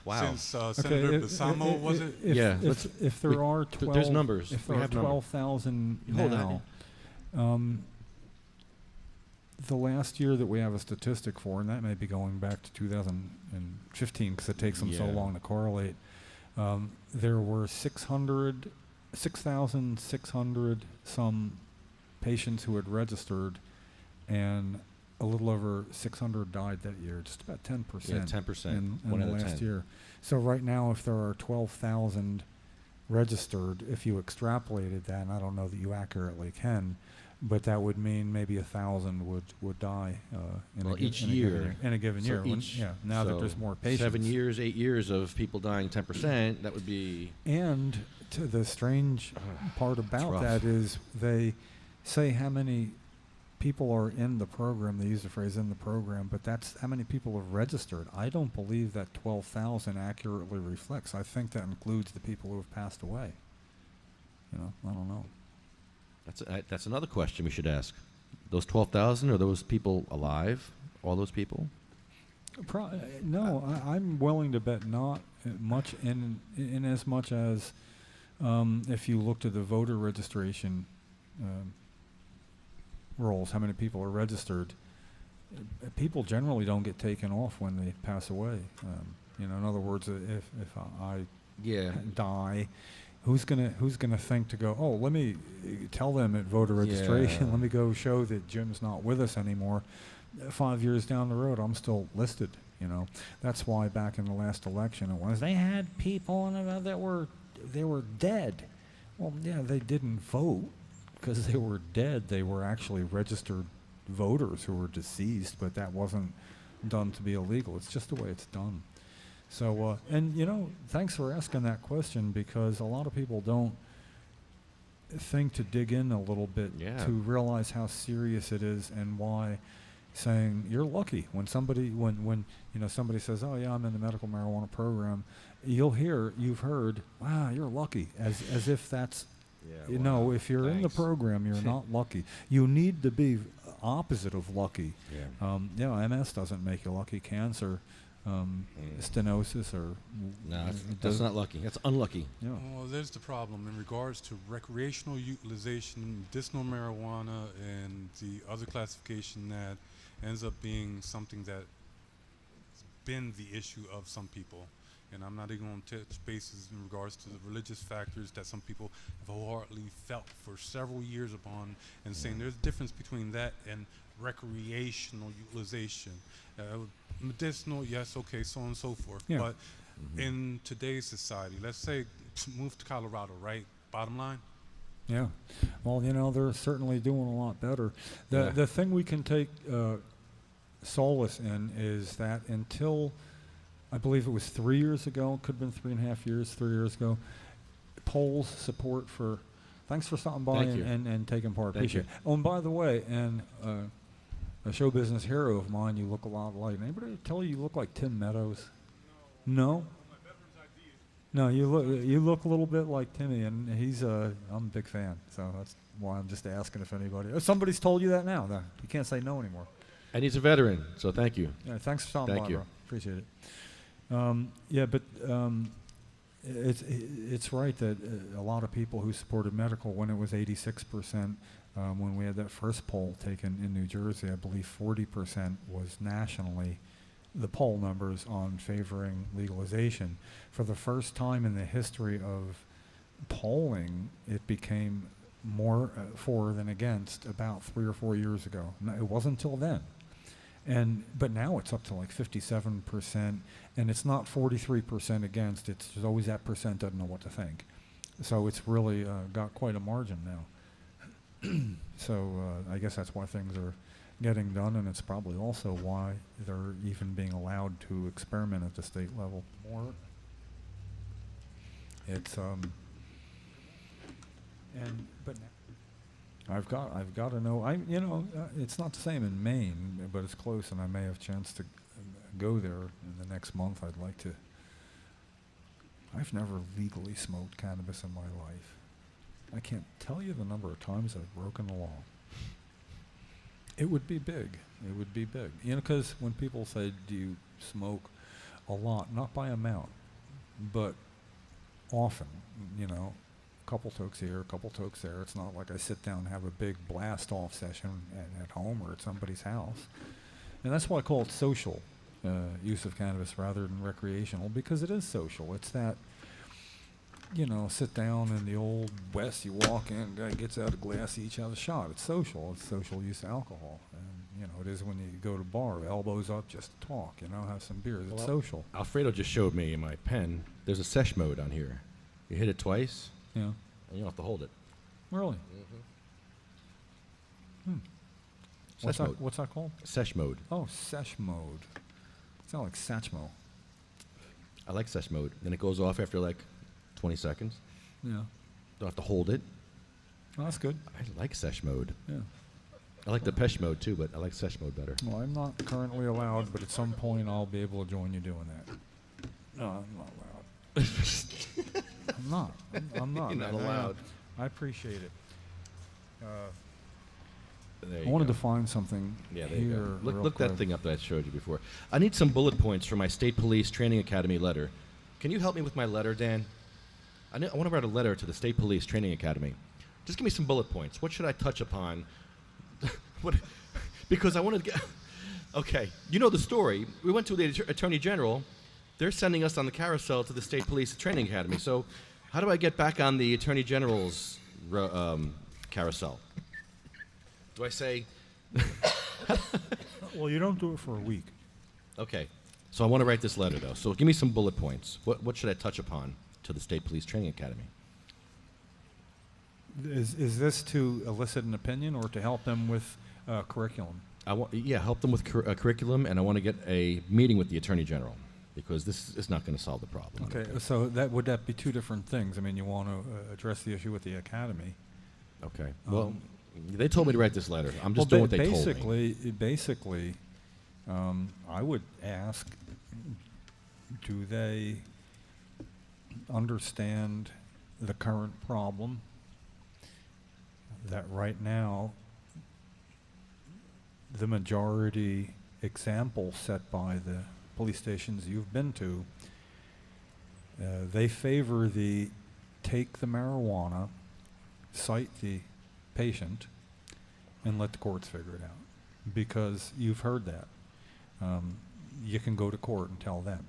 Wow. Since Senator Basamo, was it? Yeah, If there are 12, there's numbers. If We there are have numbers. 12,000 Hold on. now, the last year that we have a statistic for, and that may be going back to 2015 because it takes them so Yeah. long to correlate, there were 6,600 some patients who had registered, and a little over 600 died that year, just about 10%. Yeah, 10%, in one the out of last 10. year. So right now, if there are 12,000 registered, if you extrapolated that, and I don't know that you accurately can, but that would mean maybe 1,000 would die in Well, a, gi- each in a year. given year. In a given So year. each- Now that so there's more patients. 7 years, 8 years of people dying 10%, that would be... And the strange part about rough. that is they say how many people are in the program. They use the phrase "in the program," but that's how many people have registered. I don't believe that 12,000 accurately reflects. I think that includes the people who have passed away. I don't know. That's another question we should ask. Those 12,000, are those people alive? All those people? No, I'm willing to bet not much in as much as if you looked at the voter registration rolls, how many people are registered, people generally don't get taken off when they pass away. In other words, if I die, who's gonna think to go, oh, let me tell them at voter registration, Yeah. let me go show that Jim's not with us anymore. 5 years down the road, I'm still listed. That's why back in the last election it was they had people that were dead. Well, yeah, they didn't vote because they were dead. They were actually registered voters who were deceased, but that wasn't done to be illegal. It's just the way it's done. So, thanks for asking that question, because a lot of people don't think to dig in a little bit to realize how serious it is and why saying you're lucky when somebody somebody says, oh yeah, I'm in the medical marijuana program, you've heard, wow, you're lucky, as if that's if you're in the program, you're not lucky. You need to be opposite of lucky. MS doesn't make you lucky. Cancer, stenosis, or No, that's not lucky. That's unlucky. Yeah. Well, there's the problem in regards to recreational utilization, medicinal marijuana, and the other classification that ends up being something that's been the issue of some people. And I'm not even going to touch bases in regards to the religious factors that some people have wholeheartedly felt for several years upon, and saying there's a difference between that and recreational utilization. Medicinal, yes, okay, so on and so forth. Yeah. But in today's society, let's say move to Colorado, right? Bottom line? Yeah. Well, they're certainly doing a lot better. The thing we can take solace in is that until, I believe it was 3 years ago, could have been 3.5 years, 3 years ago, polls support for, thanks for stopping by Thank you. and taking part. Thank Appreciate it. Oh, and by the way, a show business hero of mine, you look a lot like. Anybody tell you look like Tim Meadows? No? No, you look a little bit like Timmy, and he's I'm a big fan, so that's why I'm just asking if anybody. If somebody's told you that now, you can't say no anymore. And he's a veteran, so thank you. Yeah, thanks for stopping Thank by, you. bro. Appreciate it. It's right that a lot of people who supported medical, when it was 86%, when we had that first poll taken in New Jersey, I believe 40% was nationally the poll numbers on favoring legalization. For the first time in the history of polling, it became more for than against about 3 or 4 years ago. No, it wasn't until then. But now it's up to like 57%, and it's not 43% against. There's always that percent doesn't know what to think. So it's really got quite a margin now. So I guess that's why things are getting done, and it's probably also why they're even being allowed to experiment at the state level more. It's but I've got to know. It's not the same in Maine, but it's close, and I may have a chance to go there in the next month. I'd like to. I've never legally smoked cannabis in my life. I can't tell you the number of times I've broken the law. It would be big. It would be big. Because when people say, do you smoke a lot? Not by amount, but often, a couple tokes here, a couple tokes there. It's not like I sit down and have a big blast-off session at home or at somebody's house. And that's why I call it social use of cannabis rather than recreational, because it is social. It's that, sit down in the old West, you walk in, guy gets out a glass, each has a shot. It's social. It's social use of alcohol. And, it is when you go to bar, elbows up, just talk, have some beers. It's Well, social. Alfredo just showed me in my pen. There's a sesh mode on here. You hit it twice, Yeah. and you don't have to hold it. Really? Sesh mode. What's that called? Sesh mode. Oh, sesh mode. Sound like Satchmo. I like sesh mode. Then it goes off after like 20 seconds. Yeah. Don't have to hold it. Well, that's good. I like sesh mode. Yeah. I like the pesh mode too, but I like sesh mode better. Well, I'm not currently allowed, but at some point I'll be able to join you doing that. No, I'm not allowed. I'm not. I'm not. You're not man. allowed. I appreciate it. There I you wanted go. to find something Yeah, there you here. go. Look, real look that quick. thing up that I showed you before. I need some bullet points for my State Police Training Academy letter. Can you help me with my letter, Dan? I want to write a letter to the State Police Training Academy. Just give me some bullet points. What should I touch upon? Because I wanted to get... Okay, you know the story. We went to the Attorney General. They're sending us on the carousel to the State Police Training Academy. So how do I get back on the Attorney General's carousel? Do I say... Well, you don't do it for a week. Okay, so I want to write this letter, though. So give me some bullet points. What should I touch upon to the State Police Training Academy? Is this to elicit an opinion or to help them with curriculum? Help them with curriculum, and I want to get a meeting with the Attorney General, because this is not going to solve the problem. I don't Okay, think. so would that be two different things? I mean, you want to address the issue with the academy. Okay. Well, they told me to write this letter. I'm just doing what they told me. Basically, I would ask, do they understand the current problem? That right now, the majority example set by the police stations you've been to, they favor the take the marijuana, cite the patient, and let the courts figure it out. Because you've heard that. You can go to court and tell them.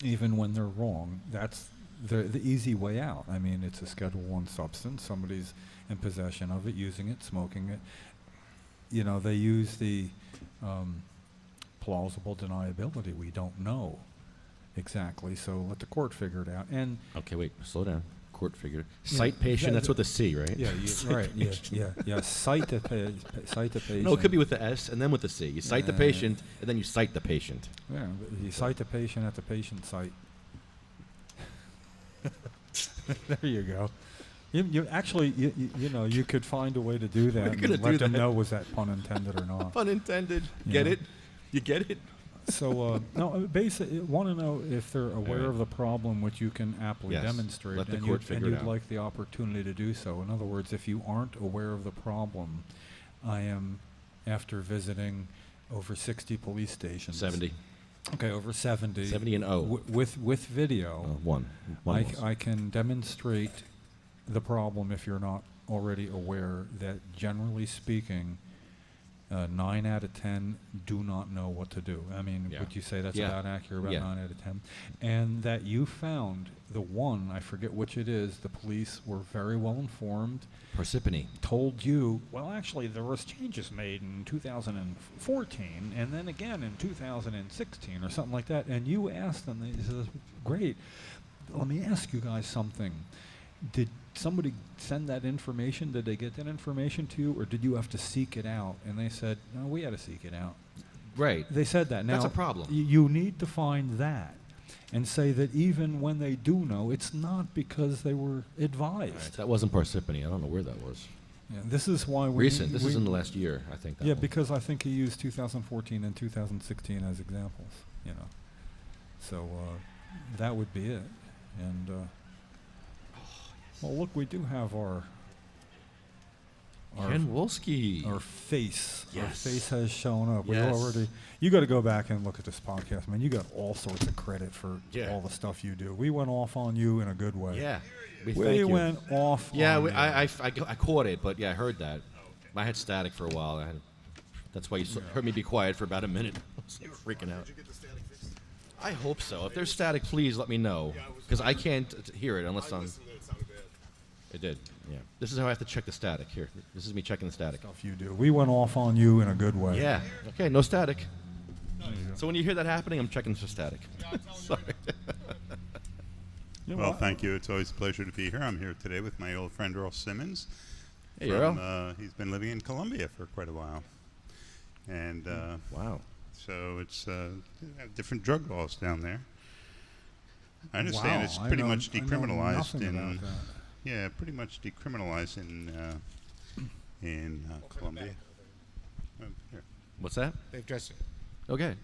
Even when they're wrong, that's the easy way out. I mean, it's a Schedule I substance. Somebody's in possession of it, using it, smoking it. They use the plausible deniability. We don't know exactly, so let the court figure it out. And Okay, wait. Slow down. Court figure. Yeah, Cite patient. That's with a C, right? yeah, right, yeah. Cite the patient. No, it could be with the S and then with the C. You cite the patient, and then you cite the patient. Yeah, but you cite the patient at the patient site. There you go. You actually, you could find a way to do that gonna and do let them that. know was that pun intended or not. Pun intended. Yeah. Get it? You get it? So, no, basically, want to know if they're aware right. of the problem, which you can aptly Yes. demonstrate, Let the and court you'd, figure it out. like the opportunity to do so. In other words, if you aren't aware of the problem, I am, after visiting over 60 police stations. 70. Okay, over 70. 70 and O. With video. One. One was. I can demonstrate the problem if you're not already aware that, generally speaking, 9 out of 10 do not know what to do. I mean, Yeah. would you say that's Yeah. about accurate, about Yeah. 9 out of 10? And that you found the one, I forget which it is, the police were very well informed, Parsippany. told you, well, actually, there was changes made in 2014, and then again in 2016, or something like that, and you asked them, they said, great, let me ask you guys something. Did somebody send that information? Did they get that information to you, or did you have to seek it out? And they said, no, we had to seek it out. Right. They said that. Now, That's a problem. You need to find that and say that even when they do know, it's not because they were advised. Right, that wasn't Parsippany. I don't know where that was. Yeah, this is why we Recent. This we- is in the last year, I think. That Yeah, one. because I think he used 2014 and 2016 as examples, So that would be it. And well, look, we do have our Ken Wolski. our face. Our Yes. face has shown up. We Yes. already. You got to go back and look at this podcast, man. You got all sorts of credit for Yeah. all the stuff you do. We went off on you in a good way. Yeah. We thank you. went off. Yeah, on you. I caught it, but yeah, I heard that. I had static for a while. That's why you heard me be quiet for about a minute. I was like freaking out. I hope so. If there's static, please let me know, because I can't hear it unless I'm. It did. Yeah. This is how I have to check the static. Here, this is me checking the static. Stuff you do. We went off on you in a good way. Yeah. Okay, no static. So when you hear that happening, I'm checking for static. Sorry. You know Well, what? thank you. It's always a pleasure to be here. I'm here today with my old friend Earl Simmons. Hey, Earl. He's been living in Colombia for quite a while. And Wow. so it's different drug laws down there. I understand Wow, it's I pretty know- much I know decriminalized nothing in about that. yeah, pretty much decriminalized in Colombia. Here. What's that? They've just, Okay.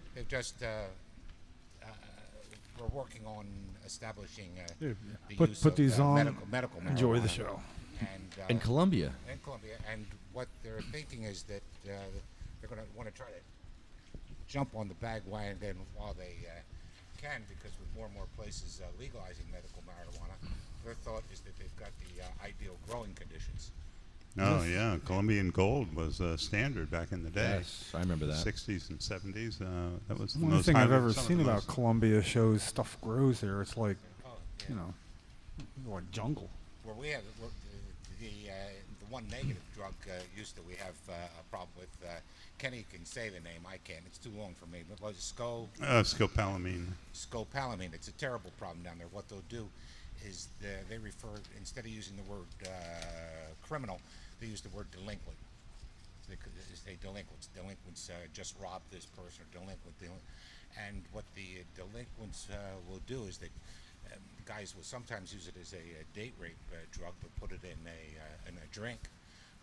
we're working on establishing Yeah, the put- use put of these on. medical marijuana. Enjoy the show. And, In Colombia. in Colombia, and what they're thinking is that they're going to want to try to jump on the bandwagon while they can, because with more and more places legalizing medical marijuana, their thought is that they've got the ideal growing conditions. Oh yeah, Colombian gold was standard back in the day. Yes, I remember that. 60s and 70s. That was the One most thing I've highly- ever some of seen the about most- Colombia shows stuff grows there. It's like, Oh, yeah. you know, like jungle. Where we have the one negative drug use that we have a problem with. Kenny can say the name. I can't. It's too long for me. But was it scopolamine. scopolamine? It's a terrible problem down there. What they'll do is they refer, instead of using the word criminal, they use the word delinquent. They say delinquents. Delinquents just robbed this person, or delinquent. And what the delinquents will do is that guys will sometimes use it as a date rape drug, but put it in a drink.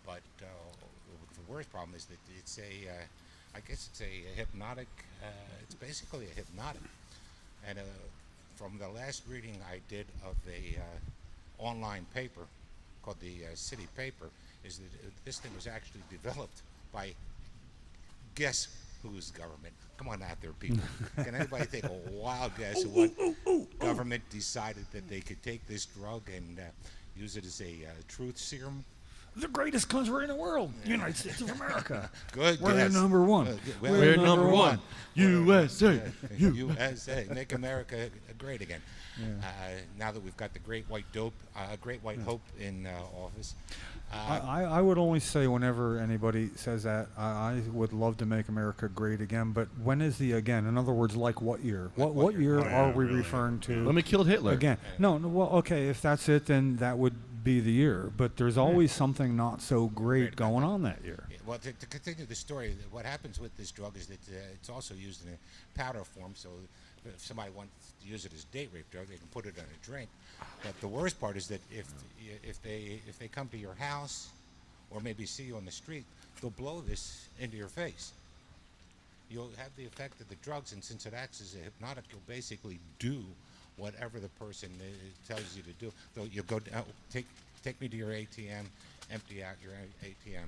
But the worst problem is that it's I guess it's a hypnotic. It's basically a hypnotic. And from the last reading I did of a online paper called the City Paper, is that this thing was actually developed by guess whose government? Come on out there, people. Can anybody take a wild guess of what government decided that they could take this drug and use it as a truth serum? The greatest country in the world, United States of America. Good We're guess. number one. We're number one. USA. USA. Make America great again. Now that we've got the great white hope in office. I would only say whenever anybody says that, I would love to make America great again, but when is the again? In other words, like what year? What year are we referring to? When we killed Hitler. Again. No, well, okay, if that's it, then that would be the year. But there's always something not so great going on that year. Well, to continue the story, what happens with this drug is that it's also used in a powder form, so if somebody wants to use it as date rape drug, they can put it in a drink. But the worst part is that if they come to your house or maybe see you on the street, they'll blow this into your face. You'll have the effect of the drugs, and since it acts as a hypnotic, you'll basically do whatever the person tells you to do. Though you'll go down, take me to your ATM, empty out your ATM.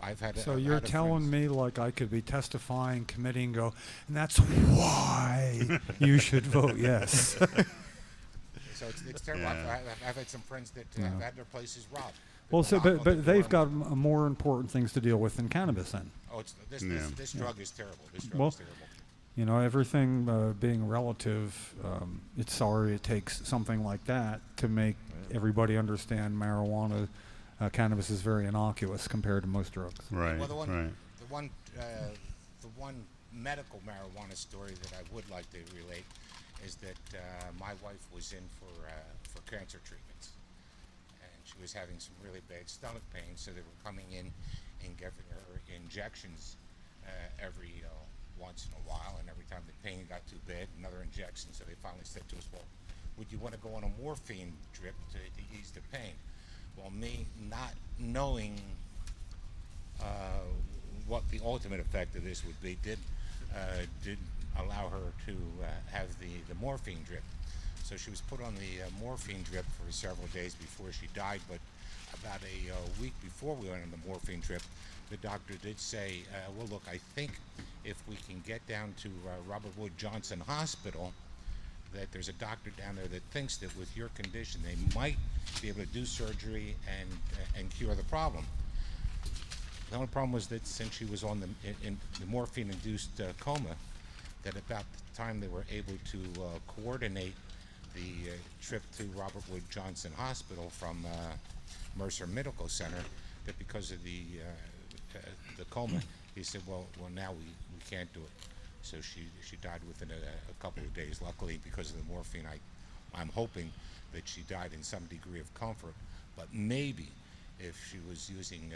I've had. So I've you're had telling me like I could be testifying, committing, go, and that's why you should vote yes. So it's terrible. Yeah. I've had some friends that have had their places robbed. Well, so Knock on the but they've door. got more important things to deal with than cannabis then. Oh, this drug is terrible. This drug Well, is terrible. You know, everything being relative, it's sorry it takes something like that to make everybody understand marijuana, cannabis is very innocuous compared to most drugs. Right. Well, the one, Right. the one medical marijuana story that I would like to relate is that my wife was in for cancer treatments, and she was having some really bad stomach pain, so they were coming in and giving her injections every once in a while, and every time the pain got too bad, another injection. So they finally said to us, well, would you want to go on a morphine drip to ease the pain? Well, me not knowing what the ultimate effect of this would be did allow her to have the morphine drip. So she was put on the morphine drip for several days before she died, but about a week before we went on the morphine drip, the doctor did say, well, look, I think if we can get down to Robert Wood Johnson Hospital, that there's a doctor down there that thinks that with your condition, they might be able to do surgery and cure the problem. The only problem was that since she was on the morphine-induced coma, that about the time they were able to coordinate the trip to Robert Wood Johnson Hospital from Mercer Medical Center, that because of the coma, he said, well, now we can't do it. So she died within a couple of days. Luckily, because of the morphine, I'm hoping that she died in some degree of comfort. But maybe if she was using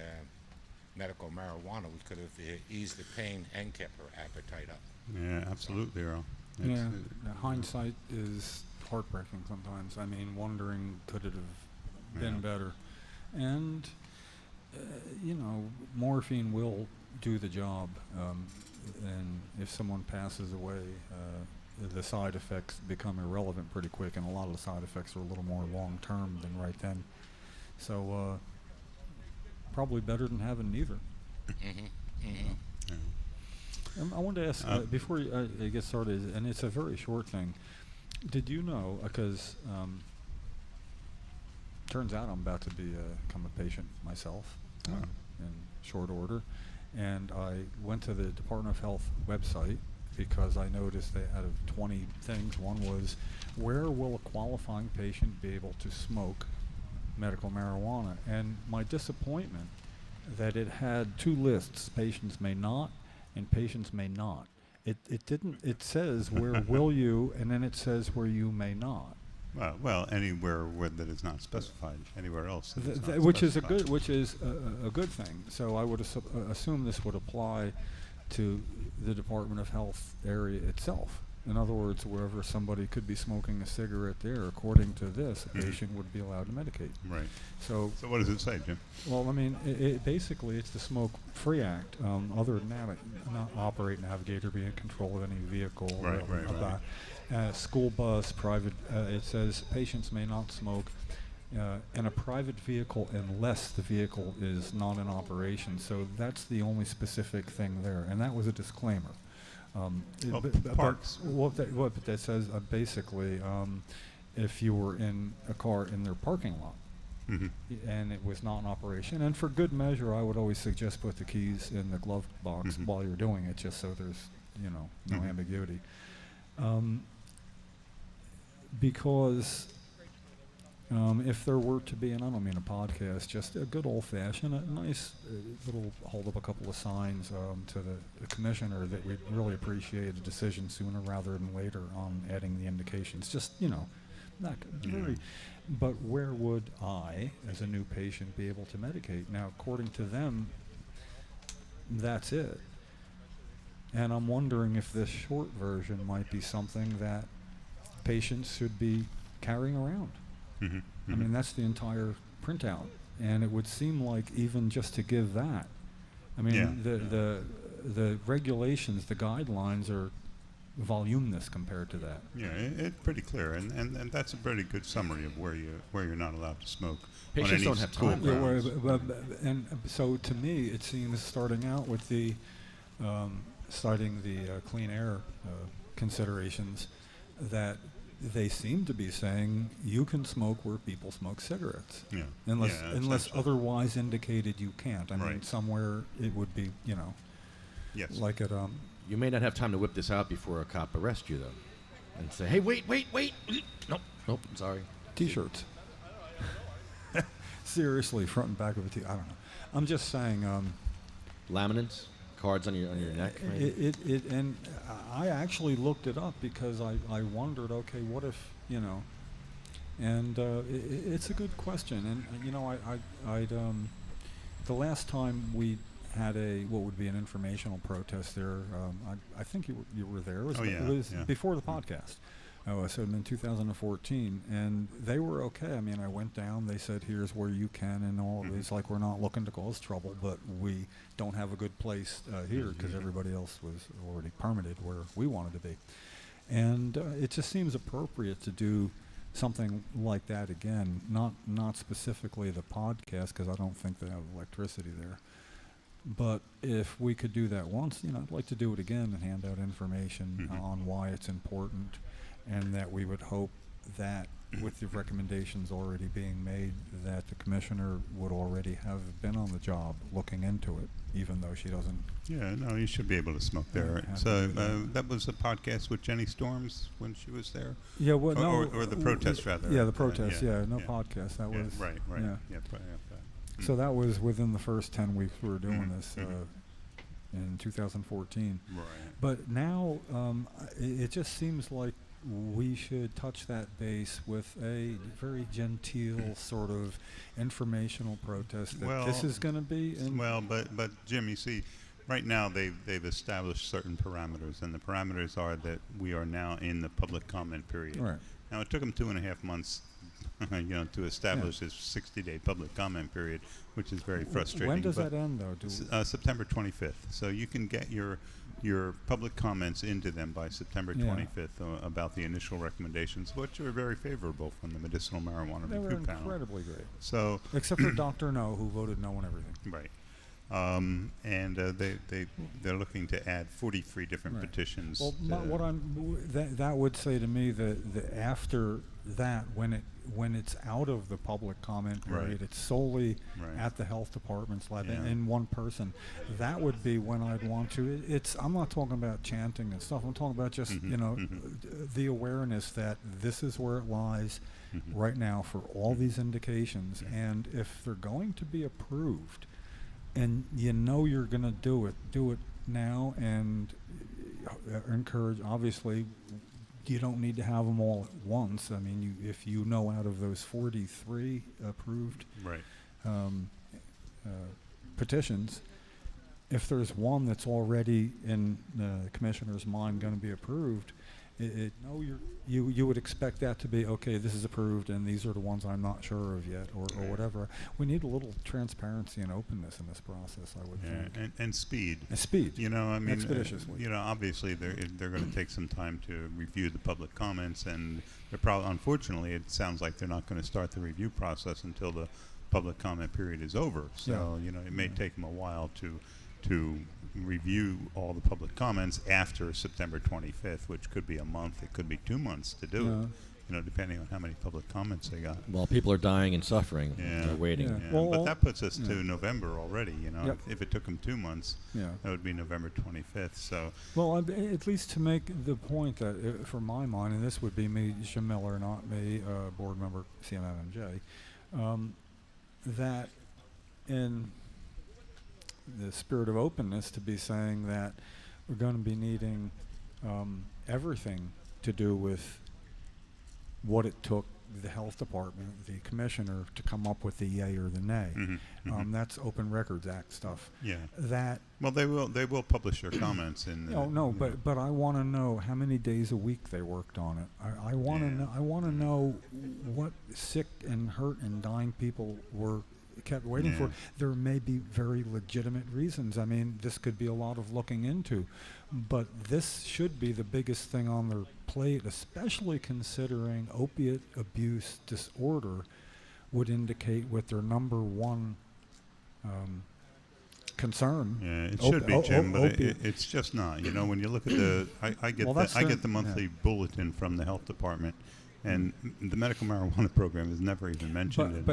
medical marijuana, we could have eased the pain and kept her appetite up. Yeah, absolutely, Earl. Yeah, hindsight is heartbreaking sometimes. I mean, wondering, could it have been better? And, morphine will do the job. And if someone passes away, the side effects become irrelevant pretty quick, and a lot of the side effects are a little more long-term than right then. So, probably better than having neither. I wanted to ask, before I get started, and it's a very short thing, did you know, because turns out I'm about to become a patient myself in short order, and I went to the Department of Health website because I noticed that out of 20 things, one was, where will a qualifying patient be able to smoke medical marijuana? And my disappointment that it had two lists, patients may not and patients may not. It didn't, it says where will you, and then it says where you may not. Well, anywhere where that is not specified, anywhere else. That is not Which is specified. a good thing. So I would assume this would apply to the Department of Health area itself. In other words, wherever somebody could be smoking a cigarette there, according to this, a patient would be allowed to medicate. Right. So what does it say, Jim? Well, I mean, basically it's the Smoke Free Act. Other than that, not operate, navigate, or be in control of any vehicle. Right. School bus, private. It says patients may not smoke in a private vehicle unless the vehicle is not in operation. So that's the only specific thing there, and that was a disclaimer. Parks. What that says basically, if you were in a car in their parking lot and it was not in operation, and for good measure, I would always suggest put the keys in the glove box while you're doing it, just so there's no ambiguity. Because if there were to be, and I don't mean a podcast, just a good old-fashioned, a nice little hold up a couple of signs to the commissioner that we'd really appreciate a decision sooner rather than later on adding the indications. Just, not very. But where would I, as a new patient, be able to medicate? Now, according to them, that's it. And I'm wondering if this short version might be something that patients should be carrying around. I mean, that's the entire printout, and it would seem like even just to give that, I mean, the regulations, the guidelines are voluminous compared to that. Yeah, it's pretty clear, and that's a pretty good summary of where you're not allowed to smoke. Patients don't have time. And so to me, it seems, starting out with the citing the clean air considerations, that they seem to be saying you can smoke where people smoke cigarettes. Unless otherwise indicated you can't. I mean, somewhere it would be, like at You may not have time to whip this out before a cop arrests you, though, and say, "Hey, wait! Nope, I'm sorry." T-shirts. Seriously, front and back of a T. I don't know. I'm just saying. Laminates, cards on your neck. And I actually looked it up because I wondered, okay, what if, and it's a good question. And the last time we had what would be an informational protest there, I think you were there. It was before the podcast. So it was in 2014, and they were okay. I mean, I went down, they said, here's where you can, and all of this, like, we're not looking to cause trouble, but we don't have a good place here because everybody else was already permitted where we wanted to be. And it just seems appropriate to do something like that again, not specifically the podcast, because I don't think they have electricity there. But if we could do that once, I'd like to do it again and hand out information on why it's important, and that we would hope that with the recommendations already being made, that the commissioner would already have been on the job looking into it, even though she doesn't. Yeah, no, you should be able to smoke there. have So to do that. that was a podcast with Jenny Storms when she was there? Yeah, well, no. Or the protest, rather. Yeah, the protest, no yeah. podcast. That Yeah, was. right. Yeah. Yeah. So that was within the first 10 weeks we were doing Mhm, this mhm. in 2014. Right. But now it just seems like we should touch that base with a very genteel sort of informational protest that this is going to be. Well, but Jim, you see, right now they've established certain parameters, and the parameters are that we are now in the public comment period. Right. Now, it took them 2.5 months, to establish this 60-day public comment period, which is very frustrating. When does but that end, though? September 25th. So you can get your public comments into them by September Yeah. 25th about the initial recommendations, which were very favorable from the Medicinal Marijuana They were Review Panel. incredibly great. So Except for Dr. No, who voted no on everything. right. And they're looking to add 43 different Right. petitions. Well, that would say to me that after that, when it's out of the public comment period, Right. it's solely Right. at the health department's lab Yeah. in one person. That would be when I'd want to. I'm not talking about chanting and stuff. I'm talking about just the awareness that this is where it lies right now for all these indications, and if they're going to be approved, and you're going to do it now, and encourage. Obviously, you don't need to have them all at once. I mean, if you know out of those 43 approved Right. petitions, if there's one that's already in the commissioner's mind going to be approved, you would expect that to be, okay, this is approved and these are the ones I'm not sure of yet, or whatever. We need a little transparency and openness in this process, I would think. And speed. And speed. I mean, expeditiously. Obviously they're going to take some time to review the public comments, and they're probably, unfortunately, it sounds like they're not going to start the review process until the public comment period is over. So, it may take them a while to review all the public comments after September 25th, which could be a month, it could be 2 months to do it, depending on how many public comments they got. Well, people are dying and suffering. Yeah. They're waiting. Yeah. Yeah, Well, but that puts us to November already, Yep. If it took them 2 months, Yeah. that would be November 25th. So, Well, at least to make the point that, for my mind, and this would be me, Jim Miller, not me, board member CMMJ, that in the spirit of openness, to be saying that we're going to be needing everything to do with what it took the health department, the commissioner, to come up with the yay or the nay. That's Open Records Act stuff. yeah. That Well, they will publish their comments in. but I want to know how many days a week they worked on it. I want to Yeah. know. I want to know what sick and hurt and dying people were kept waiting for. Yeah. There may be very legitimate reasons. I mean, this could be a lot of looking into, but this should be the biggest thing on their plate, especially considering opiate abuse disorder would indicate with their number one concern. Yeah, it should be, Jim, but it's just not. When you look at I get I get the monthly bulletin from the health department, and the medical marijuana program is never even mentioned,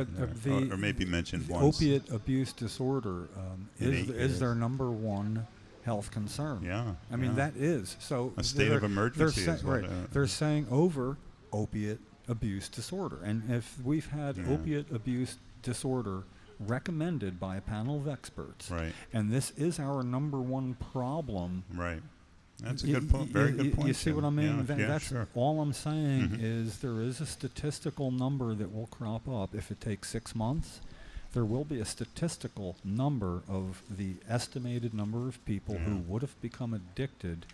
or maybe mentioned once. Opiate abuse disorder In 8 is years. their number one health concern. Yeah, I mean, yeah. that is. So A state of emergency is what, they're saying over opiate abuse disorder. And if we've had Yeah. opiate abuse disorder recommended by a panel of experts, Right. and this is our number one problem. Right. That's a good point. Very good point. You see what I Jim. mean? Yeah, That's sure. all I'm saying is there is a statistical number that will crop up. If it takes 6 months, there will be a statistical number of the estimated number of people who would have become addicted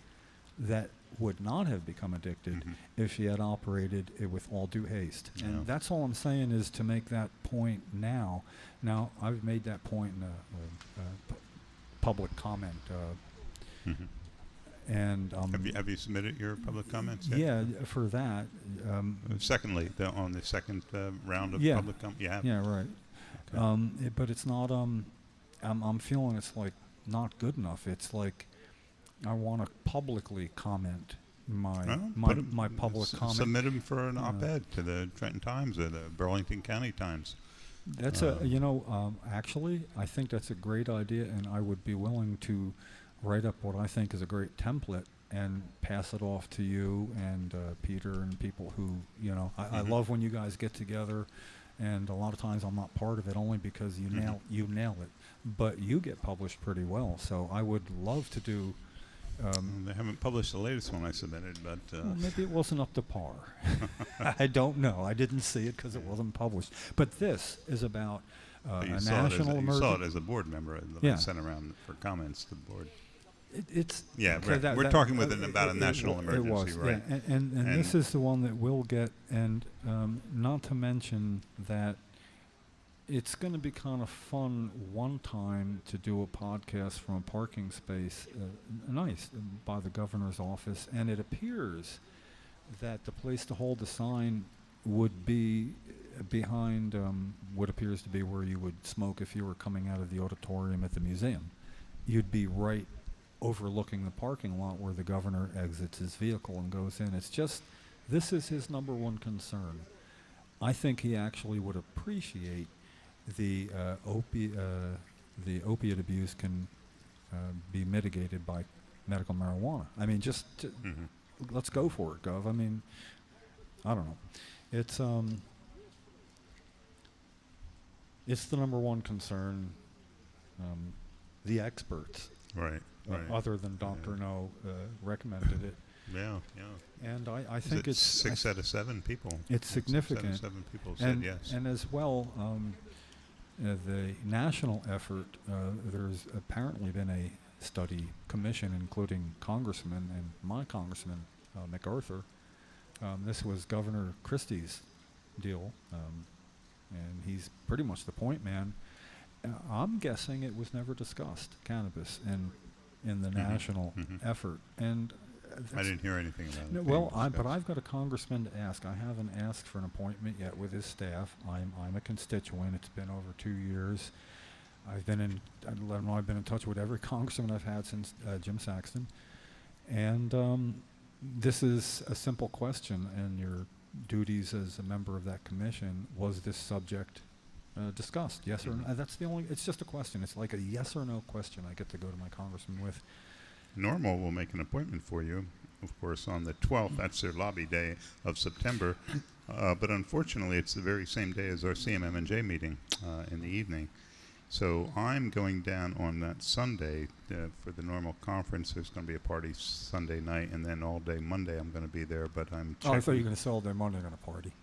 that would not have become addicted if she had operated it with all due haste. Yeah. And that's all I'm saying is to make that point now. Now, I've made that point in a public comment. And Have you submitted your public comments yet? yeah, for that. Secondly, on the second round of Yeah. public comments, you have. Yeah, right. Okay. But it's not. I'm feeling it's like not good enough. It's like I want to publicly comment my public comment. Submit them for an op-ed to the Trenton Times or the Burlington County Times. That's actually, I think that's a great idea, and I would be willing to write up what I think is a great template and pass it off to you and Peter and people who, I love when you guys get together, and a lot of times I'm not part of it only because you nail it, but you get published pretty well, so I would love to do. They haven't published the latest one I submitted, but Well, maybe it wasn't up to par. I don't know. I didn't see it because it wasn't published. But this is about but you a saw national you saw emergency. it as a board member that Yeah. I sent around for comments to the board. It's Yeah, okay, right. We're talking with it about a national emergency, it was, right? Yeah. And this is the one that we'll get, and not to mention that it's going to be kind of fun one time to do a podcast from a parking space, nice, by the governor's office, and it appears that the place to hold the sign would be behind what appears to be where you would smoke if you were coming out of the auditorium at the museum. You'd be right overlooking the parking lot where the governor exits his vehicle and goes in. It's just, this is his number one concern. I think he actually would appreciate the opiate abuse can be mitigated by medical marijuana. I mean, just let's go for it, Gov. I mean, I don't know. It's the number one concern. The experts, Right. other than Dr. No, recommended it. Yeah. And I Is think it it's 6 out of 7 people. It's significant. 6 out of 7 people said yes. And as well, the national effort, there's apparently been a study commission, including congressmen and my congressman, MacArthur. This was Governor Christie's deal, and he's pretty much the point man. I'm guessing it was never discussed, cannabis, in the national effort. And I didn't hear anything about it. no, being well, but discussed. I've got a congressman to ask. I haven't asked for an appointment yet with his staff. I'm a constituent. It's been over 2 years. I let him know I've been in touch with every congressman I've had since Jim Saxton. And this is a simple question, and your duties as a member of that commission, was this subject discussed? Yes or no? That's the only, it's just a question. It's like a yes or no question I get to go to my congressman with. Normal will make an appointment for you, of course, on the 12th. That's their lobby day of September. But unfortunately, it's the very same day as our CMM&J meeting in the evening. So I'm going down on that Sunday for the normal conference. There's going to be a party Sunday night, and then all day Monday I'm going to be there. But I'm Oh, I thought you were going to say all day Monday on a party.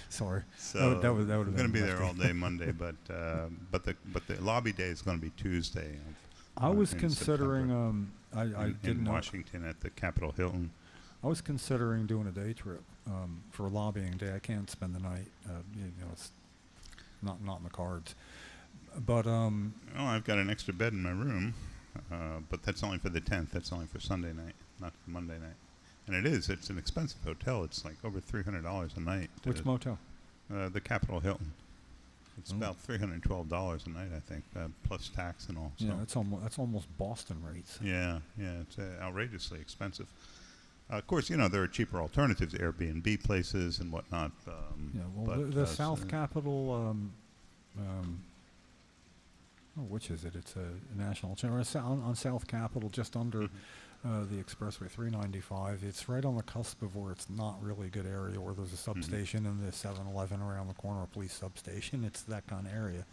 Sorry. So that would I'm have going to been be there all lefty. day Monday, but the lobby day is going to be Tuesday. I was in considering, September, I in didn't know. Washington at the Capitol Hilton. I was considering doing a day trip for a lobbying day. I can't spend the night. It's not in the cards. But Oh, I've got an extra bed in my room, but that's only for the 10th. That's only for Sunday night, not for Monday night. And it's an expensive hotel. It's like over $300 a night. which motel? The Capitol Hilton. It's Oh. about $312 a night, I think, plus tax and all. So. Yeah, that's almost Boston rates. Yeah, it's outrageously expensive. Of course, there are cheaper alternatives, Airbnb places and whatnot. Yeah, well, but, the South Capitol, which is it? It's a national chain. On South Capitol, just under the expressway 395. It's right on the cusp of where it's not really a good area, where there's a substation and the 7-Eleven around the corner, a police substation. It's that kind of area.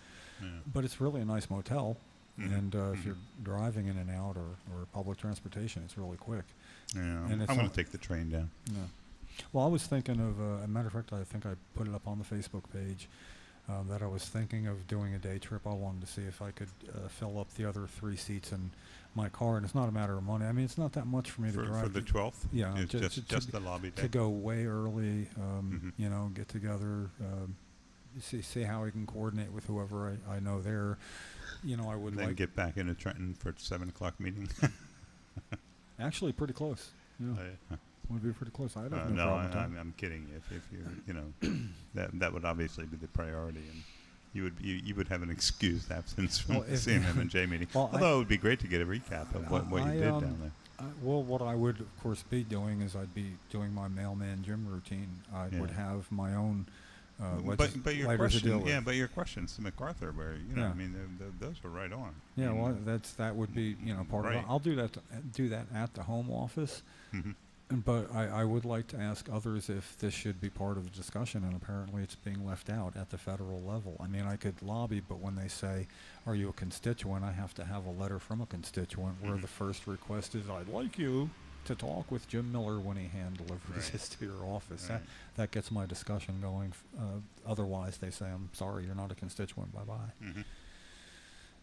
Yeah. But it's really a nice motel. And if you're driving in and out or public transportation, it's really quick. Yeah, And it's I'm going not- to take the train down. Yeah. Well, I was thinking of, a matter of fact, I think I put it up on the Facebook page, that I was thinking of doing a day trip. I wanted to see if I could fill up the other 3 seats in my car. And it's not a matter of money. I mean, it's not that much for me to drive. For the 12th? Yeah, It's to- just the lobby day? To go way early, get together, see how we can coordinate with whoever I know there. I would Then like. get back into Trenton for 7 o'clock meeting? Actually, pretty close. Yeah. Would be pretty close. I'd have no problem with that. I'm kidding. If you that would obviously be the priority, you would have an excused absence from Well, the if- CMMJ meeting. Well, Although it would be great to get a recap of what you did down there. Well, what I would, of course, be doing is I'd be doing my mailman Jim routine. I would Yeah. have my own But your legislators to deal question, with. but your questions to MacArthur, where Yeah. I mean, those are right on. Yeah, I mean, well, that would be part of Right. it. I'll do that at the home office. Mhm. But I would like to ask others if this should be part of the discussion, and apparently it's being left out at the federal level. I mean, I could lobby, but when they say, "Are you a constituent?" I have to have a letter from a constituent where the first request is, "I'd like you to talk with Jim Miller when he hand delivers Right. this to your office." Right. That gets my discussion going. Otherwise, they say, "I'm sorry, you're not a constituent. Bye-bye." Mhm.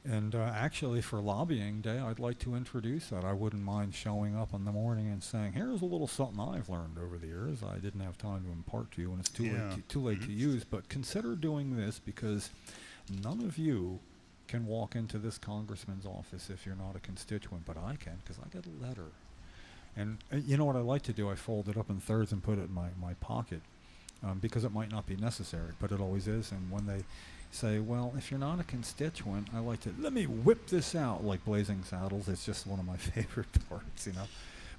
And actually, for lobbying day, I'd like to introduce that. I wouldn't mind showing up in the morning and saying, "Here's a little something I've learned over the years. I didn't have time to impart to you, and it's too Yeah. late to use. But consider doing this because none of you can walk into this congressman's office if you're not a constituent, but I can because I get a letter." And you know what I like to do? I fold it up in thirds and put it in my pocket because it might not be necessary, but it always is. And when they say, "Well, if you're not a constituent," I like to, "Let me whip this out," like Blazing Saddles. It's just one of my favorite parts,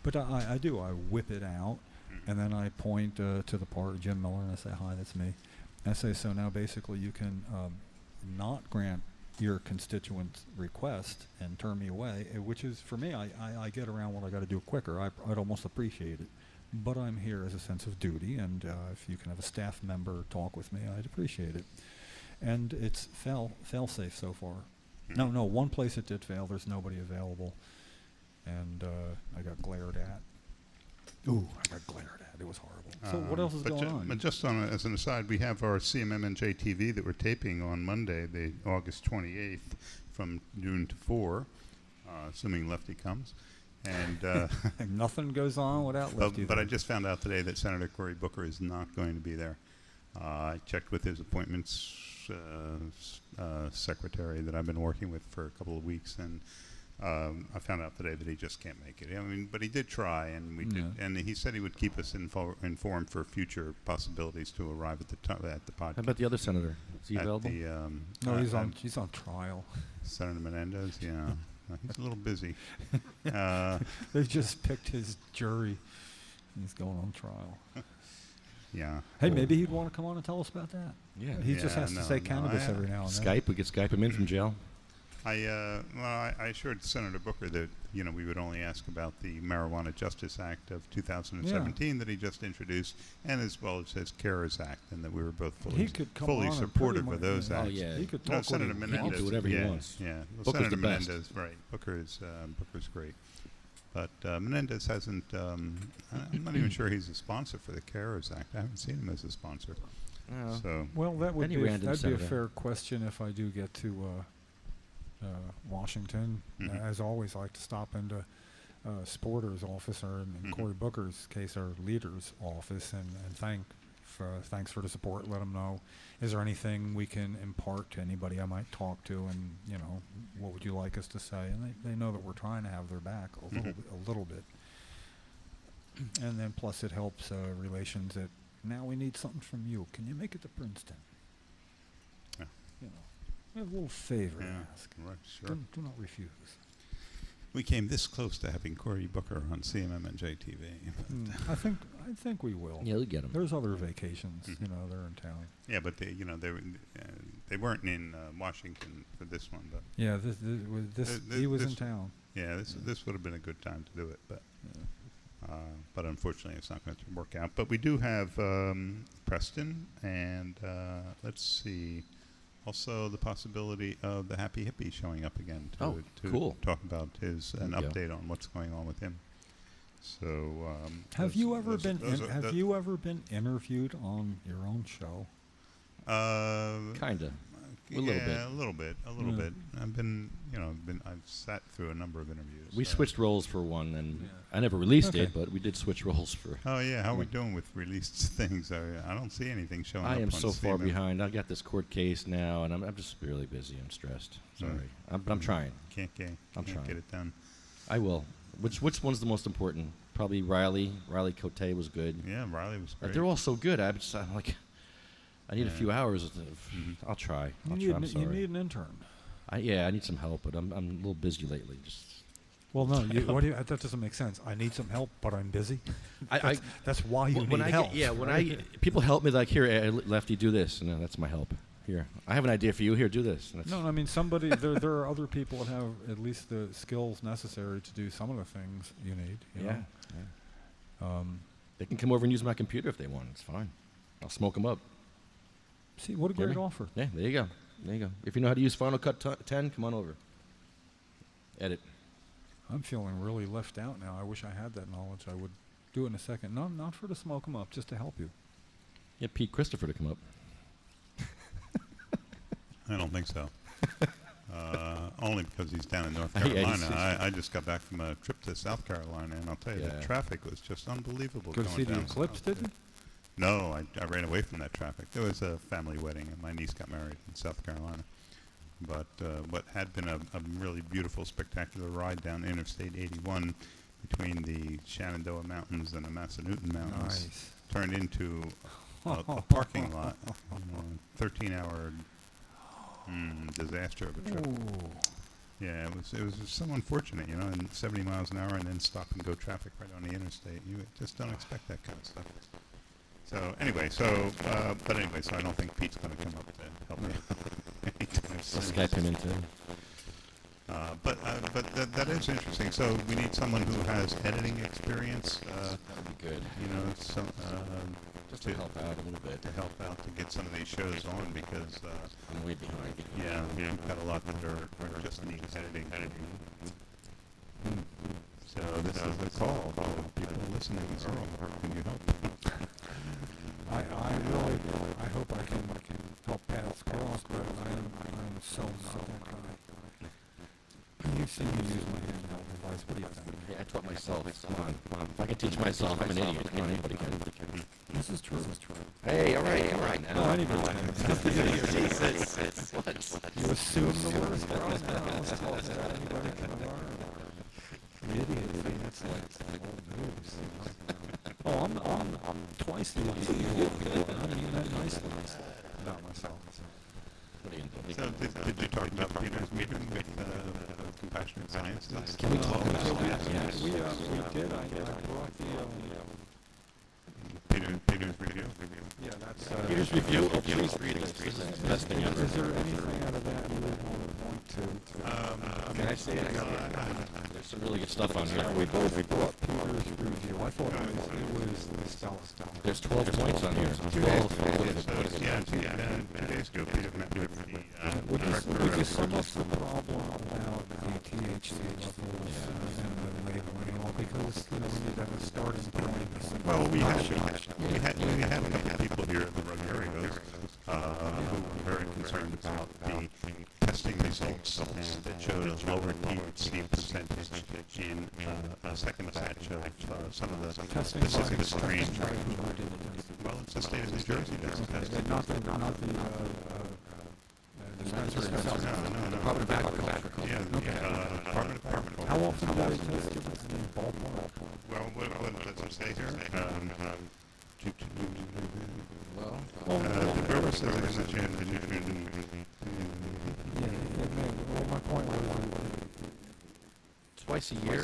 But I do. I whip it out, and then I point to the part, Jim Miller, and I say, "Hi, that's me." And I say, "So now basically you can not grant your constituent's request and turn me away," which is, for me, I get around what I got to do quicker. I'd almost appreciate it. But I'm here as a sense of duty, and if you can have a staff member talk with me, I'd appreciate it. And it's fail-safe so far. No, one place it did fail. There's nobody available. And I got glared at. Ooh, I got glared at. It was horrible. So what else is going on? But just as an aside, we have our CMMNJ TV that we're taping on Monday, the August 28th, from noon to 4, assuming Lefty comes. And Nothing goes on without Lefty. but I just found out today that Senator Cory Booker is not going to be there. I checked with his appointments secretary that I've been working with for a couple of weeks, and I found out today that he just can't make it. I mean, but he did try, and we did, and he said he would keep us informed for future possibilities to arrive at the podcast. How about the other senator? Is he At available? No, he's on trial. Senator Menendez, yeah. He's a little busy. They just picked his jury. He's going on trial. Yeah. Hey, maybe he'd want to come on and tell us about that. Yeah. He just has to say cannabis every now and then. Skype. We could Skype him in from jail. I assured Senator Booker that we would only ask about the Marijuana Justice Act of 2017 that he just introduced, and as well as his CARES Act, and that we were both He could come fully on and supportive pretty of those much- acts. Oh, yeah. He could No, talk Senator what he Menendez. He can do whatever he yeah, wants. Yeah, well, Booker's Senator the best. Menendez, right? Booker's great, but Menendez hasn't. I'm not even sure he's a sponsor for the CARES Act. I haven't seen him as a sponsor. Oh. So Well, that would Any be random that'd be a senator. fair question if I do get to Washington. Mhm. As always, I like to stop into Sporter's office, or in Mhm. Cory Booker's case, our leader's office, and thanks for the support. Let them know, is there anything we can impart to anybody I might talk to, and what would you like us to say? And they know that we're trying to have their back a little bit. And then plus it helps relations that now we need something from you. Can you make it to Princeton? Yeah. We have a little favor to yeah, ask. right, sure. Do not refuse. We came this close to having Cory Booker on CMMNJ TV. But I think we will. Yeah, we'll get him. There's other vacations, Mhm. they're in town. Yeah, but they weren't in Washington for this one, but Yeah, he was in this- town. yeah, this would have been a good time to do it, but Yeah. but unfortunately it's not going to work out. But we do have Preston, and let's see, also the possibility of the Happy Hippie showing up again to cool. talk about an There you go. update on what's going on with him. So Have you ever been interviewed on your own show? Kinda. A little bit. Yeah, a little bit. Yeah. bit. I've sat through a number of interviews. We so. switched roles for one, and I never released Okay. it, but we did switch roles for. Oh yeah, how are we doing with released things? I don't see anything showing up. I am on so far CMM. behind. I got this court case now, and I'm just really busy. I'm stressed. Sorry, I'm trying. Can't I'm get trying. it done. I will. Which one's the most important? Probably Riley. Riley Cote was good. Yeah, Riley was great. They're all so good. I'm like, I need a few hours. I'll try. I'm sorry. You need an intern. I need some help, but I'm a little busy lately. Well, no, that doesn't make sense. I need some help, but I'm busy. That's why you need help. People help me like, here, Lefty, do this, and that's my help. Here, I have an idea for you. Here, do this. No, I mean there are other people that have at least the skills necessary to do some of the things you need. You know? They can come over and use my computer if they want. It's fine. I'll smoke them up. See, what a great offer. Yeah, there you go. If you know how to use Final Cut 10, come on over. Edit. I'm feeling really left out now. I wish I had that knowledge. I would do it in a second. No, not for to smoke them up, just to help you. Yeah, Pete Christopher to come up. I don't think so. Only because he's down in North Carolina. I just got back from a trip to South Carolina, and I'll tell you, the traffic was just unbelievable. Go see the eclipse, did you? No, I ran away from that traffic. There was a family wedding, and my niece got married in South Carolina. But what had been a really beautiful, spectacular ride down Interstate 81 between the Shenandoah Mountains and the Massanutten Mountains turned into a parking lot. 13-hour disaster of a trip. Ooh. Yeah, it was so unfortunate, and 70 miles an hour and then stop and go traffic right on the interstate. You just don't expect that kind of stuff. So anyway, so I don't think Pete's going to come up to help me anytime soon. Skype him into. But that is interesting. So we need someone who has editing experience. That'd be good. Just to help out a little bit. To help out to get some of these shows on because I'm way behind. Yeah, we've got a lot that are just need editing. So this is the call. People listening. Can you help? I hope I can help paths cross, but I'm so not that guy. You've seen me use my handheld device. What do you think? Hey, I taught myself. Come on. If I can teach myself, I'm an idiot. Come on, anybody can. This is true. Hey, all right now. No, anybody can. Jesus. What? You assume the worst. Anybody can learn. Idiot. That's like old news. Oh, I'm twice the idiot. I mean that nicely about myself. So did you talk about Peter's meeting with Compassionate Science? Can we talk about that? Yes. We did. I brought the Peter's review. Yeah, that's Peter's review of Peter's readings. This is the best thing ever. Is there anything out of that you would want to? Can I say it? There's some really good stuff on here. We brought Peter's review. I thought it was stellar. There's 12 points on here. 2 days ago, Peter met with the would you sum up the problem about the THC levels and the labeling and all? Because you got a starting point. Well, we had a couple of people here in the Rogerios who were very concerned about the testing results, and it showed a lower THC percentage in a second batch of some of the specific strains. Well, it's the state of New Jersey that's testing. Not the dispensary itself. No. Department of Agriculture. Yeah, Department of Agriculture. How often do they test you in the ballpark? Well, what does it say here? The Bureau says there's a chance that you can... Well, my point was... Twice a year?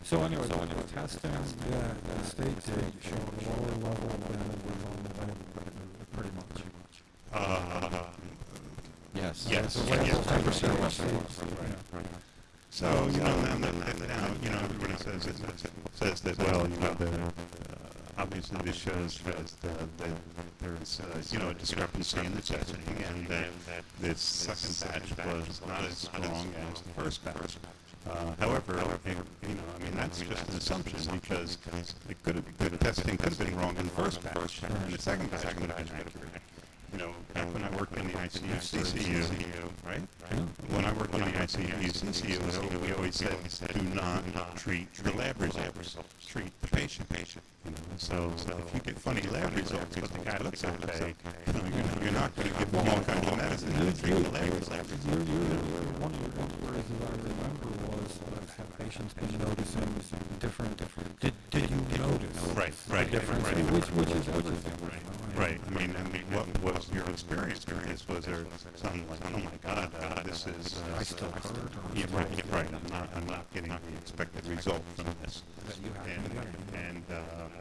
So anyway, testing the state did show a lower level than it was on the web, pretty much. Yes. 10% less. So, now, everybody says that, well, obviously this shows that there's, a discrepancy in the testing, and that this second batch was not as strong as the first batch. However, that's just an assumption because the testing could have been wrong in the first batch, and the second batch could have been accurate. Back when I worked in the ICU CCU, right? When I worked in the ICU CCU, we always said, do not treat the lab results, treat the patient. So if you get funny lab results, but the guy looks okay, you're not going to give him all kinds of medicine and treat the lab results. One of the phrases I remember was, have patients been noticing different... Did you notice? Right. Difference, which is everything. Right. Right. I mean, what was your experience with this? Was there something like, oh my God, this is? I still heard. Yeah, right. Yeah, right. I'm not getting the expected result from this. And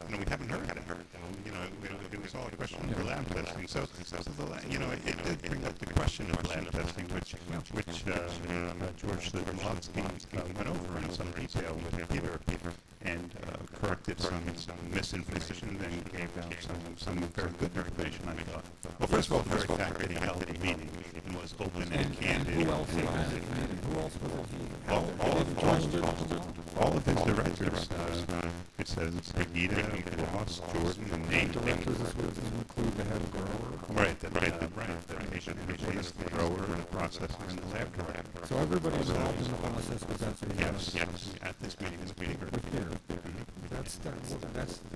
you know, we haven't heard that. You know, it was all a question of lab testing. So you know, it did bring up the question of lab testing, which George Slivovsky went over in some detail with Peter, and corrected some misinformation and gave out some very good information, I thought. Well, first of all, the very fact that he held the meeting and was open and candid. Who else was it? Who else was it? All of his directors. It says Agita, Ross, Jordan, and Nate. Directors would include the head grower. Right. The patient interface, the grower, the processor, and the lab director. So everybody involved in the process was at the Yes. At this meeting with Peter. That's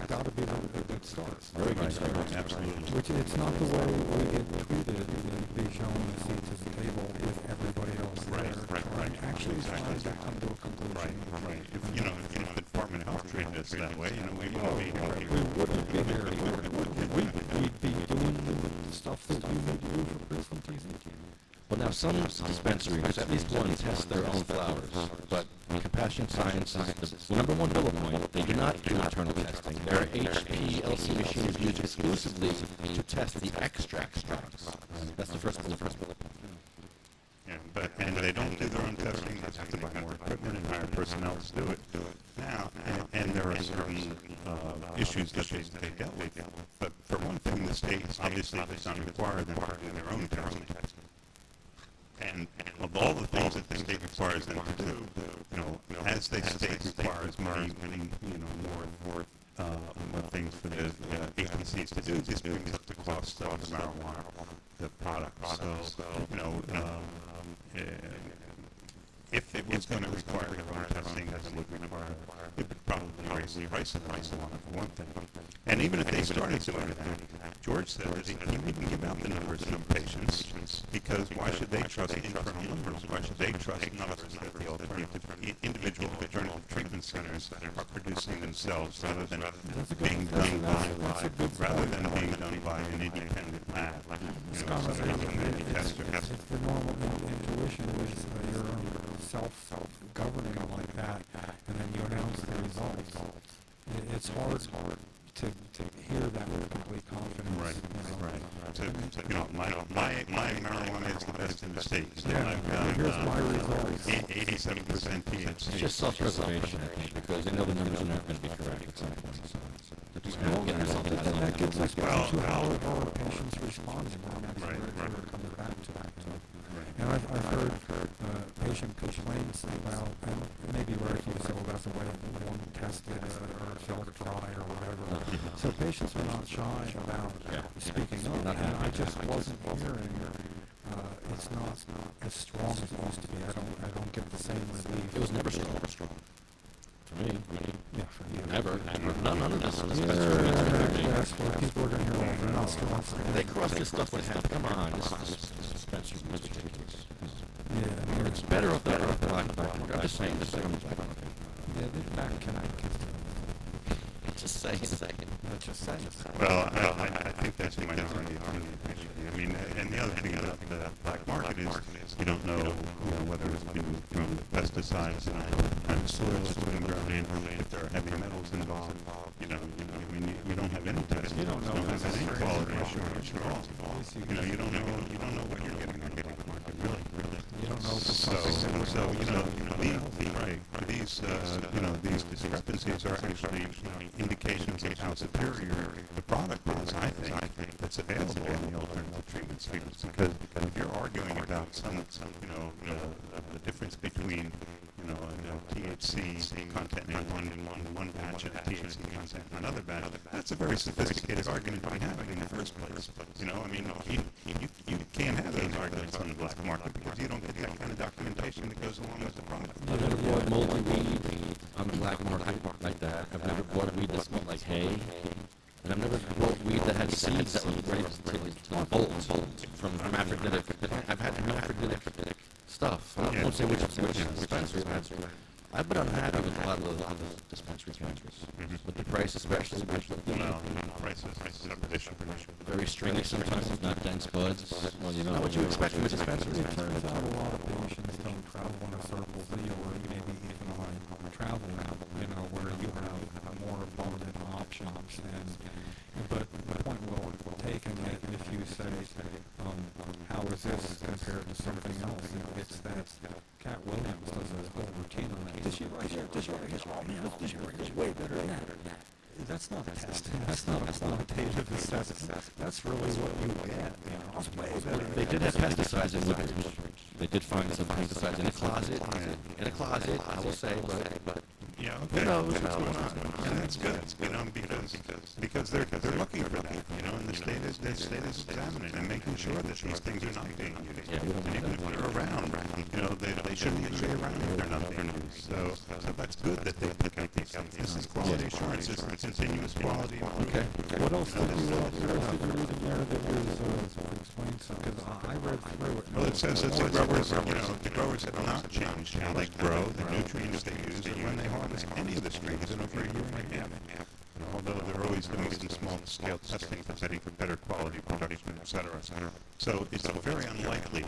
got to be the good start. Very good start. Absolutely. Which it's not the way we get treated and be shown a seat at the table with everybody else there. Right. Actually, trying to come to a conclusion. Right. If the Department of Health treated us that way, you know, we wouldn't be here. We wouldn't be here. We'd be doing the stuff that you would do for Christie TV. Well, now some dispensaries, at least one, test their own flowers, but Compassion Science is the number one bullet point. They do not do internal testing. Their HPLC machine is used exclusively to test the extract products. That's the first bullet point. Yeah, and they don't do their own testing. They have to buy more equipment and hire personnel to do it. Now, and there are certain issues that they dealt with. But for one thing, the state obviously does not require them to do their own testing. And of all the things that the state requires them to do, you know, as the state requires many, more things for the agencies to do, this brings up the cost of the marijuana, the product. So, you know, if it was going to require their own testing, it would probably raise the price of marijuana for one thing. And even if they started doing that, George said that he wouldn't give out the numbers of patients, because why should they trust internal numbers? Why should they trust numbers that the individual alternative treatment centers are producing themselves rather than being done by an independent lab? It's the normal intuition is you're self-governing like that, and then you announce the results. It's hard to hear that with complete confidence. Right. You know, my marijuana is the best in the state. So Here's my results. 87% THC. It's just self-preservation, I think, because they know the numbers are not going to be correct at some point. So they're just going to get themselves out of That gives us to how well, our patients respond, and that's where it comes back to that. And I've heard patient complaints about, and maybe rightfully so, about the way one tested or felt dry or whatever. So patients are not shy about speaking up, and I just wasn't hearing it's not as strong as it used to be. I don't get the same relief. It was never strong. For me. Yeah, for you. Never. None of this. That's what people are going to hear. They're not strong. They cross this stuff with half. Come on, this dispensary is ridiculous. Yeah, It's better off that black market. I'm just saying this. yeah, they're back connected. Just saying. Just saying. Well, I think that's a minority opinion. I mean, and the other thing about the black market is you don't know, whether it's been from pesticides and what kind of soil it's been grown in, if there are heavy metals involved. I mean, you don't have any test. You don't have any quality assurance at all. You don't know what you're getting on the black market, really. You don't know. These discrepancies are actually indications of how superior the product is, I think, that's available in the alternative treatment fields. Because if you're arguing about the difference between THC content in one batch and THC content in another batch, that's a very sophisticated argument to be having in the first place. You can't have those arguments on the black market because you don't get that kind of documentation that goes along with the product. I've never bought moldy weed on the black market like that. I've never bought weed that smelled like hay. And I've never bought weed that had seeds that was ready to bolt from hermaphroditic. I've had hermaphroditic stuff. I won't say which dispensary. I've been unhappy with a lot of the dispensary counters. With the price especially. Well, prices are stringy sometimes, not dense buds. Well, you know what you expect from a dispensary. It turns out a lot of patients don't travel in a circle Z or maybe even on travel, where you have more abundant options. But the point well taken that if you say, how is this compared to something else, it's that Cat Williams does a whole routine on it. This year right here, this year right here, oh man, this year right here is way better than that. That's not testing. That's not a quantitative assessment. That's really what you get. It's way better. They did have pesticides in wood. They did find some pesticides in a closet. I will say, but Yeah, who okay. knows what's going on? And that's good, because they're looking for that, and the state is examining and making sure that these things are not being used. And even if they're around, they shouldn't even be around if they're not being used. So that's good that they pick up these things. This is quality assurance. This is continuous quality improvement. What else did you read in there that was explained? Because I read through it. Well, it says that the growers have not changed how they grow, the nutrients they use, or when they harvest any of the strains in over a year and a half. Although they're always doing some small-scale testing for better quality production, et cetera. So it's very unlikely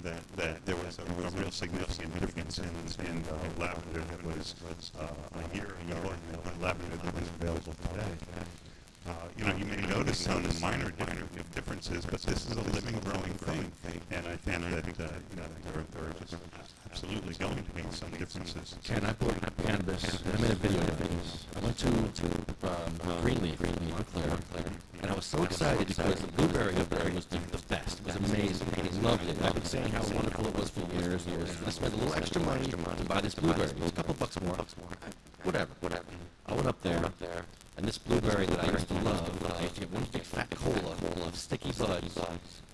that there was a real significant difference in lavender that was a year ago and the lavender that is available today. You may notice some minor differences, but this is a living, growing thing, and I think that there are just absolutely going to be some differences. Ken, I bought cannabis, and I made a video of this. I went to Greenleaf in Montclair, and I was so excited because the blueberry up there was the best. It was amazing. I loved it. I've been saying how wonderful it was for years and years. I spent a little extra money to buy this blueberry. It was a couple bucks more. Whatever. I went up there, and this blueberry that I used to love, I used to get one big fat cola of sticky buds.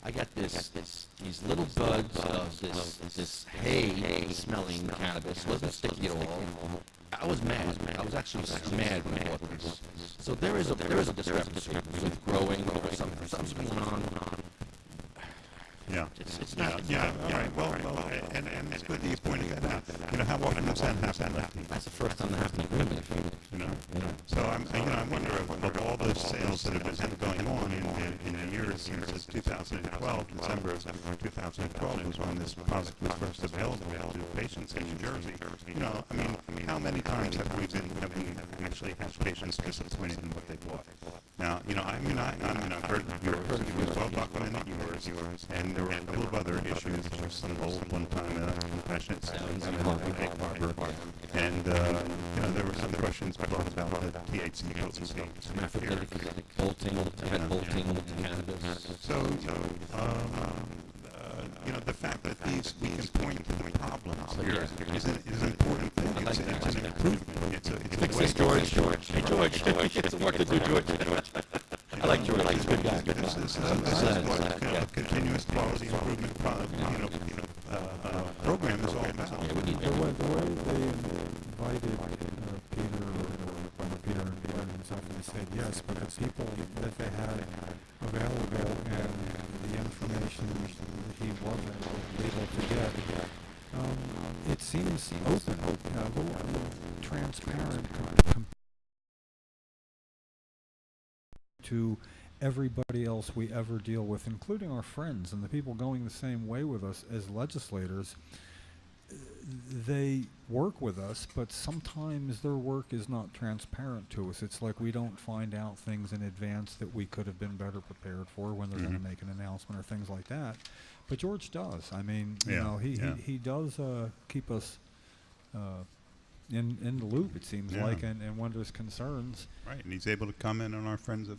I got these little buds of this hay-smelling cannabis. It wasn't sticky at all. I was mad. I was actually mad when I bought this. So there is a discrepancy with growing. Something's going on. Yeah. It's not. Yeah. Well, and it's good that you pointed that out. How often does that happen? That's the first time that happened in Greenleaf. So I wonder of all the sales that have been going on in the years since 2012, December of 2012 was when this product was first available to patients in New Jersey. How many times have we actually had patients disappointed in what they bought? Now, I've heard yours, well documented yours, and there were a couple of other issues. There was some old one-time compassionate sounds and and there were some questions brought about the THC potency. Bolting, cannabis. So, the fact that we can point to the problems here is an important thing. It's an improvement. It's a way George. Hey, George. Get some work to do, George. I like George. He's a good guy. This is what continuous quality improvement program is all about. The way they invited Peter himself, and he said yes, but the people that they had available and the information he wasn't able to get, it seems open, a little transparent to everybody else we ever deal with, including our friends and the people going the same way with us as legislators. They work with us, but sometimes their work is not transparent to us. It's like we don't find out things in advance that we could have been better prepared for when they're going to make an announcement or things like that. But George does. I mean, he does keep us in the loop, it seems like, and when there's concerns. Right, and he's able to comment on our Friends of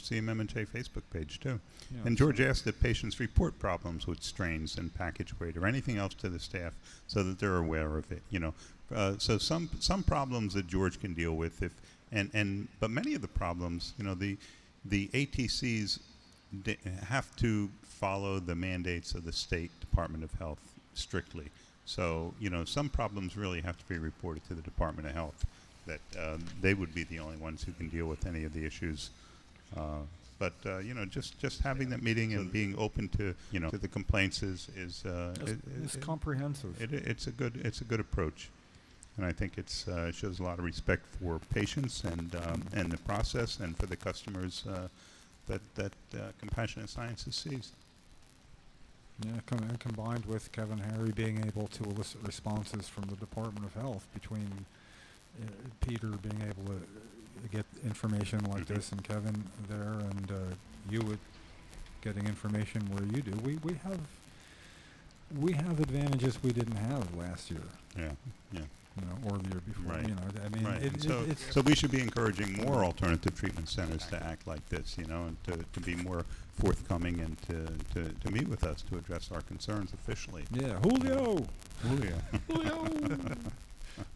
CMM&J Facebook page, too. Yeah, and George asked that patients report problems with strains and package weight or anything else to the staff so that they're aware of it, So some problems that George can deal with, but many of the problems, the ATCs have to follow the mandates of the State Department of Health strictly. So, some problems really have to be reported to the Department of Health, that they would be the only ones who can deal with any of the issues. But just having that meeting and being open to to the complaints is comprehensive. It's a good approach, and I think it shows a lot of respect for patients and the process, and for the customers that compassionate sciences sees. Yeah, and combined with Kevin Harry being able to elicit responses from the Department of Health, between Peter being able to get information like this, and Kevin there, and you would getting information where you do. We have advantages we didn't have last year. Yeah, yeah. You know, or the year before. Right. You know, I mean, Right. So we should be encouraging more alternative treatment centers to act like this, you know, and to be more forthcoming and to meet with us to address our concerns officially. Yeah, Julio. Julio.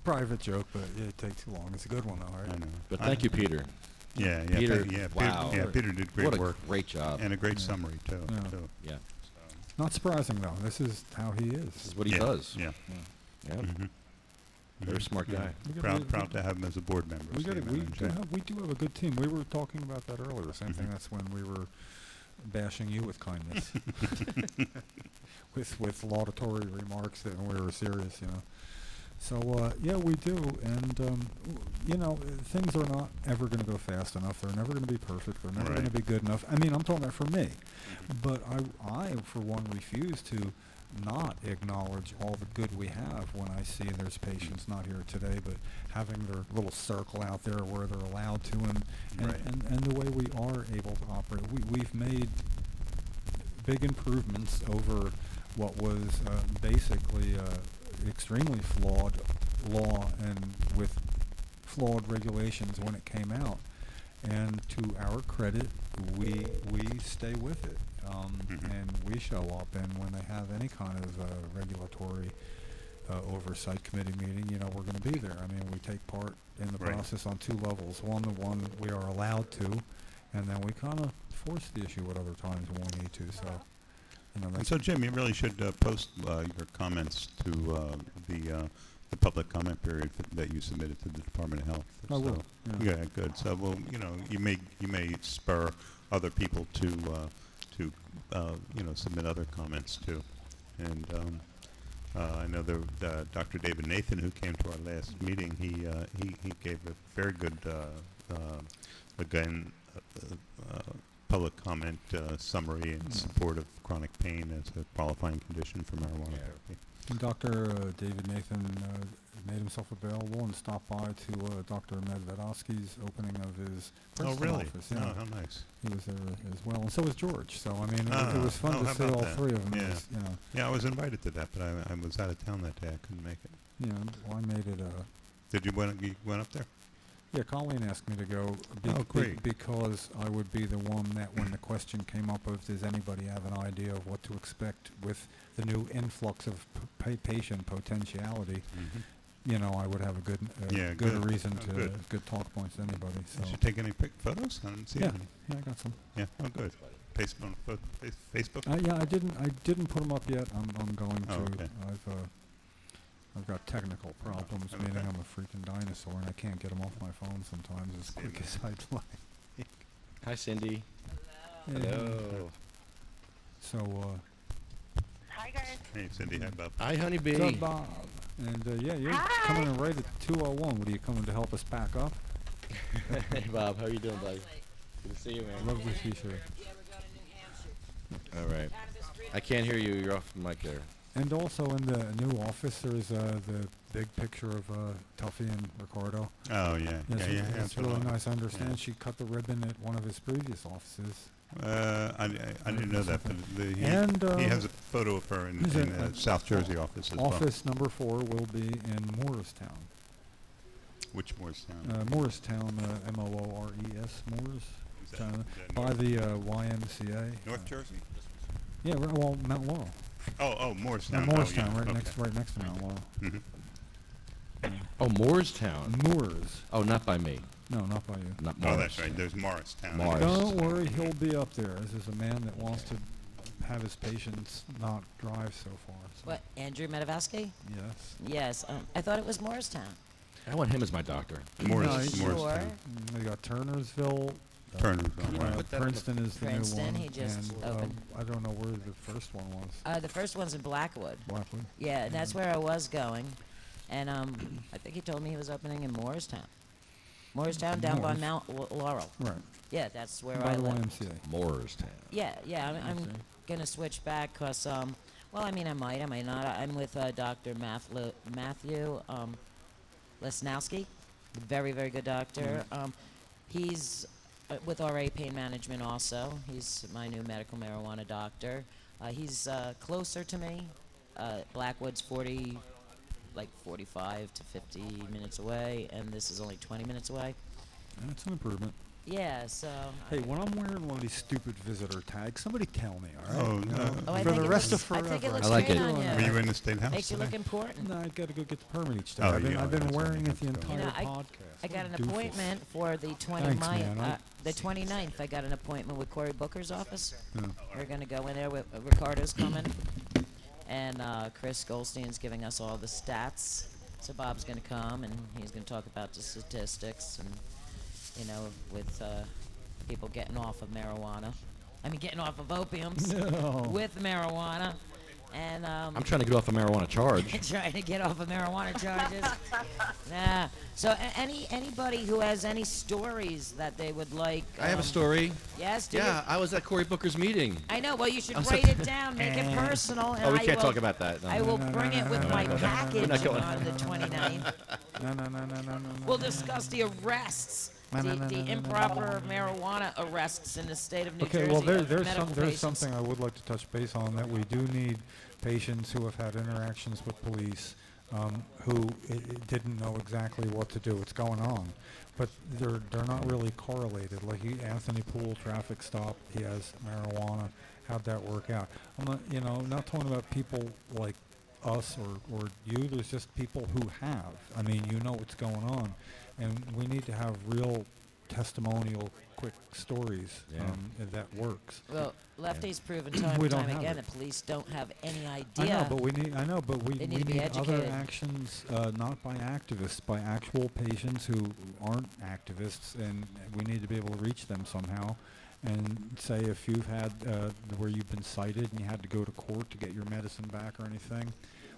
Private joke, but it takes too long. It's a good one, though, right? I know. But thank you, Peter. Yeah, Peter, wow. Peter did great what a work. Great job. And a great summary, too. Yeah. Yeah. Not surprising, though. This is how he is. This is what he does. Yeah. Yeah. Mm-hmm. Very smart guy. Proud to have him as a board member. We do Stephen. have a good team. We were talking about that earlier. Same thing. That's when we were bashing you with kindness, with laudatory remarks, and we were serious, you know. So yeah, we do, and you know, things are not ever going to go fast enough. They're never going to be perfect. They're never going to be good enough. I mean, I'm talking about for me, but I for one refuse to not acknowledge all the good we have when I see there's patients not here today, but having their little circle out there where they're allowed to, and the way we are able to operate. We've made big improvements over what was basically extremely flawed law and with flawed regulations when it came out. And to our credit, we stay with it. And we show up, and when they have any kind of regulatory oversight committee meeting, you know, we're going to be there. I mean, we take part in the process on two levels. One we are allowed to, and then we kind of force the issue at other times when we need to. So, you know. And so, Jim, you really should post your comments to the public comment period that you submitted to the Department of Health. I will. Yeah, good. So, well, you know, you may spur other people to you know, submit other comments too. And I know Dr. David Nathan, who came to our last meeting, he gave a very good public comment summary in support of chronic pain as a qualifying condition for marijuana therapy. And Dr. David Nathan made himself available and stopped by to Dr. Medvedovsky's opening of his Princeton office. Oh, Yeah. how nice. He was there as well, and so was George. So I mean, it was fun to see all three of them. Yeah. You know. Yeah, I was invited to that, but I was out of town that day. I couldn't make it. Yeah, well, I made it. Did you went up there? Yeah, Colleen asked me to go great. because I would be the one that, when the question came up of does anybody have an idea of what to expect with the new influx of patient potentiality, you know, I would have a good reason to good talk points to anybody. So. Did you take any photos? I didn't see any. Yeah, I got some. Yeah, oh good. Facebook? Yeah, I didn't put them up yet. I'm going to. Okay. I've got technical problems, meaning I'm a freaking dinosaur and I can't get them off my phone sometimes as quick as I'd like. Hi, Cindy. Hello. So, Hi, guys. Hey, Cindy. Hi, Bob. Hi, honeybee. What's up, Bob? And yeah, you're coming in right at 2:01. What are you coming to help us pack up? Hey, Bob. How you doing, buddy? Good to see you, man. Love this T-shirt. All right. I can't hear you. You're off the mic there. And also in the new office, there's the big picture of Tuffy and Ricardo. Oh, yeah. It's really nice. I understand she cut the ribbon at one of his previous offices. I didn't know that, but he has a photo of her in the South Jersey office as well. Office number 4 will be in Morristown. Which Morristown? Morristown, M-O-O-R-E-S, Morris. By the YMCA. North Jersey? Yeah, well, Mount Laurel. Oh, Morristown. Morristown, oh, yeah. right next to Mount Laurel. Oh, Moorestown. Moors. Oh, not by me. No, not by you. Not Oh, Morris. that's right. There's Morristown. Don't worry, he'll be up there. This is a man that wants to have his patients not drive so far. So. What, Andrew Medevsky? Yes. Yes, I thought it was Morristown. I want him as my doctor. Morristown. Sure. They got Turnersville. Princeton is the Princeton, new one. he just and, opened. I don't know where the first one was. The first one's in Blackwood. Blackwood? Yeah, and that's where I was going. And I think he told me he was opening in Morristown. Morristown, down by Morris. Mount Laurel. Right. Yeah, that's where By I the live. YMCA. Morristown. Yeah, I'm gonna switch back because, well, I mean, I might not. I'm with Dr. Matthew Lesnowski, very, very good doctor. He's with RA Pain Management also. He's my new medical marijuana doctor. He's closer to me. Blackwood's 45 to 50 minutes away, and this is only 20 minutes away. That's an improvement. Yeah, so. Hey, when I'm wearing one of these stupid visitor tags, somebody tell me, all right? Oh, You no. know, Oh, I for think the it rest looks- of I forever. think it looks I like great it. on you. Were you in the State House Makes you look today? important. No, I got to go get the permit each day. Oh, I've been, yeah, I've been that's wearing right. it the entire You know, podcast. I got an What a doofus. appointment for the 29th. Thanks, man. The 29th, I got an appointment with Cory Booker's office. Yeah. We're going to go in there with Ricardo's coming. And Chris Goldstein's giving us all the stats. So Bob's going to come, and he's going to talk about the statistics and, you know, with people getting off of marijuana. I mean, getting off of opiums No. with marijuana. And I'm trying to get off a marijuana charge. trying to get off of marijuana charges. Nah. So anybody who has any stories that they would like. I have a story. Yes, do Yeah, I was at Cory Booker's meeting. I know. Well, you should I'm write it down, make it personal, and Oh, we I can't will, talk about that. No. I will bring it with my We're package not going. on the 29th. No. We'll discuss the arrests, the improper marijuana arrests in the state of New Okay, Jersey. well, of there's medical something I would like to touch base on, that we do need patients who have had interactions with police who didn't know exactly what to do. It's going on, but they're not really correlated. Like Anthony Poole, traffic stop, he has marijuana. How'd that work out? I'm not, not talking about people like us or you. There's just people who have. I mean, you know what's going on, and we need to have real testimonial, quick stories that works. Well, Lefty's proven time We and don't time have again it. that police don't have any idea. I know, but we They need we to be need other educated. actions, not by activists, by actual patients who aren't activists, and we need to be able to reach them somehow. And say if you've had where you've been cited and you had to go to court to get your medicine back or anything,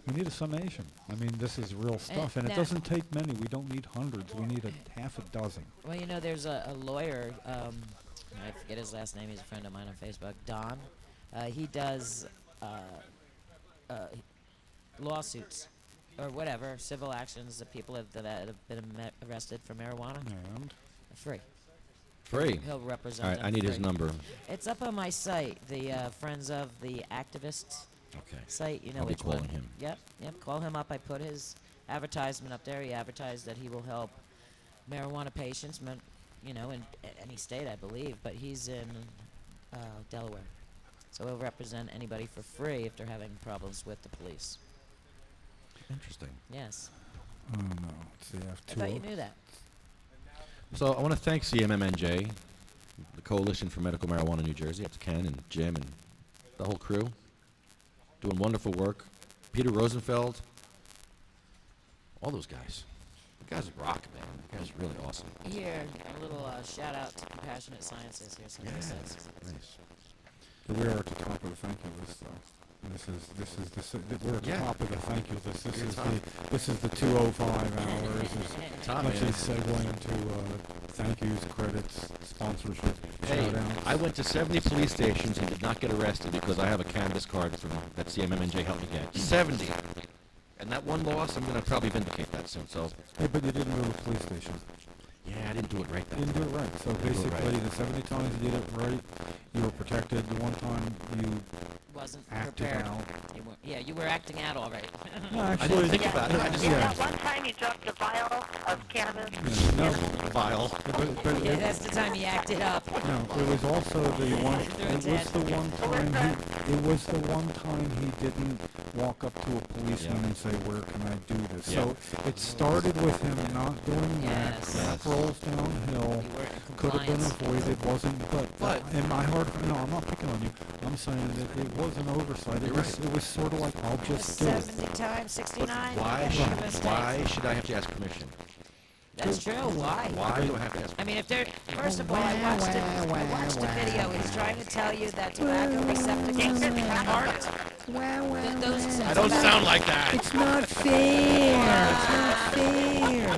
we need a summation. I mean, this is real stuff, and it now- doesn't take many. We don't need hundreds. We need half a dozen. Well, there's a lawyer, I forget his last name, he's a friend of mine on Facebook, Don. He does lawsuits or whatever, civil actions that people that have been arrested for marijuana. And Free. Free. He'll represent All right, them I need his free. number. It's up on my site, the Friends of the Activists Okay. site. You know I'll be which one. calling him. Yep, call him up. I put his advertisement up there. He advertised that he will help marijuana patients, in any state, I believe, but he's in Delaware. So he'll represent anybody for free if they're having problems with the police. Interesting. Yes. oh no, it's the I thought you F2. knew that. So I want to thank CMMNJ, the Coalition for Medical Marijuana New Jersey. That's Ken and Jim and the whole crew. Doing wonderful work. Peter Rosenfeld. All those guys. The guys rock, man. The guys are really awesome. Here, a little shout out to Compassionate Sciences. Here's some of the sets. Nice. We are at the top of the thank you list, though. We're at the Yeah. top of the thank you list. You're top. This is the 205 hours. Top, Much man. is segueing to thank yous, credits, sponsorship, Hey, shout-outs. I went to 70 police stations and did not get arrested because I have a cannabis card that CMMNJ helped me get. 70. And that one loss, I'm going to probably vindicate that soon. So, Hey, but you didn't go to the police station. yeah, I didn't do it right You then. didn't do it right. So Didn't do it basically, right. the 70 times you did it right, you were protected. The one time you Wasn't acted prepared. out. You were acting out all right. No, I actually, didn't think about it. I just yeah. That one time you dropped a vial of cannabis. No, Vile. but Yeah, that's the time he acted up. no, it was also the one. Through It a was tent. the one time he. It was the one time he didn't walk up to a policeman Yeah. and say, "Where can I do this?" Yeah. So it started with him not doing that. Yes. That rolls downhill. You weren't in Could have been compliance. avoided. Wasn't. But in my heart, no, I'm not picking on you. I'm saying that it was an oversight. You're right. It was sort of like, I'll just do it. 70 times, 69. Why Make should, a mistake. why should I have to ask permission? That's true. Why? Why do I have to ask I mean, if they're first of all, I watched the video. He's trying to tell you that tobacco receptacles aren't. Those I don't sound like that. It's not fair. It's not fair.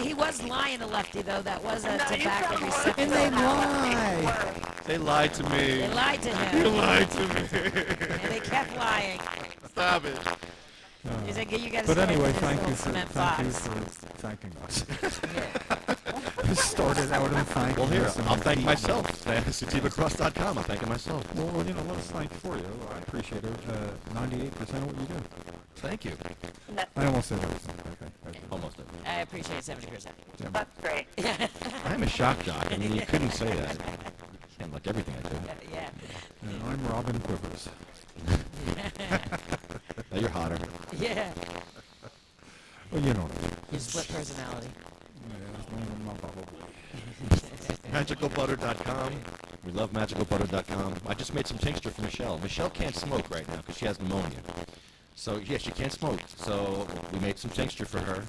he was lying to Lefty, though. That was a No, you tobacco sound worse. receptacle. And they lie. They lied to me. They lied to him. You lied to me. And they kept lying. Stop it. He's like, you got to But stand anyway, in this thank little you for cement box. thanking us. We started out in thanking Well, here, us, and I'll we thank keep- myself. SativaCross.com. I'm thanking myself. Well, you know, let us thank for you. I appreciate it. 98% of what you do. Thank you. I almost said everything. Okay. Almost. I appreciate 70%. That's great. I'm a shock jock. I mean, you couldn't say that. And like everything I do. Yeah. And I'm Robin Quivers. Now you're hotter. Yeah. Well, you know. You split personality. MagicalButter.com. We love MagicalButter.com. I just made some tincture for Michelle. Michelle can't smoke right now because she has pneumonia. So, yeah, she can't smoke. So, we made some tincture for her.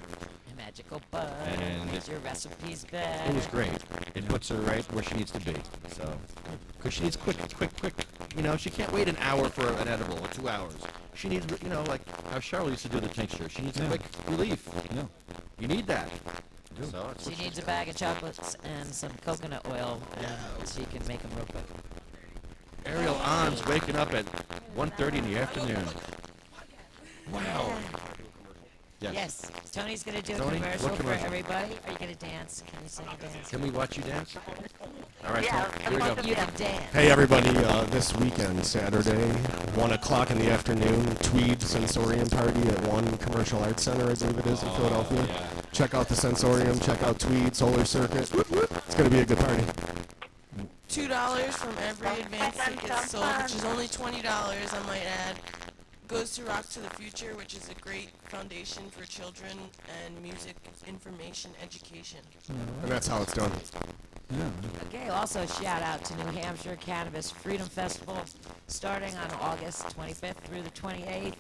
Magical butter. And Makes your recipes better. It was great. It puts her right where she needs to be. So, because she needs quick. You know, she can't wait an hour for an edible or 2 hours. She needs, you know, like how Cheryl used to do the tincture. She needs a quick relief. Yeah. You need that. So that's She what needs a bag of chocolates and some coconut oil, and she can make them real quick. Ariel On's waking up at 1:30 in the afternoon. Wow. Yes. Tony's going to do a Tony, commercial what for commercial? everybody. Are you going to dance? Can you sing and dance? Can we watch you dance? All right, Yeah, Tony, here we go. You can dance. Hey everybody, this weekend, Saturday, 1 o'clock in the afternoon, Tweed Sensorium Party at One Commercial Arts Center, I believe it is, in Philadelphia. Check out the Sensorium, check out Tweed, Solar Circuit. It's going to be a good party. $2 from every advance ticket sold, which is only $20, I might add, goes to Rock to the Future, which is a great foundation for children and music information education. And that's how it's done. Okay, also shout out to New Hampshire Cannabis Freedom Festival starting on August 25th through the 28th.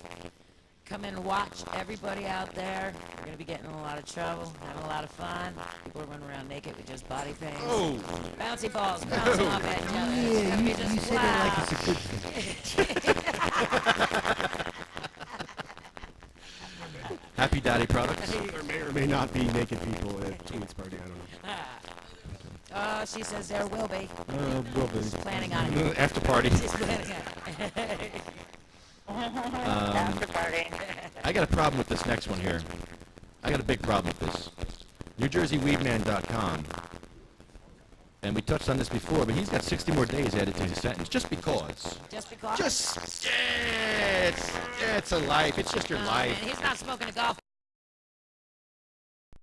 Come in and watch everybody out there. We're going to be getting in a lot of trouble, having a lot of fun. People are running around naked with just body paint. Oh. Bouncy balls bouncing off at each other. It's going to be just loud. it's a good thing. Happy Daddy Products. There may or may not be naked people at Tweed's party, I don't know. Oh, she says there will be. Will be. She's planning on it. After party. She's planning on it. After party. I got a problem with this next one here. I got a big problem with this. NewJerseyWeedman.com. And we touched on this before, but he's got 60 more days added to his sentence just because. Just because? Just, yeah, it's a life. It's just your Man, life. he's not smoking a golf.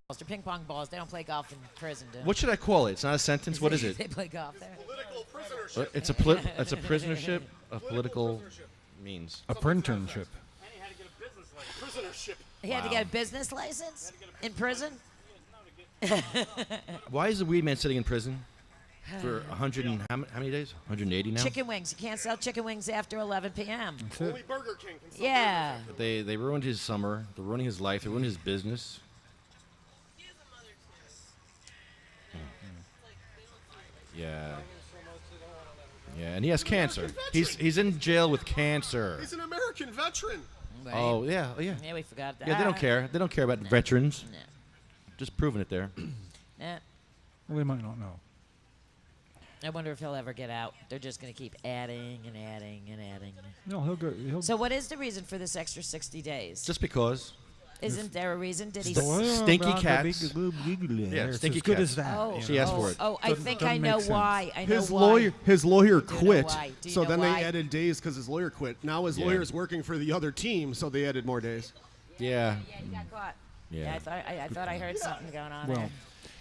They're ping pong balls. They don't play golf in prison, do they? What should I call it? It's not a sentence. What is it? They play golf there. It's a prisonership of political means. A printership. He had to get a business license in prison? Why is the weed man sitting in prison for 100 and how many days? 180 now. Chicken wings. You can't sell chicken wings after 11 p.m. Only Burger King can sell Yeah. They ruined his summer. They're ruining his life. They ruined his business. Yeah. Yeah, and he has cancer. He's in jail with cancer. He's an American veteran. Right. Oh yeah, yeah. Yeah, we forgot that. Yeah, they don't care. They don't care about veterans. No. Just proving it there. Nah. Well, they might not know. I wonder if he'll ever get out. They're just going to keep adding and adding and adding. No, he'll go. So what is the reason for this extra 60 days? Just because. Isn't there a reason? Did he... Stinky cats. Yeah, Yeah, it's stinky as good cats. as that. Oh, you She know. asked for it. Oh, I Doesn't- think doesn't I know make sense. why. I know His why. lawyer Do you know quit. why? Do you So know then why? they added days because his lawyer quit. Now his Yeah. lawyer's working for the other team, so they added more days. Yeah. Yeah, he got caught. Yeah. I thought I heard something going on Well,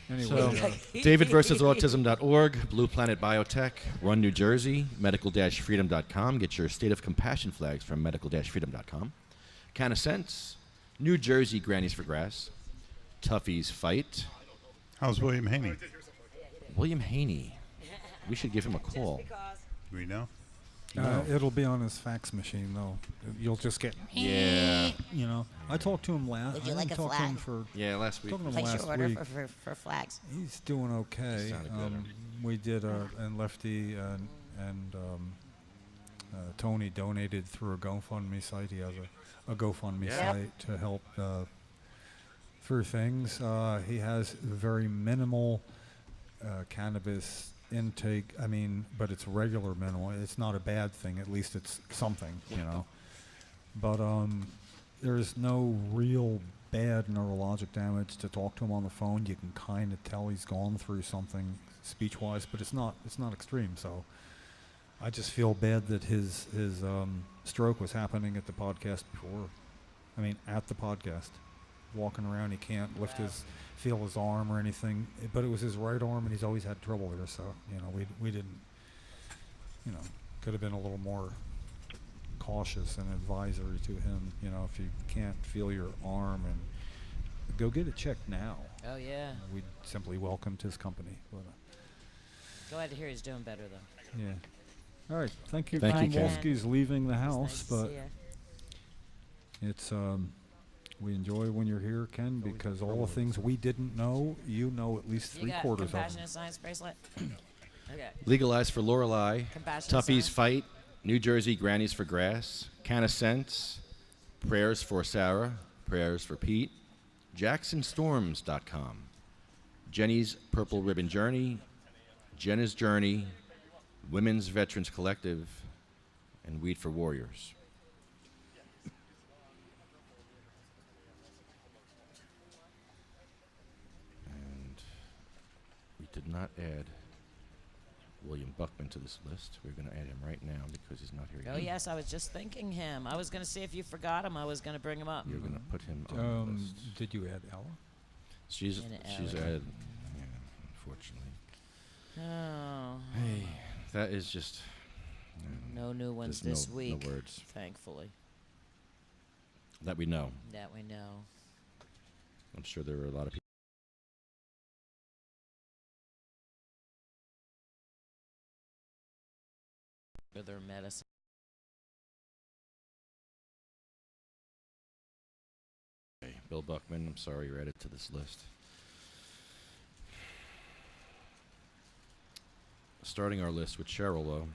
there. anyway. So, DavidVersusAutism.org, Blue Planet Biotech, Run New Jersey, Medical-Freedom.com. Get your State of Compassion flags from Medical-Freedom.com. Can of Sense, New Jersey Grannies for Grass, Tuffy's Fight. How's William Haney? William Haney. We should give him a call. Do we know? It'll be on his fax machine, though. You'll just get. Yeah. You know, I talked to him last. Would you I like didn't a talk to him flag? for. Yeah, last week. Talking to him Place your last order week. for flags. He's doing okay. Sounded good. We did, and Lefty and Tony donated through a GoFundMe site. He has a GoFundMe Yeah. site to help for things. He has very minimal cannabis intake. I mean, but it's regular minimal. It's not a bad thing. At least it's something, you know. But there's no real bad neurologic damage. To talk to him on the phone, you can kind of tell he's gone through something speech-wise, but it's not extreme. So I just feel bad that his stroke was happening at the podcast before. I mean, at the podcast, walking around, he can't feel his arm or anything. But it was his right arm, and he's always had trouble there. So you know, we didn't, you know, could have been a little more cautious and advisory to him. You know, if you can't feel your arm, and go get it checked now. Oh yeah. We simply welcomed his company. But, glad to hear he's doing better though. yeah. All right. Thank you. Thank you, Ken. Wolski's leaving the It's house, nice to but see ya. it's we enjoy when you're here, Ken, because all the things we didn't know, you know at least You got 3/4 of them. compassionate science bracelet. Okay. Legalized for Lorelei. Compassionate Toughies Science. Fight. New Jersey Grannies for Grass. Can of Sense. Prayers for Sarah. Prayers for Pete. JacksonStorms.com. Jenny's Purple Ribbon Journey. Jenna's Journey. Women's Veterans Collective. And Weed for Warriors. And we did not add William Buckman to this list. We're going to add him right now because he's not here yet. Oh yes, I was just thinking him. I was going to see if you forgot him. I was going to bring him up. You're going to put him on the list. Did you add Ella? She's And added, yeah, unfortunately. Oh. Hey, that is just... No new ones there's this week. No words. Thankfully. That we know. That we know. I'm sure there are a lot of people. For their medicine. Okay, Bill Buckman, I'm sorry you're added to this list. Starting our list with Cheryl, though.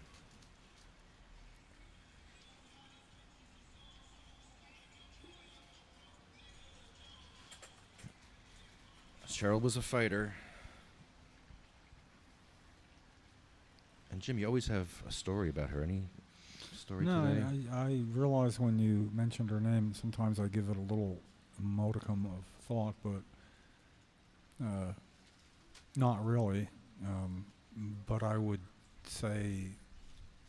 Cheryl was a fighter. And Jim, you always have a story about her. Any story No, today? I realize when you mentioned her name, sometimes I give it a little modicum of thought, but not really. But I would say,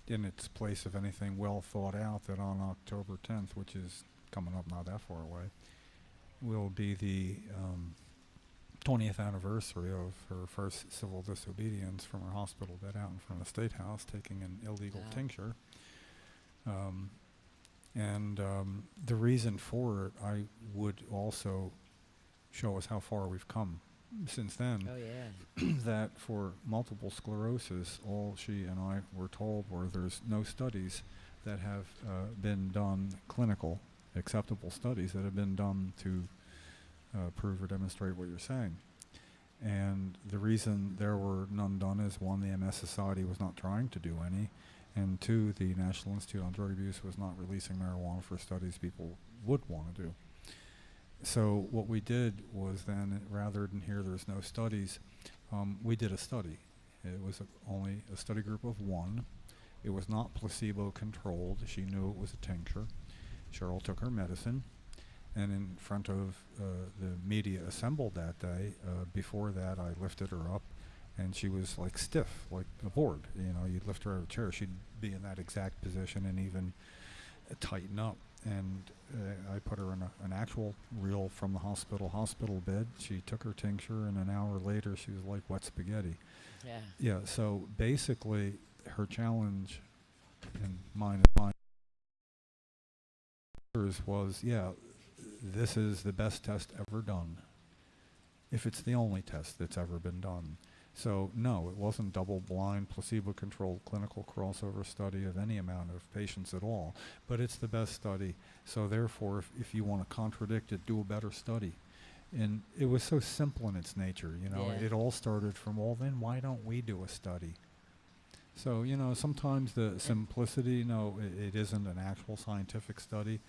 in its place of anything well thought out, that on October 10th, which is coming up not that far away, will be the 20th anniversary of her first civil disobedience from her hospital bed out in front of the State House, taking an illegal tincture. And the reason for it, I would also show us how far we've come since then. Oh, yeah. That for multiple sclerosis, all she and I were told were there's no studies that have been done, clinical, acceptable studies that have been done to prove or demonstrate what you're saying. And the reason there were none done is, one, the MS Society was not trying to do any, and two, the National Institute on Drug Abuse was not releasing marijuana for studies people would want to do. So what we did was then, rather than hear there's no studies, we did a study. It was only a study group of one. It was not placebo controlled. She knew it was a tincture. Cheryl took her medicine, and in front of the media assembled that day, before that I lifted her up, and she was like stiff, like a board. You know, you'd lift her out of a chair, she'd be in that exact position and even tighten up. And I put her in an actual real from the hospital bed. She took her tincture, and an hour later she was like wet spaghetti. Yeah. Yeah, so basically her challenge, and mine was, yeah, this is the best test ever done, if it's the only test that's ever been done. So no, it wasn't double-blind, placebo-controlled clinical crossover study of any amount of patients at all, but it's the best study. So therefore, if you want to contradict it, do a better study. And it was so simple in its nature, you know. Yeah. It all started from, well, then why don't we do a study? So, you know, sometimes the simplicity, no, it isn't an actual scientific study.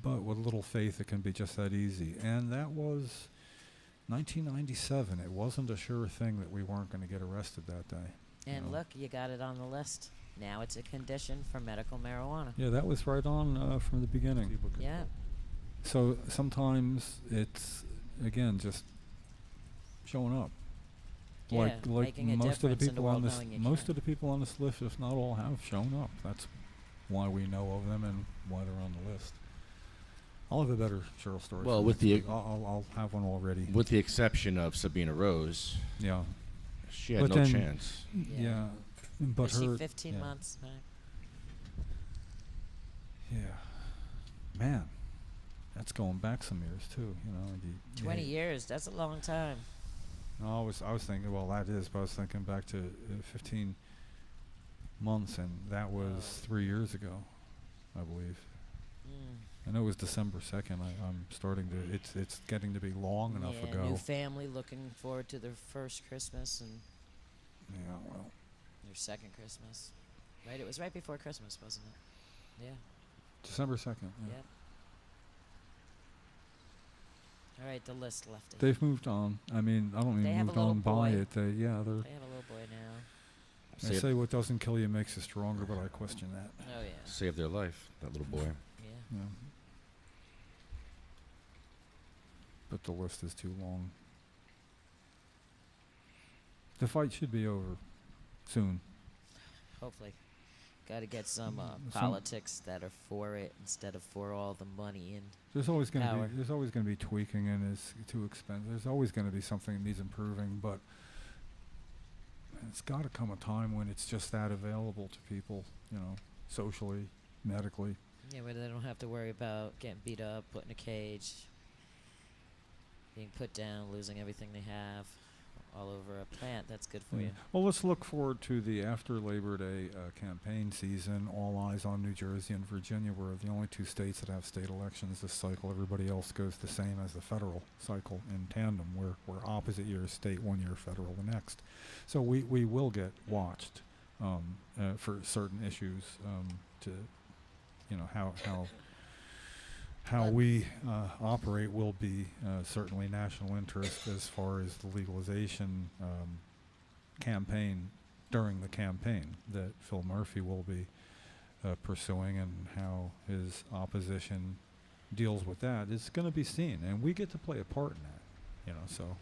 but with little faith, it can be just that easy. And that was 1997. It wasn't a sure thing that we weren't going to get arrested that day. And look, you got it on the list. Now it's a condition for medical marijuana. Yeah, that was right on from the beginning. Yeah. So sometimes it's, again, just showing up. Yeah, like making a most of the difference in the people world on this, knowing you most can. of the people on this list, if not all, have shown up. That's why we know of them and why they're on the list. I'll have a better Cheryl story. Well, for with next the week. I'll have one already. With the exception of Sabina Rose, Yeah. she had But no then- chance. Yeah. But Was she her 15 yeah. months back? Yeah. Man, that's going back some years too. You know. 20 years. That's a long time. No, I was thinking. Well, that is. But I was thinking back to 15 months, and that was 3 years ago, I believe. I know it was December 2nd. I'm starting to. It's getting to be long enough Yeah, ago. new family looking forward to their first Christmas and Yeah. Well. their second Christmas. Right? It was right before Christmas, wasn't it? Yeah. December 2nd. Yeah. Yep. All right, the list left it. They've moved on. I mean, I don't They even have a moved little on by boy. it. They're. They have a little boy now. They say what doesn't kill you makes you stronger, but I question that. Oh, yeah. Saved their life, that little boy. Yeah. Yeah. But the list is too long. The fight should be over soon. Hopefully. Got to get some Some- politics that are for it instead of for all the money and There's always going to power. be tweaking, and it's too expensive. There's always going to be something that needs improving, but it's got to come a time when it's just that available to people, you know, socially, medically. Yeah, where they don't have to worry about getting beat up, put in a cage, being put down, losing everything they have all over a plant. That's good for you. Well, let's look forward to the after Labor Day campaign season. All eyes on New Jersey and Virginia. We're the only two states that have state elections this cycle. Everybody else goes the same as the federal cycle in tandem. We're opposite years state, 1 year federal the next. So we will get watched for certain issues to, you know, how we operate will be certainly national interest as far as the legalization campaign during the campaign that Phil Murphy will be pursuing, and how his opposition deals with that is going to be seen, and we get to play a part in that, you know. So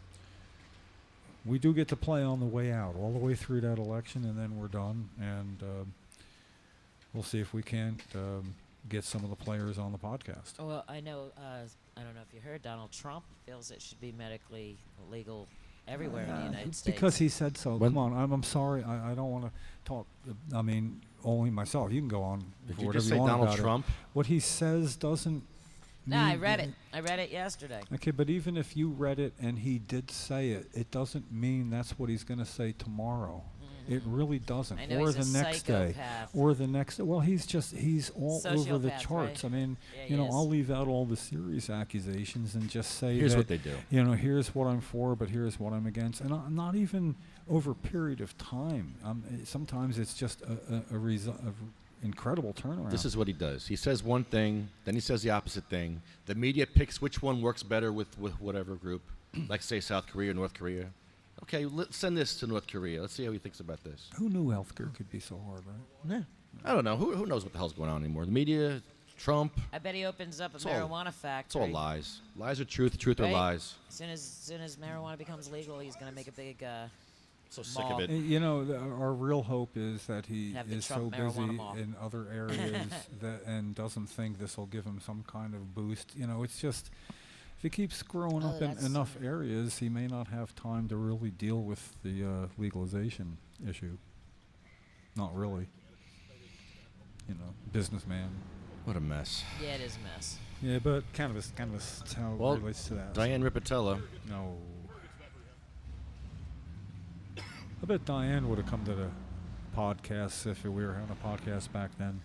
we do get to play on the way out, all the way through that election, and then we're done, and we'll see if we can't get some of the players on the podcast. Well, I know, I don't know if you heard, Donald Trump feels it should be medically legal everywhere in the United States. Because he said so. Come on, I'm sorry. I don't want to talk. I mean, only myself. You can go on. Did for you whatever just say want Donald about it. Trump? What he says doesn't. No, I mean- read it. I read it yesterday. Okay, but even if you read it and he did say it, it doesn't mean that's what he's going to say tomorrow. It really doesn't. I know Or he's the a next day. psychopath. Or the next. Well, he's all over the Sociopath, charts. right? I mean, Yeah, you he know, is. I'll leave out all the serious accusations and just say Here's that, what they do. You know, here's what I'm for, but here's what I'm against, and not even over a period of time. Sometimes it's just a result of incredible turnaround. This is what he does. He says one thing, then he says the opposite thing. The media picks which one works better with whatever group, like say South Korea or North Korea. Okay, let's send this to North Korea. Let's see how he thinks about this. Who knew healthcare could be so hard, right? Yeah. I don't know. Who knows what the hell's going on anymore? The media, Trump. I bet he opens up a It's all- marijuana It's factory. all lies. Lies are truth. Truth are Right? lies. As soon as marijuana becomes legal, he's going to make a big So sick mall. of it. You know, our real hope is that he Have the is so Trump marijuana busy mall. in other areas and doesn't think this will give him some kind of boost. You know, it's just if he keeps screwing up in that's- enough areas, he may not have time to really deal with the legalization issue. Not really. You know, businessman. What a mess. Yeah, it is a mess. Yeah, but cannabis, that's how Well, it relates to that. Diane Ripatella. No. I bet Diane would have come to the podcast if we were having a podcast back then.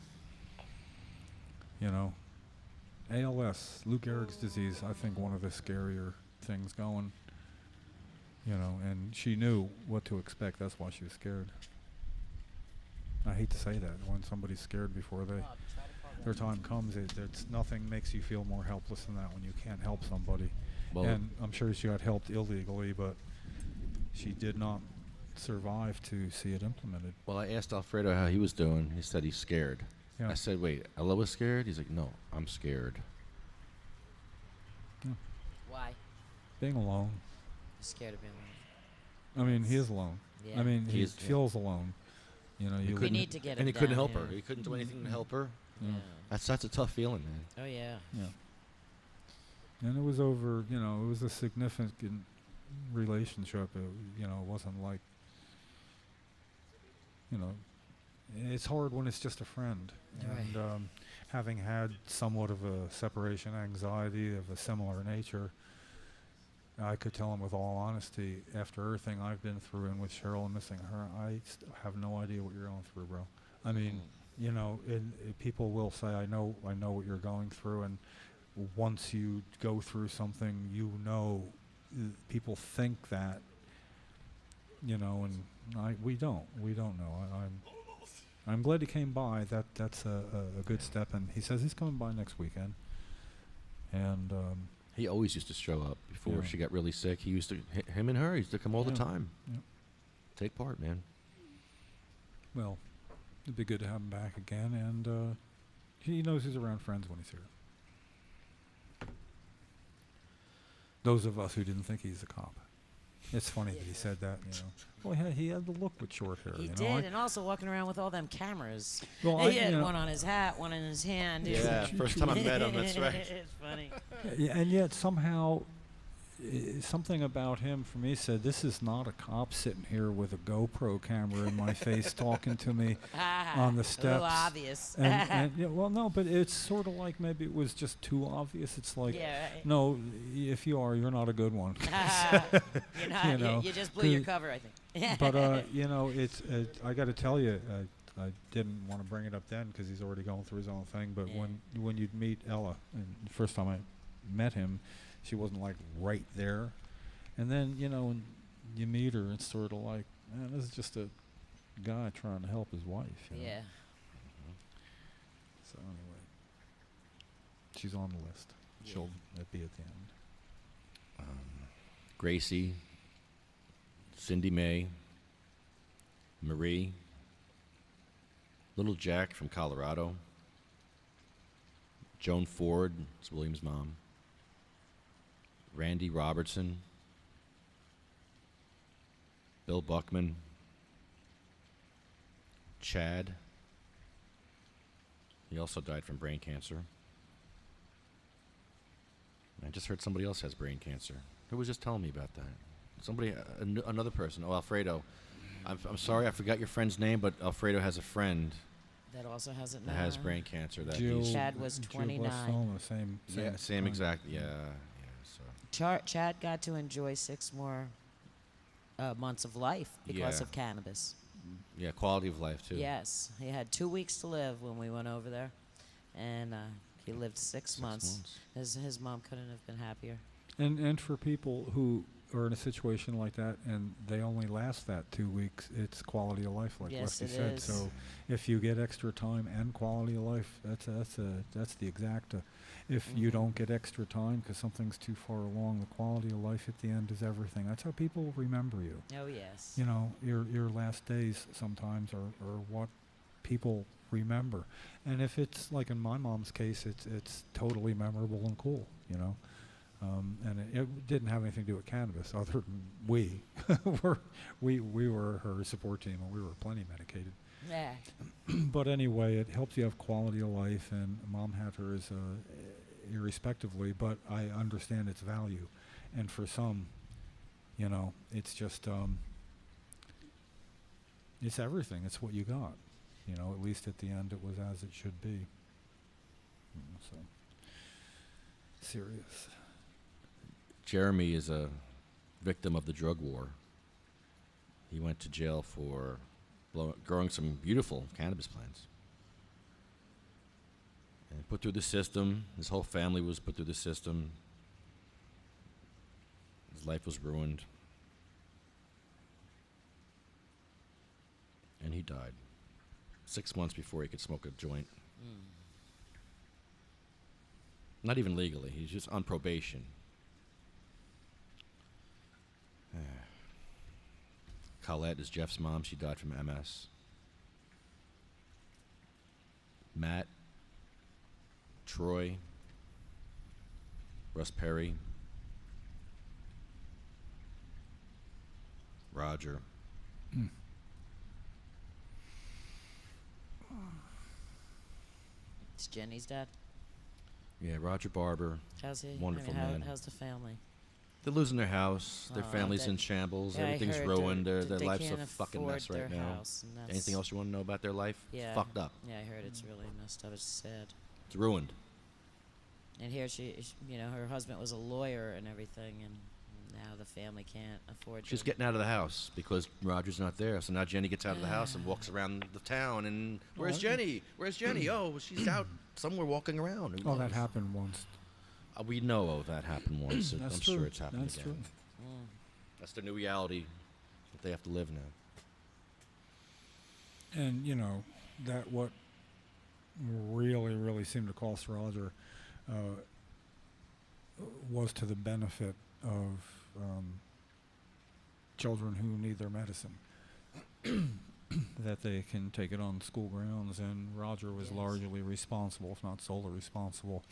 You know, ALS, Lou Gehrig's disease, I think one of the scarier things going. You know, and she knew what to expect. That's why she was scared. I hate to say that when somebody's scared before they. their time comes, it's nothing makes you feel more helpless than that when you can't help somebody. Well, and I'm sure she got helped illegally, but she did not survive to see it implemented. Well, I asked Alfredo how he was doing. He said he's scared. Yeah. I said, wait, Ella was scared? He's like, no, I'm scared. Yeah. Why? Being alone. Scared of being alone. I mean, he is alone. Yeah. I mean, he He's- feels alone. You know, He you couldn't- need to get him And he couldn't down help her. here. He couldn't do anything to help her. Yeah. That's a tough feeling, man. Oh yeah. Yeah. And it was over, you know, it was a significant relationship. It, you know, it wasn't like, you know, it's hard when it's just a friend. Right. And having had somewhat of a separation anxiety of a similar nature, I could tell him with all honesty, after everything I've been through and with Cheryl and missing her, I have no idea what you're going through, bro. I mean, you know, people will say, I know what you're going through, and once you go through something, you know, people think that, you know, and we don't know. I'm glad he came by. That's a good step, and he says he's coming by next weekend. And he always used to show up before Yeah. she got really sick. He used to, him and her used to come all the Yeah. time. Yeah. Take part, man. Well, it'd be good to have him back again, and he knows he's around friends when he's here. Those of us who didn't think he's a cop. It's funny that he said that, you know. Well, he had the look with short hair. He you know? did, and also walking around with all them cameras. Well, He had one on his hat, one in his hand. Yeah, first time I met him, that's right. It's funny. Yeah, and yet somehow something about him for me said, this is not a cop sitting here with a GoPro camera in my face talking to me on the steps. A little obvious. And yeah, well, no, but it's sort of like maybe it was just too obvious. It's like, Yeah, right. no, if you are, you're not a good one. You're not, you know, you just blew your cover, I think. But you know, I got to tell you, I didn't want to bring it up then because he's already going through his own thing. But when you'd meet Ella, and the first time I met him, she wasn't like right there. And then, you know, when you meet her, it's sort of like, man, this is just a guy trying to help his wife. You know? Yeah. So anyway, she's on the list. Yeah. She'll be at the end. Gracie, Cindy Mae, Marie, Little Jack from Colorado, Joan Ford, it's William's mom, Randy Robertson, Bill Buckman, Chad. He also died from brain cancer. I just heard somebody else has brain cancer. Who was just telling me about that? Somebody, another person. Oh, Alfredo. I'm sorry, I forgot your friend's name, but Alfredo has a friend That also has it now. that has brain cancer. That Jill, he's Chad was Jill 29. Blastoma, same same time. exact. Yeah. So Chad got to enjoy 6 more months of life because Yeah. of cannabis. yeah, quality of life too. Yes, he had 2 weeks to live when we went over there, and he lived 6 months. His mom couldn't have been happier. And for people who are in a situation like that and they only last that 2 weeks, it's quality of life, like Yes, Lefty it said. is. So if you get extra time and quality of life, that's the exact. If you don't get extra time because something's too far along, the quality of life at the end is everything. That's how people remember you. Oh yes. You know, your last days sometimes are what people remember. And if it's like in my mom's case, it's totally memorable and cool. You know. And it didn't have anything to do with cannabis, other than we were her support team, and we were plenty medicated. Yeah. But anyway, it helps you have quality of life, and Mom had hers irrespectively. But I understand its value, and for some, you know, it's just it's everything. It's what you got, you know. At least at the end, it was as it should be. So serious. Jeremy is a victim of the drug war. He went to jail for growing some beautiful cannabis plants. And put through the system. His whole family was put through the system. His life was ruined. And he died 6 months before he could smoke a joint. Not even legally. He's just on probation. Colette is Jeff's mom. She died from MS. Matt, Troy, Russ Perry, Roger. It's Jenny's dad. Yeah, Roger Barber. How's he? Wonderful I mean, man. how's the family? They're losing their house. Their Aw, family's that- in shambles. yeah, I Everything's heard ruined. they're- Their they life's a can't fucking afford mess right their now. house, and that's- Anything else you want to know about their life? Yeah. Fucked up. Yeah, I heard it's really messed up. It's sad. It's ruined. And here her husband was a lawyer and everything, and now the family can't afford. She's to- getting out of the house because Roger's not there. So now Jenny gets out of the house and walks around the town. And where's Well, Jenny? Where's Jenny? Oh, she's out somewhere walking around. Who Oh, that knows? happened once. We know of that happened once. That's I'm true. sure it's happened That's again. true. That's the new reality that they have to live now. And that what really seemed to cost Roger was to the benefit of children who need their medicine. That they can take it on school grounds, and Roger was largely responsible, if not solely responsible,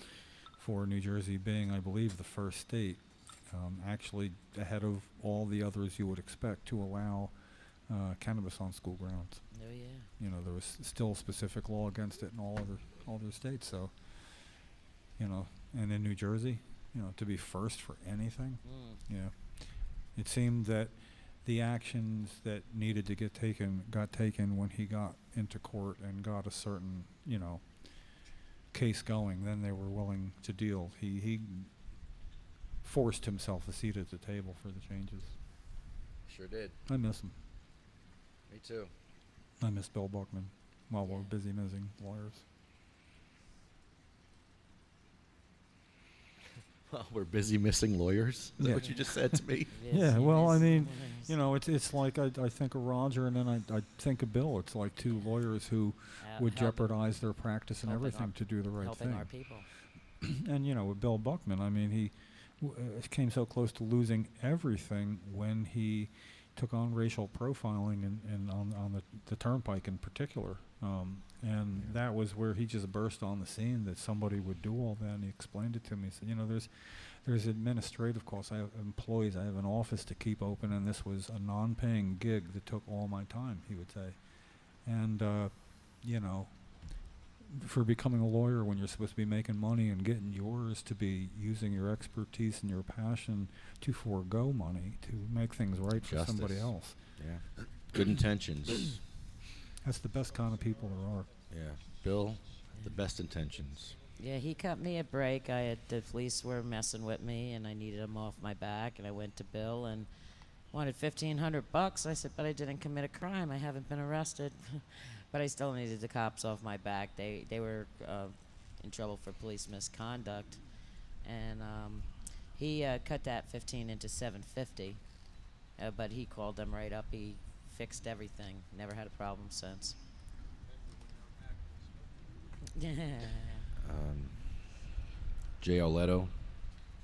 for New Jersey being, I believe, the first state, actually ahead of all the others you would expect, to allow cannabis on school grounds. Oh yeah. There was still specific law against it in all other states. So, and in New Jersey, to be first for anything, it seemed that the actions that needed to get taken got taken when he got into court and got a certain, case going. Then they were willing to deal. He forced himself a seat at the table for the changes. Sure did. I miss him. Me too. I miss Bill Buckman while we're busy missing lawyers. Well, we're busy missing lawyers. Is that Yeah. what you just said to me? Yeah, well, I mean, it's like I think of Roger and then I think of Bill. It's like two lawyers who would jeopardize their practice and everything to do the right helping thing. our people. And with Bill Buckman, I mean, he came so close to losing everything when he took on racial profiling and on the turnpike in particular. And that was where he just burst on the scene that somebody would do all that, and he explained it to me. He said, there's administrative costs. I have employees. I have an office to keep open, and this was a non-paying gig that took all my time, he would say. And, for becoming a lawyer when you're supposed to be making money and getting yours, to be using your expertise and your passion to forego money to make things right for somebody Justice. else. Yeah. Good intentions. That's the best kind of people there are. Yeah. Bill, the best intentions. Yeah, he cut me a break. The police were messing with me, and I needed them off my back. And I went to Bill and wanted $1,500. I said, but I didn't commit a crime. I haven't been arrested. But I still needed the cops off my back. They were in trouble for police misconduct, and he cut that 15 into 750. But he called them right up. He fixed everything. Never had a problem since. Jay Oleto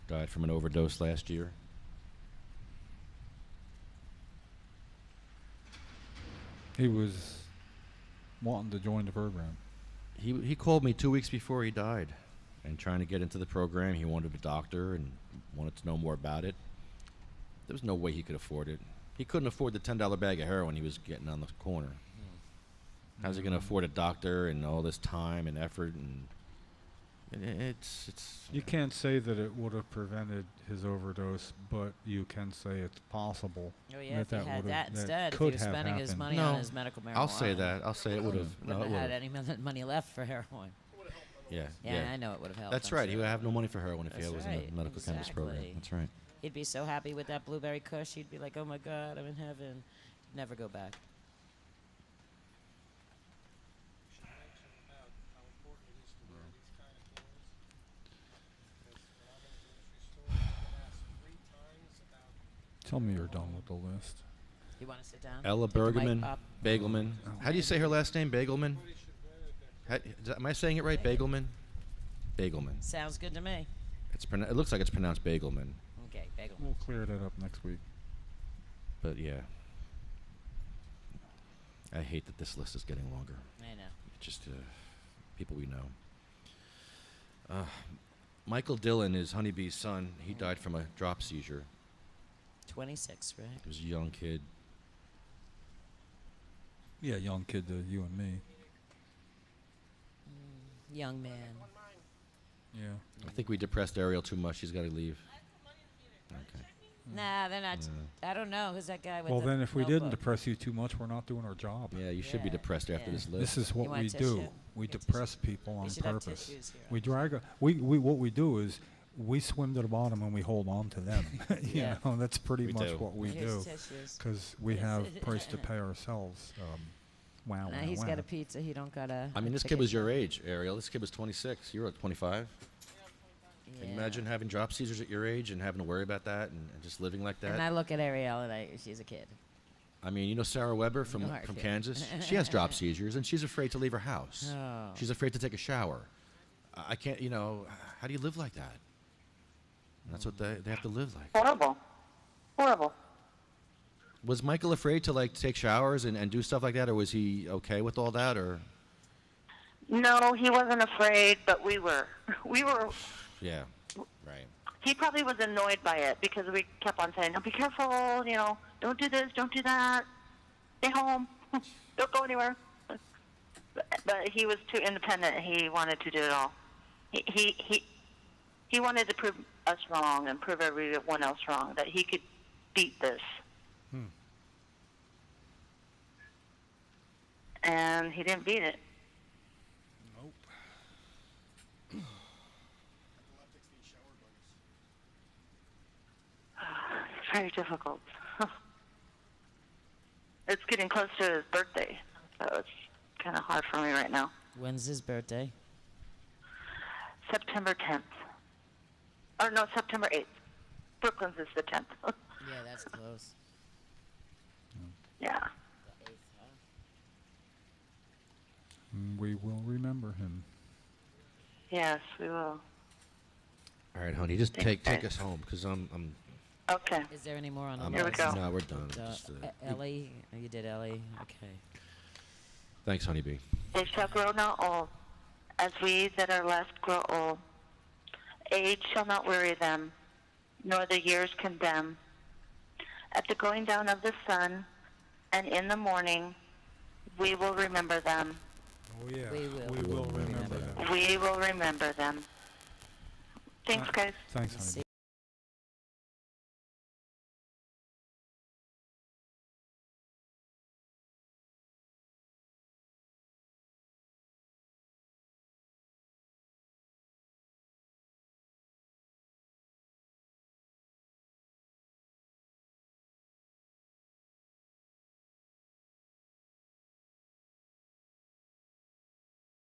died from an overdose last year. He was wanting to join the program. He called me 2 weeks before he died and trying to get into the program. He wanted a doctor and wanted to know more about it. There was no way he could afford it. He couldn't afford the $10 bag of heroin he was getting on the corner. How's he going to afford a doctor and all this time and effort? And it's You can't say that it would have prevented his overdose, but you can say it's possible. Oh yeah, if he had would've- that instead, if he could was have spending his happened. money No, on his medical marijuana. I'll say that. I'll say it would have. No, Wouldn't it have had would any money left for heroin. Yeah. Yeah, I know it would have helped. That's I'm right. He sure. would have no money for heroin if he That's was in right, the medical cannabis program. exactly. That's right. He'd be so happy with that blueberry kush. He'd be like, "Oh my God, I'm in heaven." Never go back. Tell me you're done with the list. You want to sit down? Ella Take the mic Bergman, up? Bagelman. How do you say her last name? Bagelman? Am I saying it right? Bagelman? Bagelman. Sounds good to me. It looks like it's pronounced Bagelman, Okay, bagel. We'll clear that up next week. but yeah. I hate that this list is getting longer. I know. Just people we know. Michael Dillon is Honeybee's son. He died from a drop seizure. 26, right? He was a young kid. Yeah, young kid to you and me. Young man. Yeah. I think we depressed Ariel too much. He's got to leave. Okay. Nah, they're not. I don't know. Who's that guy with Well, the then if we didn't notebook? depress you too much, we're not doing our job. Yeah, you should be depressed after this list. This is what want we tissue? do. We Get depress people on should have purpose. tissues here. We drag. We what we do is we swim to the bottom and we hold on to them. Yeah. You know, that's pretty We much do. what we Here's do. tissues. Because we have price to pay ourselves. Wow. Now wow, he's wow. got a pizza. He don't got a. I mean, this kid was your age, Ariel. This kid was 26. You were at 25. Can you imagine having drop seizures at your age and having to worry about that and just living like that? And I look at Ariel and she's a kid. I mean, you know Sarah Weber from You are a from kid. Kansas? She has drop seizures, and she's afraid to leave her house. Oh. She's afraid to take a shower. I can't, you know, how do you live like that? That's what they have to live like. Horrible. Horrible. Was Michael afraid to, like, take showers and do stuff like that, or was he okay with all that, or? No, he wasn't afraid, but we were. We were. Yeah, right. He probably was annoyed by it because we kept on saying, "No, be careful. You know, don't do this, don't do that. Stay home. Don't go anywhere." But he was too independent. He wanted to do it all. He wanted to prove us wrong and prove everyone else wrong, that he could beat this. And he didn't beat it. It's very difficult. It's getting close to his birthday, so it's kind of hard for me right now. When's his birthday? September 10th. Or no, September 8th. Brooklyn's is the 10th. Yeah, that's close. Yeah. We will remember him. Yes, we will. All right, honey, just Thanks, take guys. us home, because I'm Okay. Is there any more on the I'm list? Here we go. No, we're done. Just, Ellie? Oh, you did Ellie? Okay. thanks, honeybee. They shall grow not old, as we that are left grow old. Age shall not weary them, nor the years condemn. At the going down of the sun, and in the morning, we will remember them. Oh yeah. We will. We will remember that. We will remember them. Thanks, guys. Thanks, honey. See